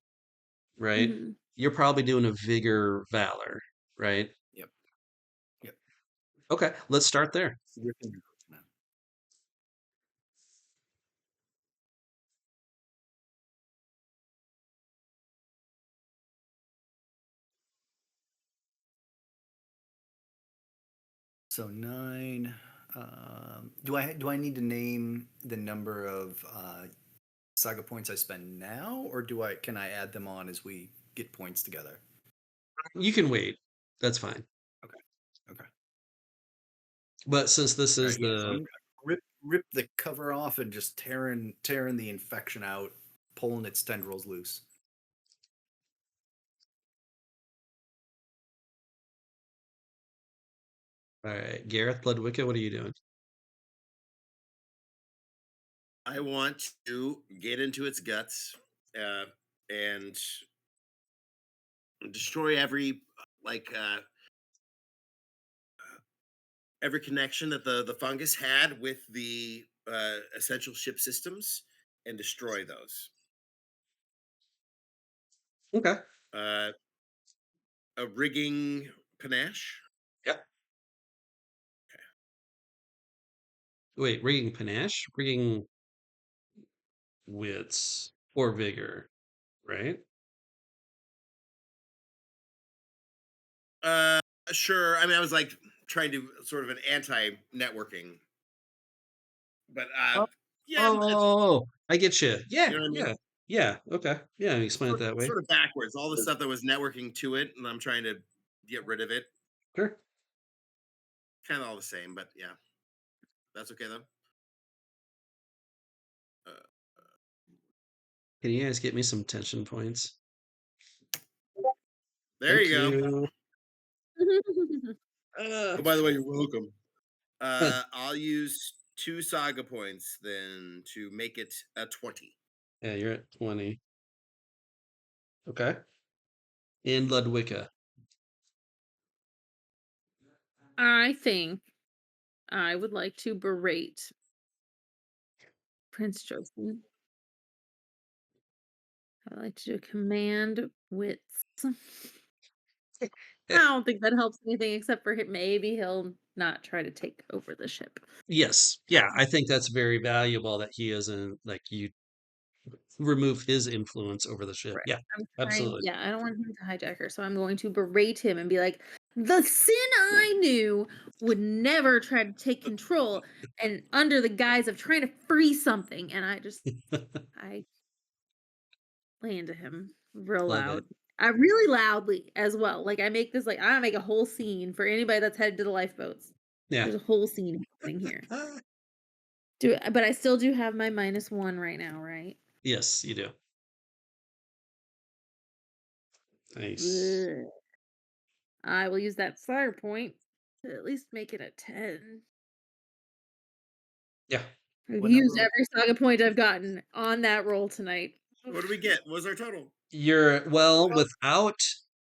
right? Mhm. You're probably doing a vigor valor, right? Yep. Yep. Okay, let's start there. Ripping your hooks, man. So 9. Do I need to name the number of saga points I spend now, or can I add them on as we get points together? You can wait. That's fine. Okay. Okay. But since this All is right. Yeah. So I'm the gonna rip the cover off and just tearing the infection out, pulling its tendrils loose. all right, Gareth Ludwika, what are you doing? I want to get into its guts, and destroy like every connection that the fungus had with the essential ship systems and destroy those. Okay. Uh, a rigging panache. Yep. Wait, rigging panache, rigging wits or vigor, right? Uh, sure. I mean, I was like trying to sort of an anti-networking, but Oh, yeah, it's, oh, I get you. you Yeah, know what I mean. yeah, yeah. Okay, yeah. Explain it that way. Sort of backwards. All the stuff that was networking to it, and I'm trying to get rid of it. Sure. Kind of all the same, but yeah, that's okay though. Uh, Can you guys get me some tension points? there Thank you go. you. Uh, Oh, by the way, you're welcome. I'll use 2 saga points then to make it a 20. yeah, you're at 20. Okay. In Ludwika. I think I would like to berate Prince Joseph. I would like to do a command wits. I don't think that helps anything except for him. Maybe he'll not try to take over the ship. Yes. Yeah, I think that's very valuable that he isn't like you remove his influence over the ship. Right. Yeah, I'm trying, absolutely. yeah, I don't want him to hijack her, so I'm going to berate him and be like, the sin I knew would never try to take control and under the guise of trying to free something. And I lay into him real Love it. loud. I really loudly as well. Like I make this like I make a whole scene for anybody that's headed to the lifeboats. Yeah. There's a whole scene happening here. But I still do have my -1 right now, right? Yes, you do. Nice. Ugh. I will use that fire point to at least make it a 10. Yeah. I've What number? used every saga point I've gotten on that roll tonight. What do we get? What was our total? You're well without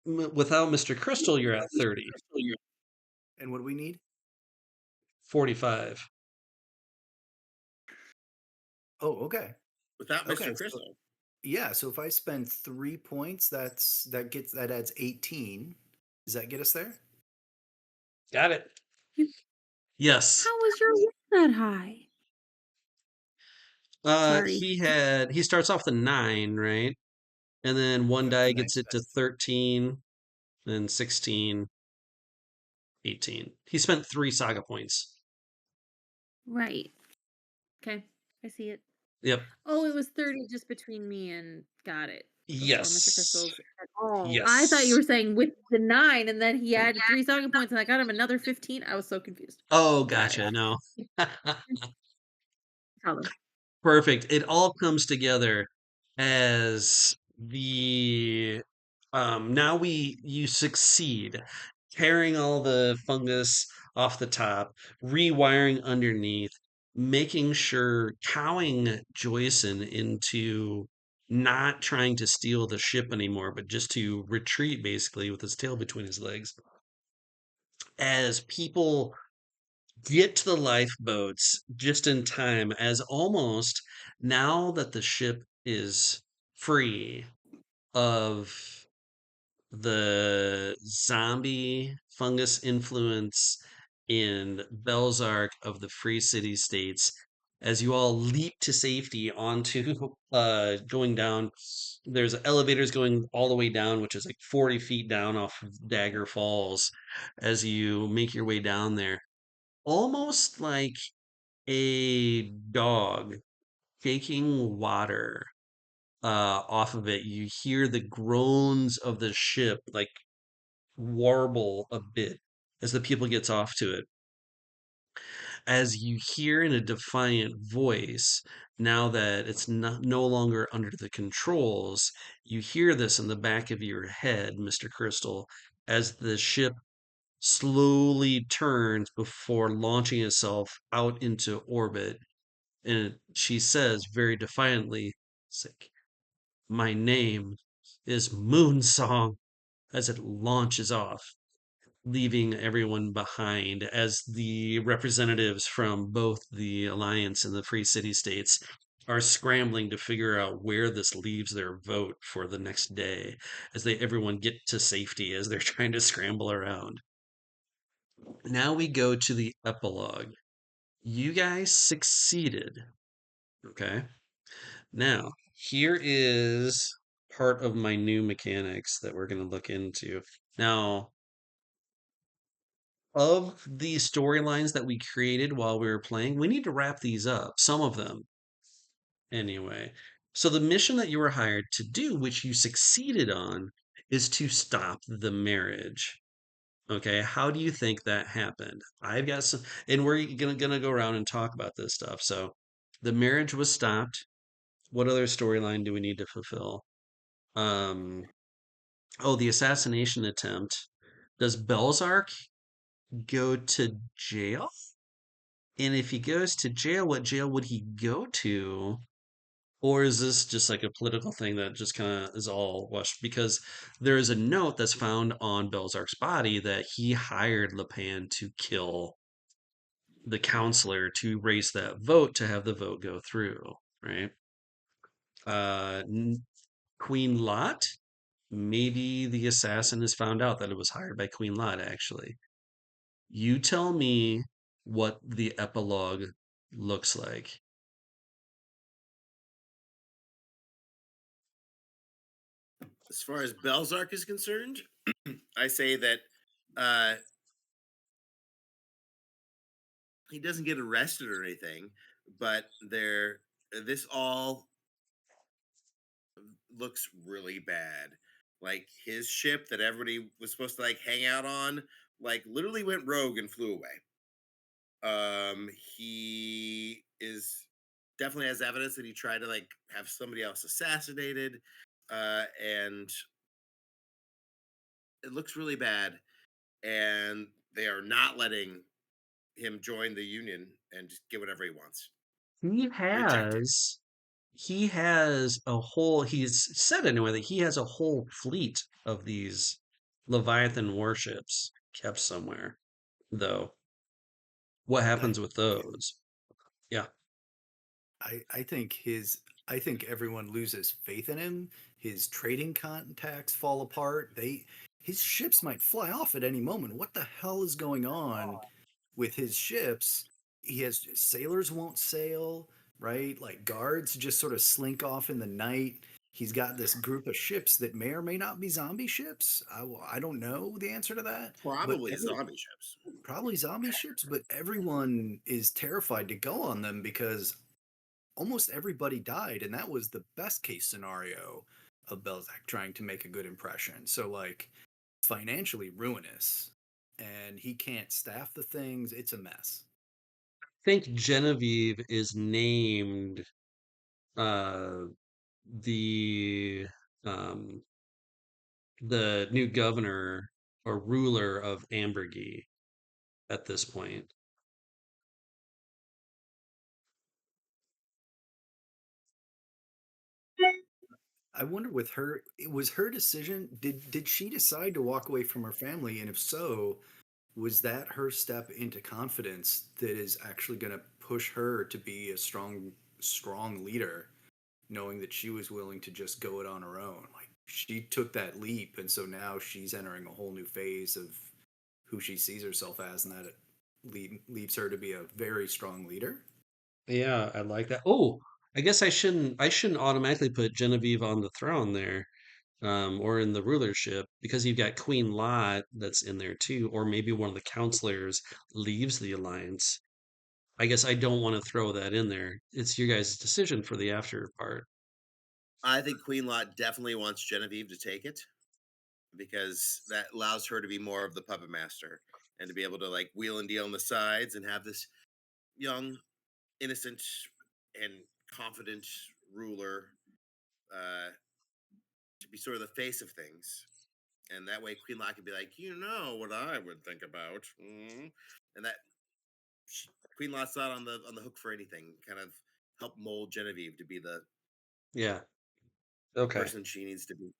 Mr. Crystal, you're at 30. And what do we need? 45. Oh, okay. Without Okay. Mr. So, Crystal. yeah. So if I spend 3 points, that adds 18. Does that get us there? Got it. You- Yes. How was your wit that high? Sorry. He starts off the 9, right? And then one Starts die at 9. gets it to 13, then 16, 18. He spent 3 saga points. Right. Okay. I see it. Yep. Oh, it was 30 just between me and got it. Before Mr. Yes. Crystal's at all. I thought you Yes. were saying with the 9 and then he added 3 saga points and I got him another 15. I was so confused. Oh, Got it. gotcha. No. Problem. Perfect. It all comes together as the now we you succeed tearing all the fungus off the top, rewiring underneath, making sure cowing Joyson into not trying to steal the ship anymore, but just to retreat basically with his tail between his legs. As people get to the lifeboats just in time, as almost now that the ship is free of the zombie fungus influence in Belzark of the Free City States, as you all leap to safety onto going down. There's elevators going all the way down, which is like 40 feet down off of Dagger Falls as you make your way down there. Almost like a dog taking water off of it. You hear the groans of the ship like warble a bit as the people gets off to it. As you hear in a defiant voice, now that it's no longer under the controls, you hear this in the back of your head, Mr. Crystal, as the ship slowly turns before launching itself out into orbit. And she says very defiantly, it's like, my name is Moonsong. as it launches off, leaving everyone behind as the representatives from both the Alliance and the Free City States are scrambling to figure out where this leaves their vote for the next day as they everyone get to safety as they're trying to scramble around. Now we go to the epilogue. You guys succeeded. Okay. Now, here is part of my new mechanics that we're going to look into. Now, of the storylines that we created while we were playing, we need to wrap these up, some of them anyway. So, the mission that you were hired to do, which you succeeded on, is to stop the marriage. Okay, how do you think that happened? I've got some, and we're gonna go around and talk about this stuff. So, the marriage was stopped. What other storyline do we need to fulfill? Um, oh, the assassination attempt. Does Belzark go to jail? And if he goes to jail, what jail would he go to? Or is this just like a political thing that just kind of is all washed? Because there is a note that's found on Belzark's body that he hired Lepan to kill the counselor to raise that vote to have the vote go through, right? Uh, Queen Lot, maybe the assassin has found out that it was hired by Queen Lot, actually. You tell me what the epilogue looks like. As far as Belzark is concerned, I say that uh, he doesn't get arrested or anything, but this all looks really bad. Like his ship that everybody was supposed to like hang out on, like literally went rogue and flew away. He is definitely has evidence that he tried to like have somebody else assassinated, and it looks really bad. And they are not letting him join the union and just get whatever he wants. He Rejected. has he has a whole he's said anyway that he has a whole fleet of these Leviathan warships kept somewhere, though. What I happens with yeah, those? Yeah. I think I think everyone loses faith in him. His trading contacts fall apart. His ships might fly off at any moment. What the hell is going on with his ships? He has sailors won't sail, right? Like guards just sort of slink off in the night. He's got this group of ships that may or may not be zombie ships. I don't know the answer to that, but Probably zombie ships. probably zombie ships. But everyone is terrified to go on them because almost everybody died, and that was the best case scenario of Belzak trying to make a good impression. So like financially ruinous, and he can't staff the things. It's a mess. I think Genevieve is named uh the um the new governor or ruler of Ambergey at this point. I wonder with her, it was her decision. Did she decide to walk away from her family, and if so, was that her step into confidence that is actually going to push her to be a strong leader, knowing that she was willing to just go it on her own? Like she took that leap, and so now she's entering a whole new phase of who she sees herself as, and that it leaves her to be a very strong leader. Yeah, I like that. Oh, I guess I shouldn't automatically put Genevieve on the throne there, or in the rulership because you've got Queen Lot that's in there too, or maybe one of the counselors leaves the alliance. I guess I don't want to throw that in there. It's your guys' decision for the after part. I think Queen Lot definitely wants Genevieve to take it because that allows her to be more of the puppet master and to be able to like wheel and deal on the sides and have this young, innocent, and confident ruler uh, to be sort of the face of things. And that way, Queen Lot could be like, you know what I would think about, and that she, Queen Lot's not on the hook for anything. Kind of help mold Genevieve to be the Yeah. Okay. person she needs to be.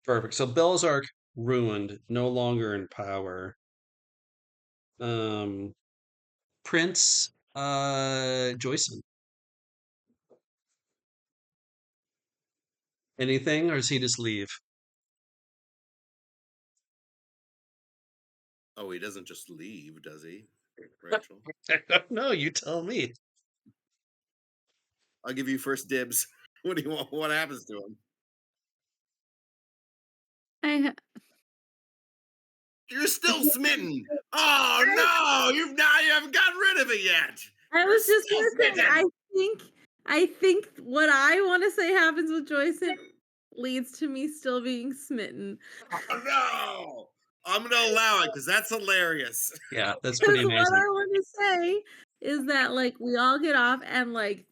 Perfect. So Belzark ruined, no longer in power. Prince Joyson. Anything, or does he just leave? Oh, he doesn't just leave, does he, Rachel? I don't know. You tell me. I'll give you first dibs. What do you want? What happens to him? I ha- You're still smitten. Oh no, you haven't gotten rid of it yet. I You're was just still gonna say, smitten. I think what I want to say happens with Joyce leads to me still being smitten. Oh no, I'm gonna allow it because that's hilarious. Yeah, that's Because pretty what amazing. I want to say is that like we all get off and like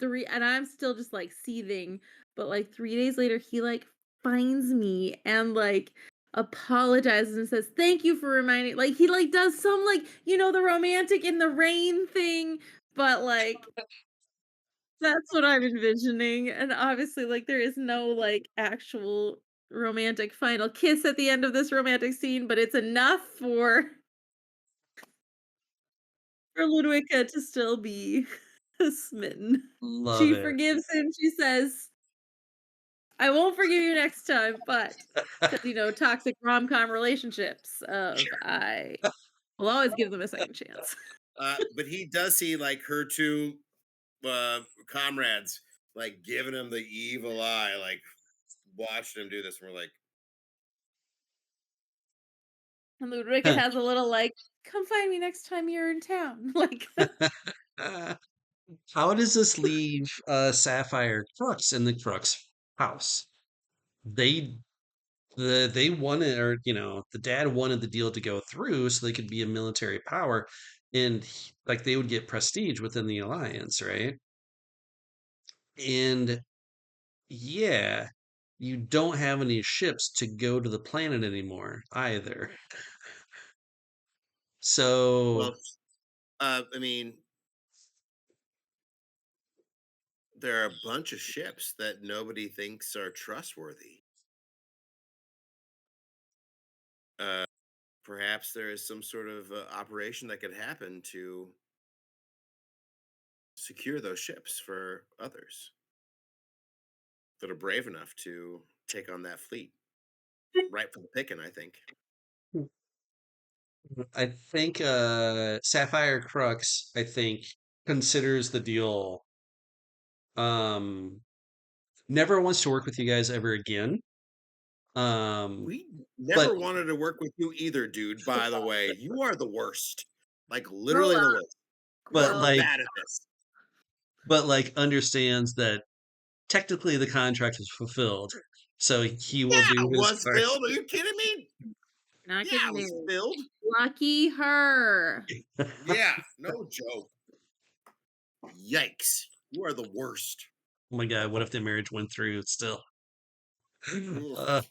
and I'm still just like seething, but like 3 days later he like finds me and like apologizes and says thank you for reminding, like he like does some like the romantic in the rain thing, but like that's what I'm envisioning. And obviously like there is no like actual romantic final kiss at the end of this romantic scene, but it's enough for Ludwika to still be smitten. Love She it. forgives him. She says, "I won't forgive you next time," but because toxic rom-com relationships I will always give them a second chance. But he does see like her two comrades like giving him the evil eye, like watching him do this, and we're like, And Ludwika has a little like, "Come find me next time you're in town." Like, How does this leave Sapphire Crux in the Crux house? They they wanted, or the dad wanted the deal to go through so they could be a military power, and like they would get prestige within the alliance, right? And yeah, you don't have any ships to go to the planet anymore either. So well, I mean, there are a bunch of ships that nobody thinks are trustworthy. Uh, Perhaps there is some sort of operation that could happen to secure those ships for others that are brave enough to take on that fleet. Right for the picking, I think. I think Sapphire Crux, I think, considers the deal um never wants to work with you guys ever again. Um We but never wanted to work with you either, dude. By the way, you are the worst. Like grow literally the up, worst. You but are grow. like bad at this. understands that technically the contract is fulfilled. So he will Yeah, do it his was part. filled. Are you kidding me? Not Yeah, getting it was married. filled. Lucky her. Yeah, no joke. Yikes. You are the worst. Oh my God, what if the marriage went through still? Ugh. Uh,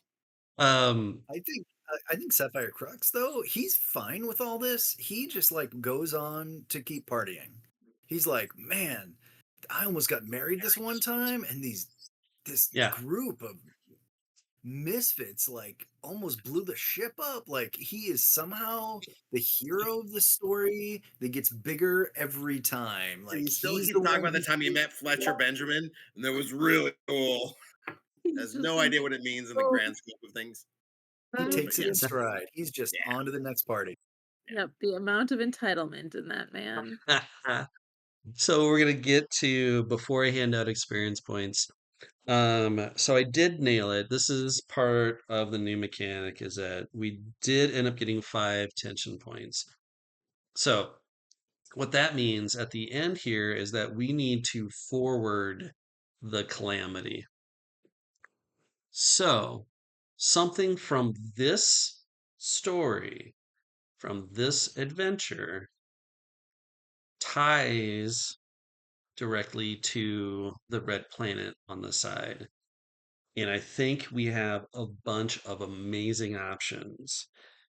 um, I think Sapphire Crux though, he's fine with all this. He just like goes on to keep partying. He's like, man, I almost got married this one time, and this yeah, group of misfits like almost blew the ship up. Like he is somehow the hero of the story that gets bigger every time. And Like you still he's keep the talking one about the who's time you met Fletcher Benjamin, and that was really cool. He's Has just no like, idea what it means in the oh, grand scope of things. he But takes it yeah, in stride. He's just yeah, on to the next party. yeah. yep, the amount of entitlement in that man. so we're gonna get to before I hand out experience points. So I did nail it. This is part of the new mechanic is that we did end up getting 5 tension points. So what that means at the end here is that we need to forward the calamity. So something from this story, from this adventure, ties directly to the red planet on the side. And I think we have a bunch of amazing options.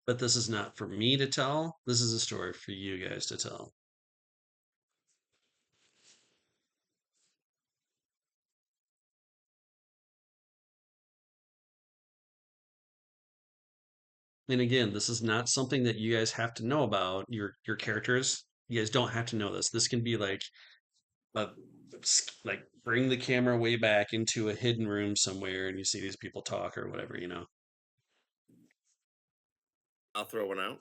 But this is not for me to tell. This is a story for you guys to tell. And again, this is not something that you guys have to know about. Your characters, you guys don't have to know this. This can be like a like bring the camera way back into a hidden room somewhere and you see these people talk or whatever, you know. I'll throw one out.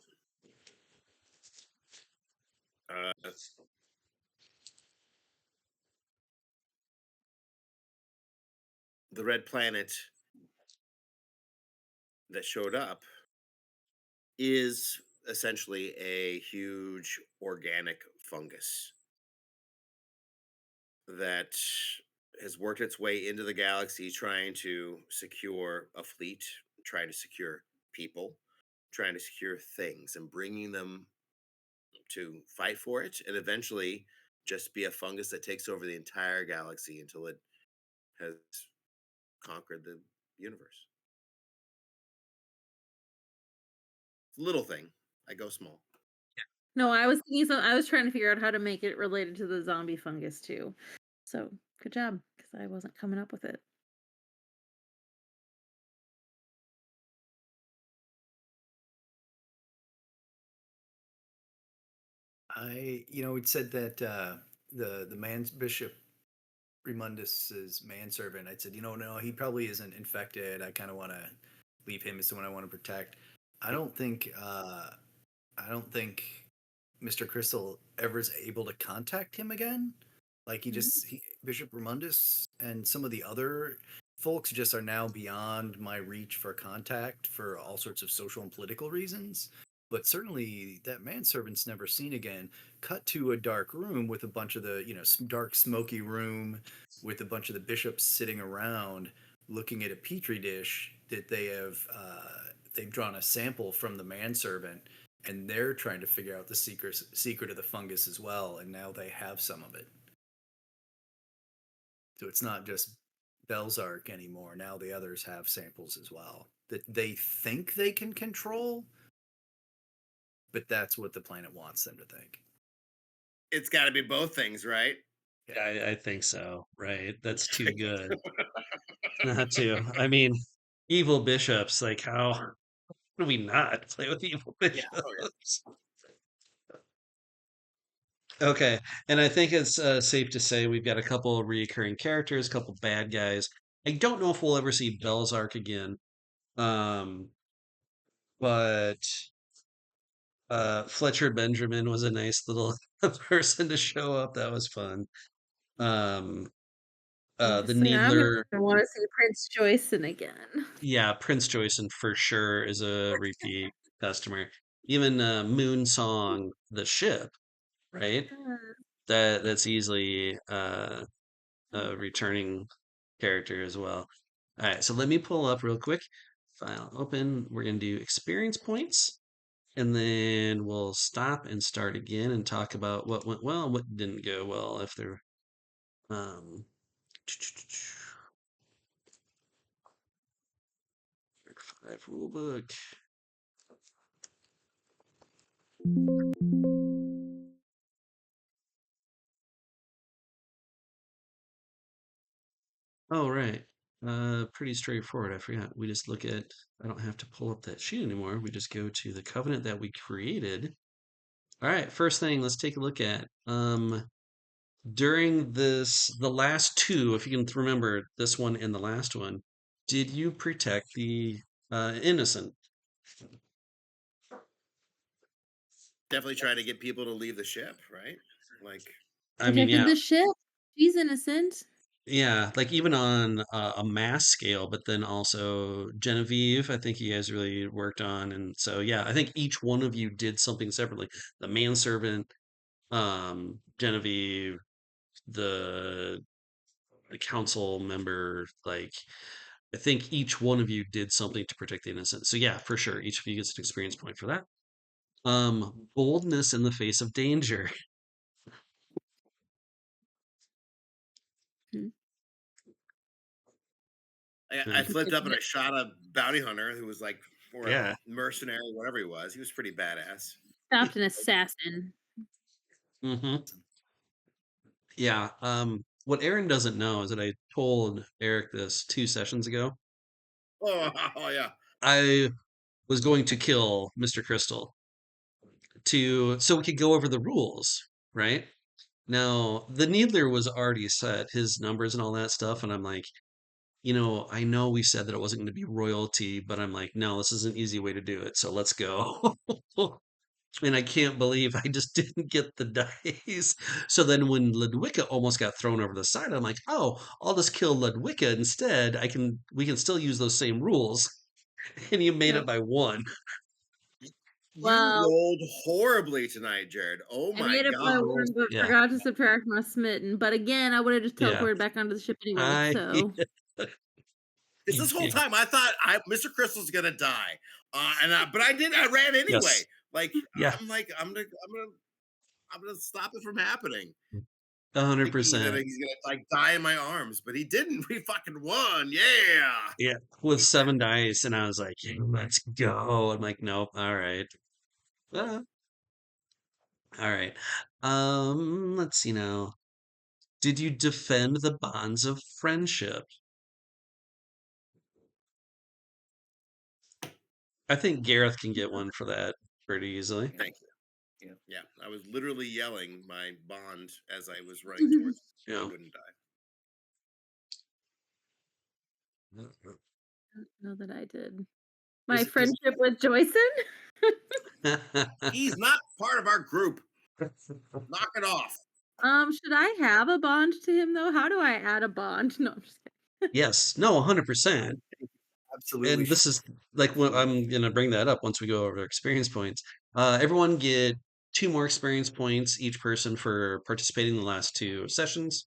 Uh, the red planet that showed up is essentially a huge organic fungus that has worked its way into the galaxy trying to secure a fleet, trying to secure people, trying to secure things, and bringing them to fight for it, and eventually just be a fungus that takes over the entire galaxy until it has conquered the universe. Little thing. I go small. No, I was thinking I was trying to figure out how to make it related to the zombie fungus too. So, good job, because I wasn't coming up with it. It said that the man's bishop Remundus's manservant. I said, no, he probably isn't infected. I kind of want to leave him as someone I want to protect. I don't think Mr. Crystal ever is able to contact him again. Like Bishop Remundus and some of the other folks just are now beyond my reach for contact for all sorts of social and political reasons. But certainly that manservant's never seen again. Cut to a dark room with a bunch of the, dark, smoky room with a bunch of the bishops sitting around looking at a petri dish that they've drawn a sample from the manservant, and they're trying to figure out the secret of the fungus as well, and now they have some of it. So it's not just Belzark anymore. Now the others have samples as well that they think they can control, but that's what the planet wants them to think. It's got to be both things, right? Yeah, I think so. Right. That's too good. Not to. I mean, evil bishops, like how do we not play with evil Yeah. Oh, yeah. bishops? Okay, and I think it's safe to say we've got a couple of recurring characters, a couple bad guys. I don't know if we'll ever see Belzark again, um, but Fletcher Benjamin was a nice little person to show up. That was fun. Um, the Yes, and I'm Needler, gonna want to see Prince Joyson again. yeah, Prince Joyson for sure is a repeat customer. Even Moon Song, the ship, right? That's easily a returning character as well. All right, so let me pull up real quick. File open. We're going to do experience points, and then we'll stop and start again and talk about what went well and what didn't go well. If there, um, 5 rulebook. Oh, right. Pretty straightforward. I forgot. We just look at, I don't have to pull up that sheet anymore. We just go to the covenant that we created. All right, first thing, let's take a look at. During the last two, if you can remember this one and the last one, did you protect the innocent? Definitely trying to get people to leave the ship, right? Like, I mean, Protected yeah, the ship. She's innocent. yeah, like even on a mass scale, but then also Genevieve, I think you guys really worked on, and so yeah, I think each one of you did something separately. The manservant, Genevieve, the the council member, like I think each one of you did something to protect the innocent. So yeah, for sure, each of you gets an experience point for that. Boldness in the face of danger. Hmm. I And flipped up and I shot a bounty hunter who was like, or a yeah. mercenary, whatever he was. He was pretty badass. Stopped an assassin. Hmm. Yeah. What Aaron doesn't know is that I told Eric this 2 sessions ago. Oh, oh yeah. I was going to kill Mr. Crystal so we could go over the rules, right? Now, the Needler was already set, his numbers and all that stuff, and I'm like, I know we said that it wasn't going to be royalty, but I'm like, no, this is an easy way to do it, so let's go. And I can't believe I just didn't get the dice. So then when Ludwika almost got thrown over the side, I'm like, oh, I'll just kill Ludwika instead. We can still use those same rules. And you made it Yep. by one. You Well, rolled horribly tonight, Jared. Oh I my made it by god. one, but Yeah. forgot to subtract my smitten. But again, I would have just Yeah. teleported back onto the ship anyway. I So It's this whole yeah. time I thought Mr. Crystal's gonna die, but I did. I ran anyway. Yes. Like Yeah. I'm gonna stop it from happening, thinking that 100%. he's gonna like die in my arms, but he didn't. We fucking won. Yeah. Yeah. With Hate that. 7 dice. And I was like, "Yeah, let's go." I'm like, nope. All right. Uh, all right. Let's see now. Did you defend the bonds of friendship? I think Gareth can get one for that pretty easily. Thank you. Yeah. Yeah, I was literally yelling my bond as I was running towards him so he Yeah. wouldn't die. know that I did. My Does friendship with Joyson? He's not part of our group. Knock it off. Should I have a bond to him though? How do I add a bond? No, I'm just kidding. Yes. No, 100%. absolutely And this is like what I'm gonna bring that up once we go over experience points. Everyone get 2 more experience points each person for participating in the last 2 sessions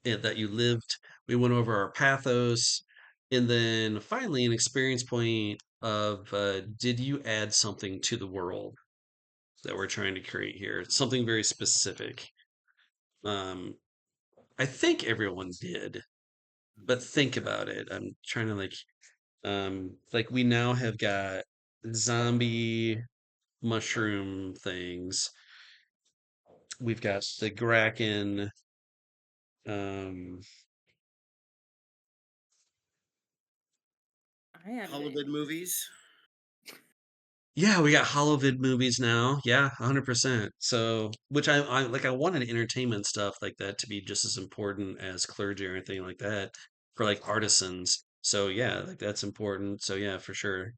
that you lived. We went over our pathos, and then finally an experience point of did you add something to the world that we're trying to create here? Something very specific. Um, I think everyone did, but think about it. I'm trying to like we now have got zombie mushroom things. We've got the Kraken. Um, I added Holovid anything. movies. yeah, we got Holovid movies now. Yeah, 100%. So, which I like. I wanted entertainment stuff like that to be just as important as clergy or anything like that for like artisans. So yeah, like that's important. So yeah, for sure.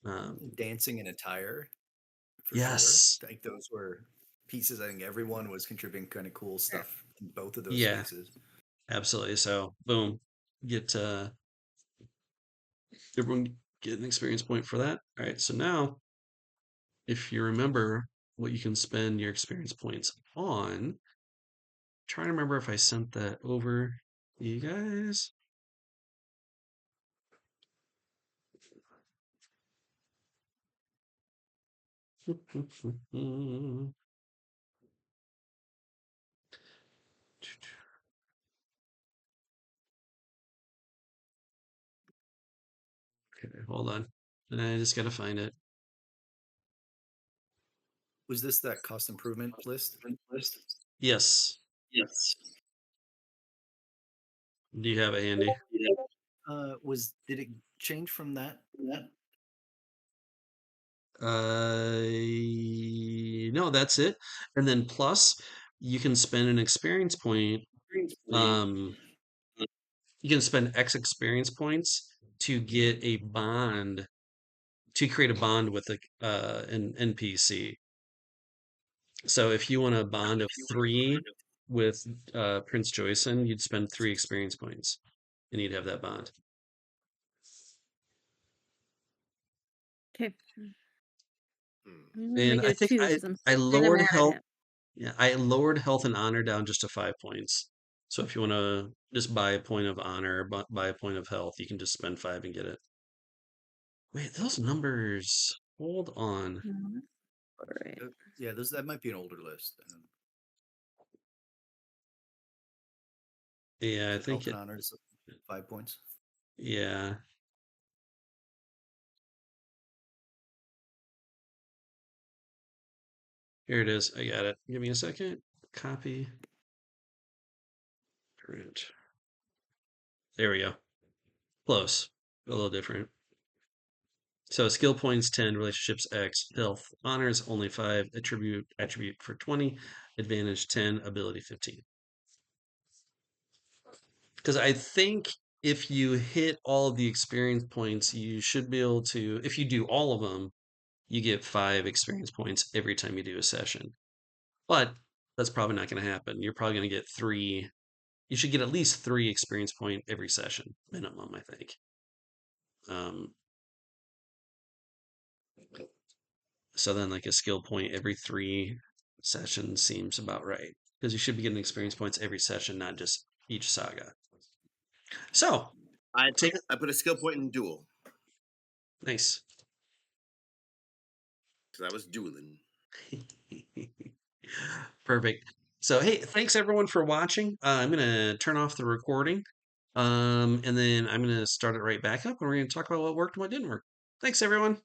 Um, dancing and attire for sure. yes. Like those were pieces. I think everyone was contributing kind of cool stuff in both of those Yeah, spaces. absolutely. So boom, get everyone get an experience point for that. All right. So now if you remember what you can spend your experience points on, trying to remember if I sent that over to you guys. Okay, hold on. And I just gotta find it. Was this that cost improvement list? Yes. Do you have it handy? Was did it change from that? No, that's it. And then plus, you can spend an experience point. Um, you can spend X experience points to get a bond to create a bond with an NPC. So if you want a bond of 3 with Prince Joyson, you'd spend 3 experience points, and you'd have that bond. Okay. Hmm. I'm gonna And make I it a think 2 because I'm I still lowered mad at health. him. Yeah, I lowered health and honor down just to 5 points. So if you want to just buy a point of honor, buy a point of health, you can just spend 5 and get it. Wait, those numbers. Hold on. All right. Yeah, those that might be an older list. Yeah, I So think health and it. honor is 5 points. Yeah. Here it is. I got it. Give me a second. Copy. Print. There we go. Close. A little different. So skill points 10, relationships X, health, honors only 5, attribute for 20, advantage 10, ability 15. Because I think if you hit all of the experience points, you should be able to, if you do all of them, you get 5 experience points every time you do a session. But that's probably not going to happen. You're probably going to get 3. You should get at least 3 experience point every session, minimum, I think. So then, like a skill point every 3 sessions seems about right because you should be getting experience points every session, not just each saga. So, I take I put a skill point in duel nice. because I was dueling. Perfect. So, hey, thanks everyone for watching. I'm gonna turn off the recording, and then I'm gonna start it right back up, and we're gonna talk about what worked and what didn't work. Thanks, everyone.